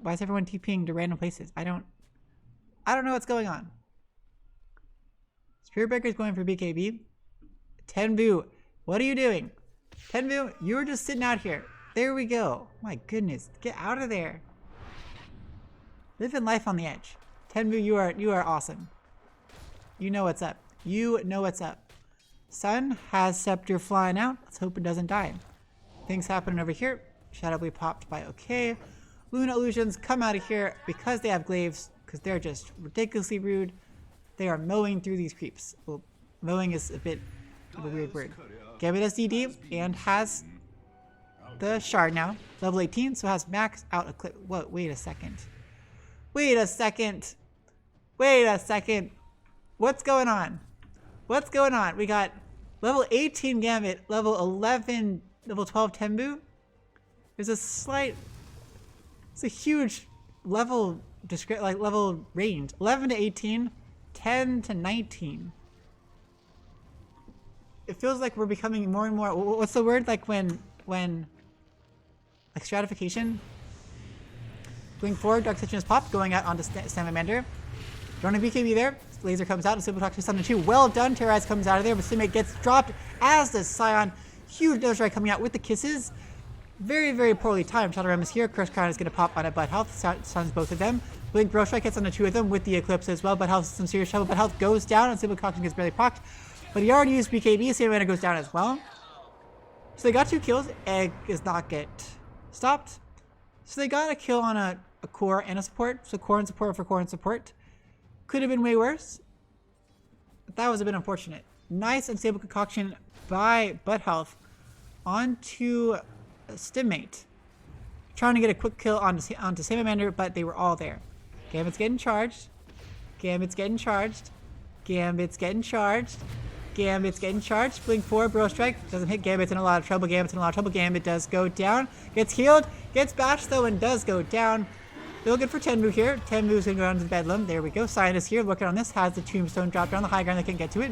Why is everyone TPing to random places? I don't know what's going on. Spirit Breaker's going for BKB. Tenbu, what are you doing? Tenbu, you were just sitting out here. There we go. My goodness, get out of there. Living life on the edge. Tenbu, you are awesome. You know what's up. You know what's up. Sun has Scepter flying out. Let's hope it doesn't die. Things happening over here. Shadow Blade popped by okay. Luna Illusions come out of here because they have glaives, because they're just ridiculously rude. They are mowing through these creeps. Well, mowing is a bit of a weird word. Gambit has DD and has the shard now. Level 18, so has max out eclipse. Whoa, wait a second. Wait a second. Wait a second. What's going on? What's going on? We got level 18 Gambit, level 11, level 12 Tenbu. There's a slight, it's a huge level level range. 11 to 18, 10 to 19. It feels like we're becoming more and more, what's the word? Like when like stratification. Going forward, Dark Citrus pop, going out onto Salamander. Throwing a BKB there. Laser comes out, and Simple Talk to Sun 2. Well done. Terrorize comes out of there, but Simate gets dropped, as does Scion. Huge Nose Strike coming out with the kisses. Very, very poorly timed. Shadow Ram is here. Crush Crown is going to pop on a Butt Health. Stuns both of them. Blink Bro Strike hits on the 2 of them with the Eclipse as well. Butt Health some serious trouble. Butt Health goes down, and Simple Talk gets barely procced. But he already used BKB. Salamander goes down as well. So they got 2 kills. Egg does not get stopped. So they got a kill on a core and a support. So core and support for core and support. Could have been way worse. But that was a bit unfortunate. Nice unstable concoction by Butt Health onto Stimmate. Trying to get a quick kill onto Salamander, but they were all there. Gambit's getting charged. Gambit's getting charged. Gambit's getting charged. Gambit's getting charged. Blink 4, Bro Strike. Doesn't hit. Gambit's in a lot of trouble. Gambit's in a lot of trouble. Gambit does go down. Gets healed. Gets bashed though and does go down. Still good for Tenbu here. Tenbu's gonna go down to the Bedlam. There we go. Cyan is here. Working on this. Has the Tombstone dropped on the high ground. They can't get to it.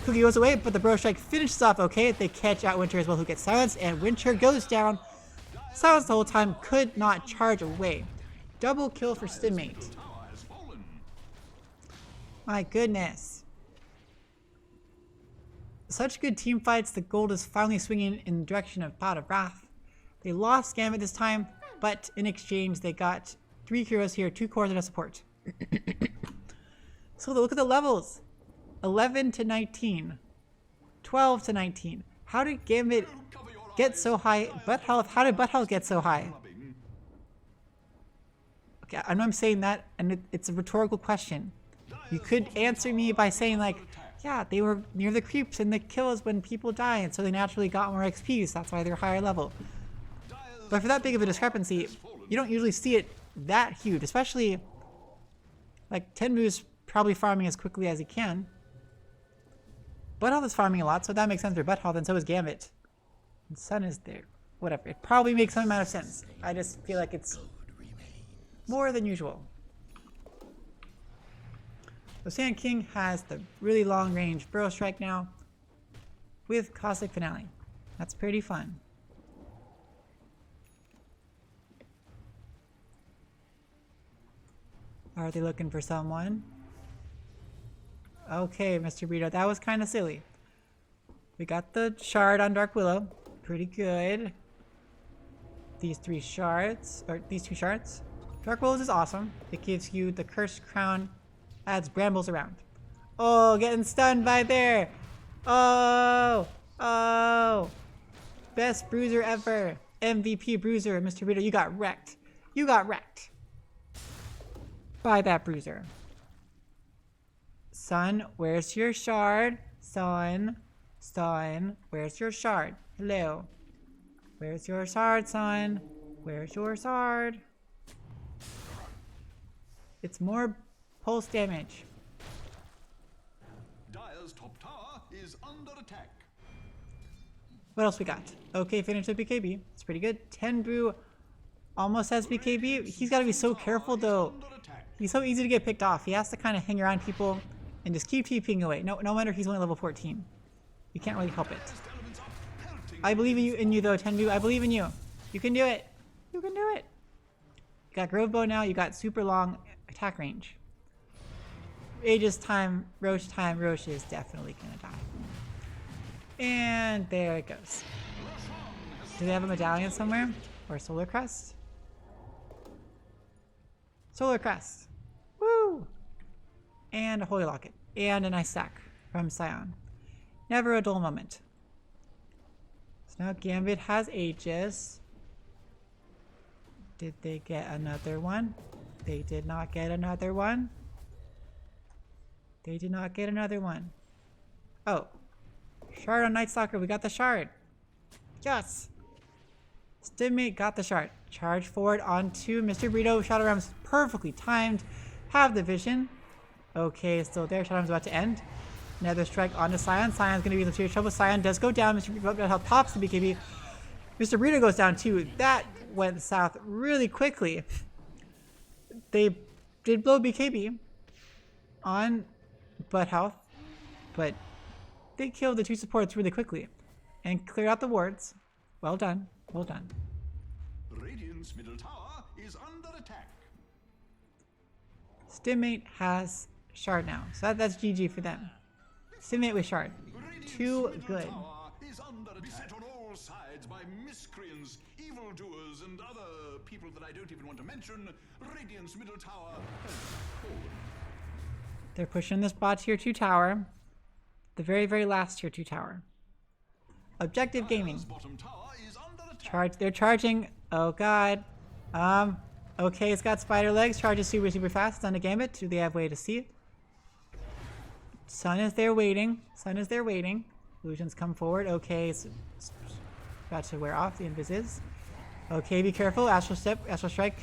Cookie goes away, but the Bro Strike finishes off okay. They catch out Winter as well, who gets silenced. And Winter goes down. Silenced the whole time. Could not charge away. Double kill for Stimmate. My goodness. Such good team fights. The gold is finally swinging in the direction of Pot of Wrath. They lost Gambit this time, but in exchange they got 3 heroes here, 2 cores and a support. So look at the levels. 11 to 19. 12 to 19. How did Gambit get so high? Butt Health, how did Butt Health get so high? Okay, I know I'm saying that, and it's a rhetorical question. You could answer me by saying like, yeah, they were near the creeps and the kills when people die, and so they naturally got more XP, so that's why they're higher level. But for that big of a discrepancy, you don't usually see it that huge, especially like Tenbu's probably farming as quickly as he can. Butt Health is farming a lot, so that makes sense for Butt Health, and so is Gambit. And Sun is there. Whatever. It probably makes some amount of sense. I just feel like it's more than usual. So Sand King has the really long range Burrow Strike now with Cosmic Finale. That's pretty fun. Are they looking for someone? Okay, Mr. Burrito, that was kind of silly. We got the shard on Dark Willow. Pretty good. These 3 shards, or these 2 shards. Dark Wolves is awesome. It gives you the Cursed Crown, adds brambles around. Oh, getting stunned by there. Oh, oh. Best bruiser ever. MVP bruiser, Mr. Reader, you got wrecked. You got wrecked by that bruiser. Son, where's your shard? Son, where's your shard? Hello. Where's your shard, son? Where's your shard? It's more pulse damage. Dire's top tower is under attack. What else we got? Okay, finish with BKB. It's pretty good. Tenbu almost has BKB. He's got to be so careful, though. He's so easy to get picked off. He has to kind of hang around people and just keep TPing away. No wonder he's only level 14. You can't really help it. I believe in you though, Tenbu. I believe in you. You can do it. You can do it. You got Grove Bow now. You got super long attack range. Aegis time, Roche time. Roche is definitely gonna die. And there it goes. Do they have a medallion somewhere? Or a solar crest? Solar crest. Woo! And a holy locket. And a nice sack from Scion. Never a dull moment. So now Gambit has Aegis. Did they get another one? They did not get another one. They did not get another one. Oh. Shard on Night Stalker. We got the shard. Yes. Stimate got the shard. Charge forward onto Mr. Burrito. Shadow Realm's perfectly timed. Have the vision. Okay, still there. Shadow Realm's about to end. Another strike onto Scion. Scion's going to be in serious trouble. Scion does go down. Mr. Burrito pops the BKB. Mr. Burrito goes down too. That went south really quickly. They did blow BKB on butt health, but they killed the two supports really quickly and cleared out the wards. Well done. Well done. Radiant's middle tower is under attack. Stimmate has shard now, so that's GG for them. Stimmate with shard. Too good. Is under attack. Beset on all sides by miscreants, evildoers, and other people that I don't even want to mention. Radiant's middle tower has fallen. They're pushing this bot tier 2 tower. The very, very last tier 2 tower. Objective Gaming. Bottom tower is under attack. Charge. They're charging. Oh god. Okay, it's got spider legs. Charges super, super fast. It's on a gambit. Do they have way to see it? Sun is there waiting. Sun is there waiting. Illusions come forward. Okay, it's about to wear off. The invis is. Okay, be careful. Astral Step, Astral Strike.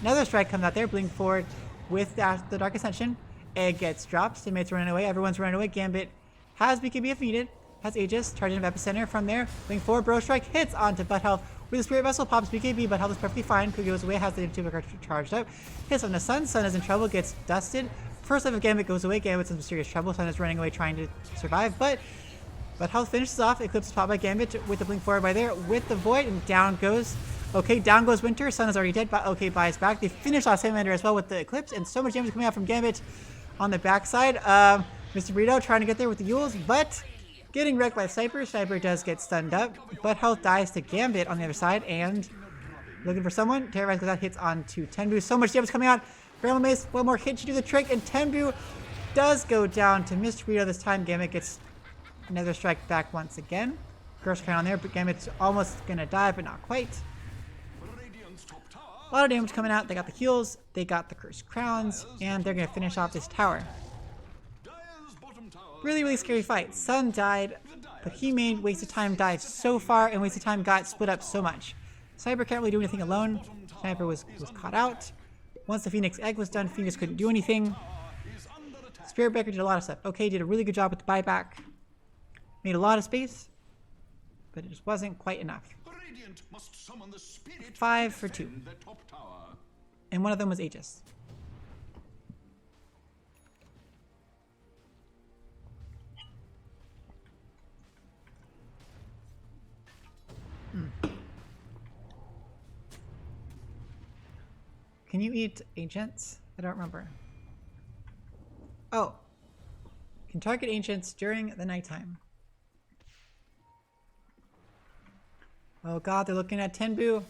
Another strike comes out there. Blink forward with the Dark Ascension. Egg gets dropped. Teammates running away. Everyone's running away. Gambit has BKB if needed. Has Aegis. Charging of Epicenter from there. Blink forward. Bro Strike hits onto Butt Health. With the Spirit Vessel pops BKB. Butt Health is perfectly fine. Who goes away. Has the Intuitive card charged up. Hits on the Sun. Sun is in trouble. Gets dusted. First life of Gambit goes away. Gambit's in serious trouble. Sun is running away trying to survive. But Health finishes off. Eclipse is popped by Gambit with the blink forward by there. With the Void. And down goes. Okay, down goes Winter. Sun is already dead. But okay, buys back. They finish off Salamander as well with the Eclipse. And so much damage coming out from Gambit on the backside. Mr. Burrito trying to get there with the Yules. But getting wrecked by Sniper. Sniper does get stunned up. But Health dies to Gambit on the other side. And looking for someone. Terrorize goes out. Hits onto Tenbu. So much damage coming out. Bramble Mace, one more hit to do the trick, and Tenbu does go down to Mr. Burrito this time. Gambit gets another strike back once again. Curse Crown on there, but Gambit's almost gonna die, but not quite. A lot of damage coming out. They got the heals, they got the Cursed Crowns, and they're gonna finish off this tower. Really, really scary fight. Sun died, but he made Wasted Time dive so far, and Wasted Time got split up so much. Sniper can't really do anything alone. Sniper was caught out. Once the Phoenix Egg was done, Phoenix couldn't do anything. Spirit Breaker did a lot of stuff. Okay, did a really good job with the buyback. Made a lot of space, but it just wasn't quite enough. 5 for 2. And one of them was Aegis. Can you eat Ancients? I don't remember. Oh. Can target Ancients during the nighttime. Oh god, they're looking at Tenbu.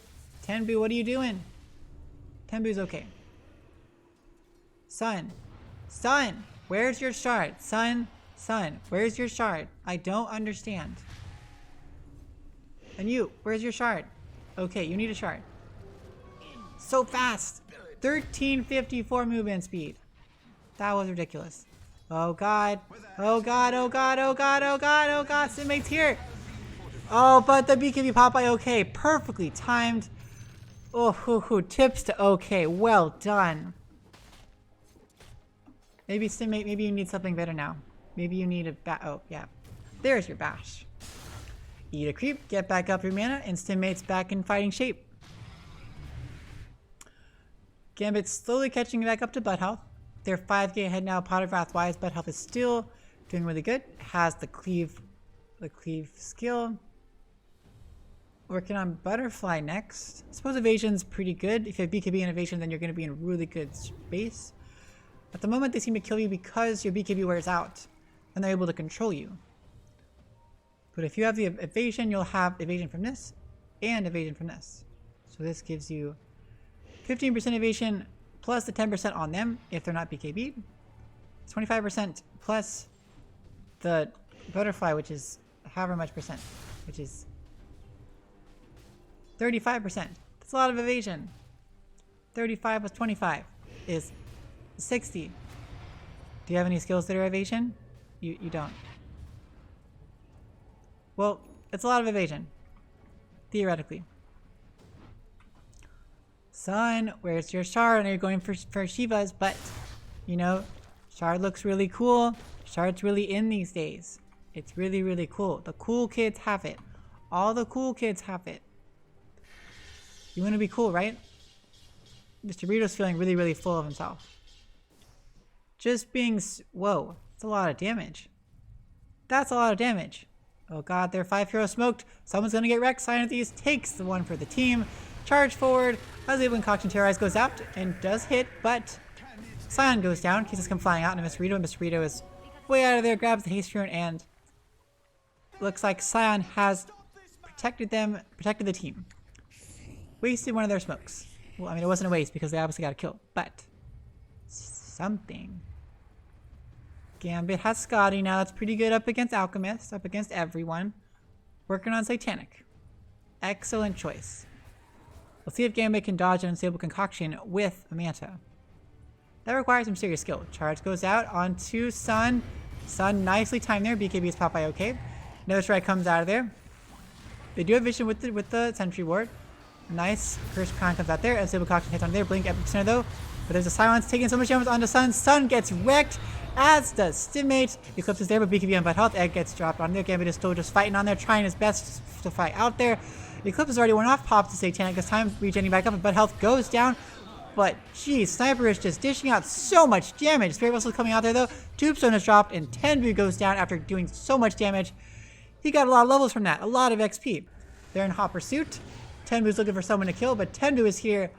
Tenbu, what are you doing? Tenbu's okay. Sun. Sun! Where's your shard? Sun, where's your shard? I don't understand. And you, where's your shard? Okay, you need a shard. So fast! 1354 movement speed. That was ridiculous. Oh god. Oh god, oh god, oh god, oh god, oh god, Simmate's here! Oh, but the BKB Popeye okay. Perfectly timed. Oh, tips to okay. Well done. Maybe Stimmate, maybe you need something better now. Maybe you need a oh, yeah. There's your bash. Eat a creep, get back up your mana, and Stimmate's back in fighting shape. Gambit's slowly catching back up to butt health. They're 5k ahead now, Pot of Wrath wise. Butt health is still doing really good. Has the cleave skill. Working on Butterfly next. I suppose evasion's pretty good. If you have BKB and evasion, then you're going to be in really good space. At the moment, they seem to kill you because your BKB wears out, and they're able to control you. But if you have the evasion, you'll have evasion from this, and evasion from this. So this gives you 15% evasion, plus the 10% on them, if they're not BKB. It's 25% plus the Butterfly, which is however much percent, which is 35%. That's a lot of evasion. 35 plus 25 is 60. Do you have any skills that are evasion? You don't. Well, it's a lot of evasion. Theoretically. Sun, where's your shard? I know you're going for Shivas, but, you know, shard looks really cool. Shard's really in these days. It's really, really cool. The cool kids have it. All the cool kids have it. You want to be cool, right? Mr. Burrito's feeling really, really full of himself. Just being... Whoa. That's a lot of damage. That's a lot of damage. Oh god, their 5 hero smoked. Someone's gonna get wrecked. Sign of Thieves takes the one for the team. Charge forward. As when Concoction Terrorize goes out and does hit, but Scion goes down. Kisses come flying out, and Mr. Rito. Mr. Rito is way out of there, grabs the haste rune, and looks like Scion has protected the team. Wasted one of their smokes. Well, I mean, it wasn't a waste because they obviously got a kill, but something. Gambit has Scotty now. That's pretty good up against Alchemist, up against everyone. Working on Satanic. Excellent choice. We'll see if Gambit can dodge an Unstable Concoction with a Manta. That requires some serious skill. Charge goes out onto Sun. Sun nicely timed there. BKB is popped by OK. Another strike comes out of there. They do have vision with the Sentry Ward. Nice. Curse Crown comes out there. Unstable Concoction hits on there. Blink Epic Center though. But there's a silence taking so much damage onto Sun. Sun gets wrecked, as does Stimmate. Eclipse is there, but BKB on butt health. Egg gets dropped on there. Gambit is still just fighting on there, trying his best to fight out there. Eclipse has already worn off. Pops to Satanic this time, regenerating back up, and butt health goes down. But geez, Sniper is just dishing out so much damage. Spirit Vessel coming out there though. Tombstone is dropped, and Tenbu goes down after doing so much damage. He got a lot of levels from that, a lot of XP. They're in hot pursuit. Tenbu's looking for someone to kill, but Tenbu is here.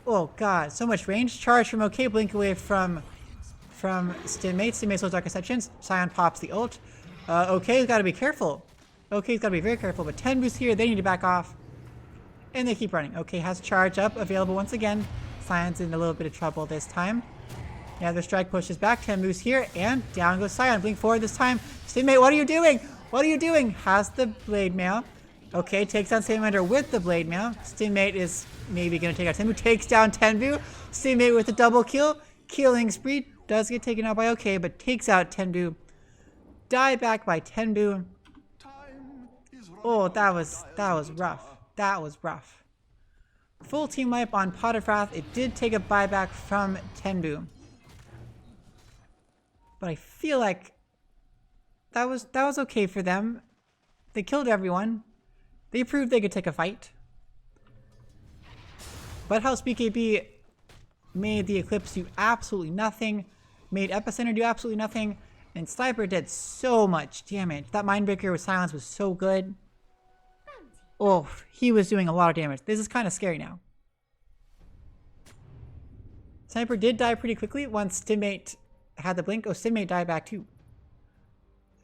Oh god, so much range. Charge from OK, blink away from Stimmate. Stimmate's Dark Exceptions. Scion pops the ult. OK's gotta be careful. OK's gotta be very careful, but Tenbu's here, they need to back off. And they keep running. OK has charge up, available once again. Scion's in a little bit of trouble this time. Yeah, the strike pushes back. Tenbu's here, and down goes Scion. Blink forward this time. Stimmate, what are you doing? What are you doing? Has the Blade Mail. OK, takes down Salamander with the Blade Mail. Stimmate is maybe going to take out Tenbu. Takes down Tenbu. Stimmate with a double kill. Killing spree. Does get taken out by OK, but takes out Tenbu. Die back by Tenbu. Oh, that was rough. That was rough. Full team wipe on Pot of Wrath. It did take a buyback from Tenbu. But I feel like that was okay for them. They killed everyone. They proved they could take a fight. But House BKB made the Eclipse do absolutely nothing. Made Epicenter do absolutely nothing. And Sniper did so much damage. That Mindbreaker with Silence was so good. Oh, he was doing a lot of damage. This is kind of scary now. Sniper did die pretty quickly once Stimmate had the blink. Oh, Stimmate died back too.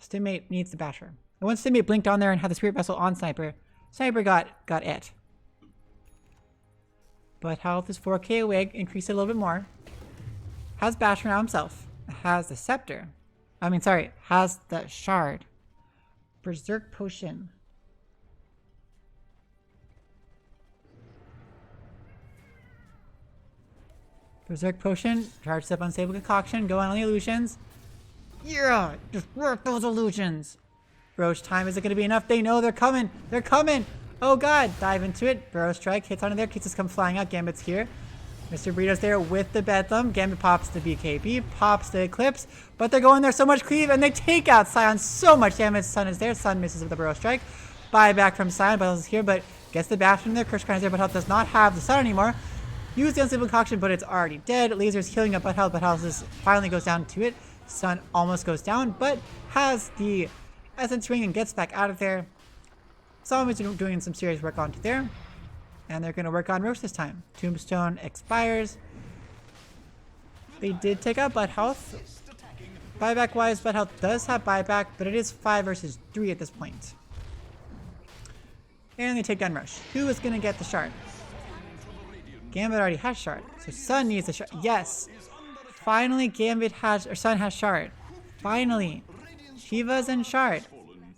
Stimmate needs the Basher. And once Stimmate blinked on there and had the Spirit Vessel on Sniper, Sniper got et. but health is 4k away. Increase it a little bit more. Has Bash now himself. Has the Scepter. Has the Shard. Berserk Potion. Berserk Potion. Charges up Unstable Concoction. Go on the illusions. Yeah! Just work those illusions! Roach time, is it going to be enough? They know they're coming! They're coming! Oh god! Dive into it. Burrow Strike hits onto there. Kisses come flying out. Gambit's here. Mr. Burrito's there with the Bedlam. Gambit pops the BKB, pops the Eclipse, but they're going there so much cleave, and they take out Scion so much damage. Sun is there. Sun misses with the Burrow Strike. Buyback from Scion. Battles is here, but gets the Bastion there. Curse Crown is there, but Health does not have the Sun anymore. Use the Unstable Concoction, but it's already dead. Laser's healing up but Health finally goes down to it. Sun almost goes down, but has the Essence Ring and gets back out of there. Someone is doing some serious work onto there. And they're going to work on Roach this time. Tombstone expires. They did take out Butt Health. Buyback wise, Butt Health does have buyback, but it is 5 versus 3 at this point. And they take down Roach. Who is going to get the shard? Gambit already has shard. So Sun needs the shard. Yes. Finally, Sun has shard. Finally. Shivas and shard.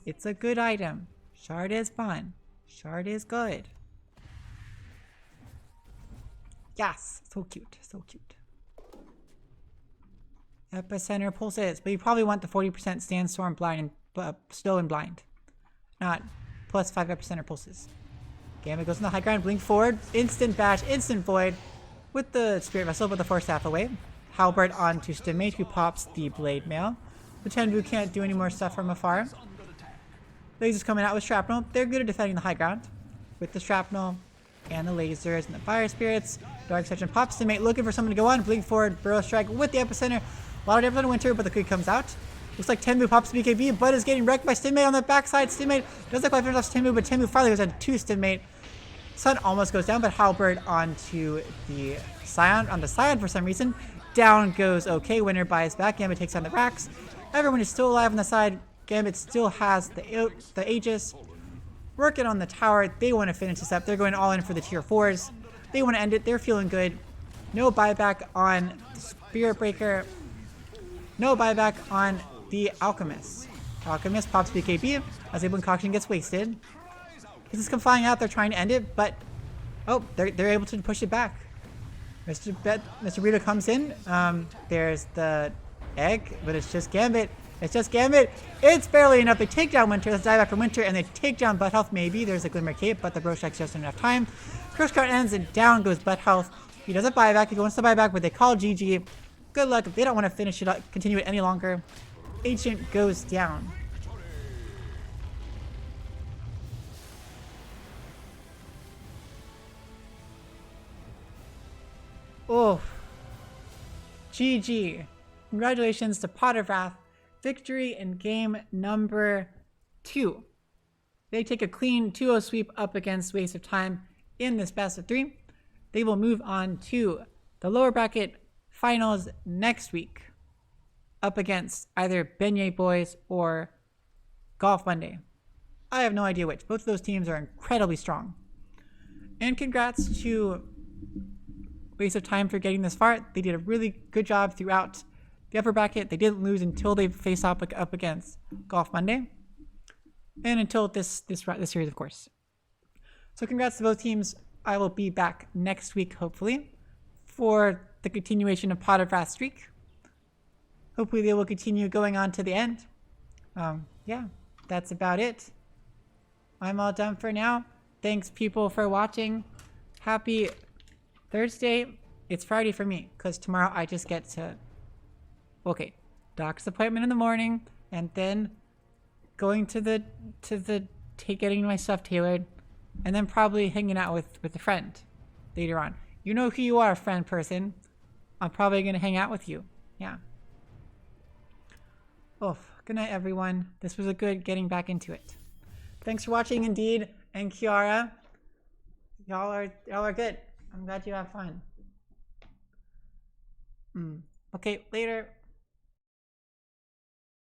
It's a good item. Shard is fun. Shard is good. Yes, so cute, so cute. Epicenter pulses, but you probably want the 40% Sandstorm blind and Snow and blind, not plus 5 epicenter pulses. Gambit goes in the high ground, blink forward, instant bash, instant void, with the Spirit Vessel, but the Force Staff away. Halberd onto Stimate, who pops the Blade Mail. The Tenbu can't do any more stuff from afar. Lasers coming out with Shrapnel. They're good at defending the high ground with the Shrapnel and the lasers and the Fire Spirits. Dark Section pops Stimate, looking for someone to go on. Blink forward, Burrow Strike with the Epicenter. A lot of damage on Winter, but the Creek comes out. Looks like Tenbu pops the BKB, but is getting wrecked by Stimate on the backside. Stimate doesn't quite finish off Tenbu, but Tenbu finally goes down to 2 Stimate. Sun almost goes down, but Halberd onto the Scion. On the Scion for some reason. Down goes okay. Winter buys back. Gambit takes on the racks. Everyone is still alive on the side. Gambit still has the Aegis. Working on the tower. They want to finish this up. They're going all in for the tier 4s. They want to end it. They're feeling good. No buyback on the Spirit Breaker. No buyback on the Alchemist. Alchemist pops BKB as a concoction gets wasted. This is come flying out. They're trying to end it, but oh, they're able to push it back. Mr. Burrito comes in. There's the egg, but it's just Gambit. It's just Gambit. It's barely enough. They take down Winter. Let's dive back from Winter, and they take down Butt Health. Maybe there's a Glimmer Cape, but the Bro Strike's just enough time. Curse card ends, and down goes Butt Health. He doesn't buy back. He goes to buy back, but they call GG. Good luck. If they don't want to finish it up, continue it any longer. Ancient goes down. Oh, GG. Congratulations to Pot of Wrath. Victory in game number 2. They take a clean 2-0 sweep up against Waste of Time in this best of 3. They will move on to the lower bracket finals next week up against either Beignet Boys or Golf Monday. I have no idea which. Both of those teams are incredibly strong. And congrats to Waste of Time for getting this far. They did a really good job throughout the upper bracket. They didn't lose until they faced up against Golf Monday. And until this series, of course. So congrats to both teams. I will be back next week, hopefully, for the continuation of Pot of Wrath streak. Hopefully they will continue going on to the end. Yeah, that's about it. I'm all done for now. Thanks, people, for watching. Happy Thursday. It's Friday for me, because tomorrow I just get to... Okay, doctor's appointment in the morning, and then going getting my stuff tailored, and then probably hanging out with a friend later on. You know who you are, friend person. I'm probably gonna hang out with you. Yeah. Oh, good night, everyone. This was a good getting back into it. Thanks for watching, Indeed and Kiara. Y'all are good. I'm glad you have fun. Okay, later.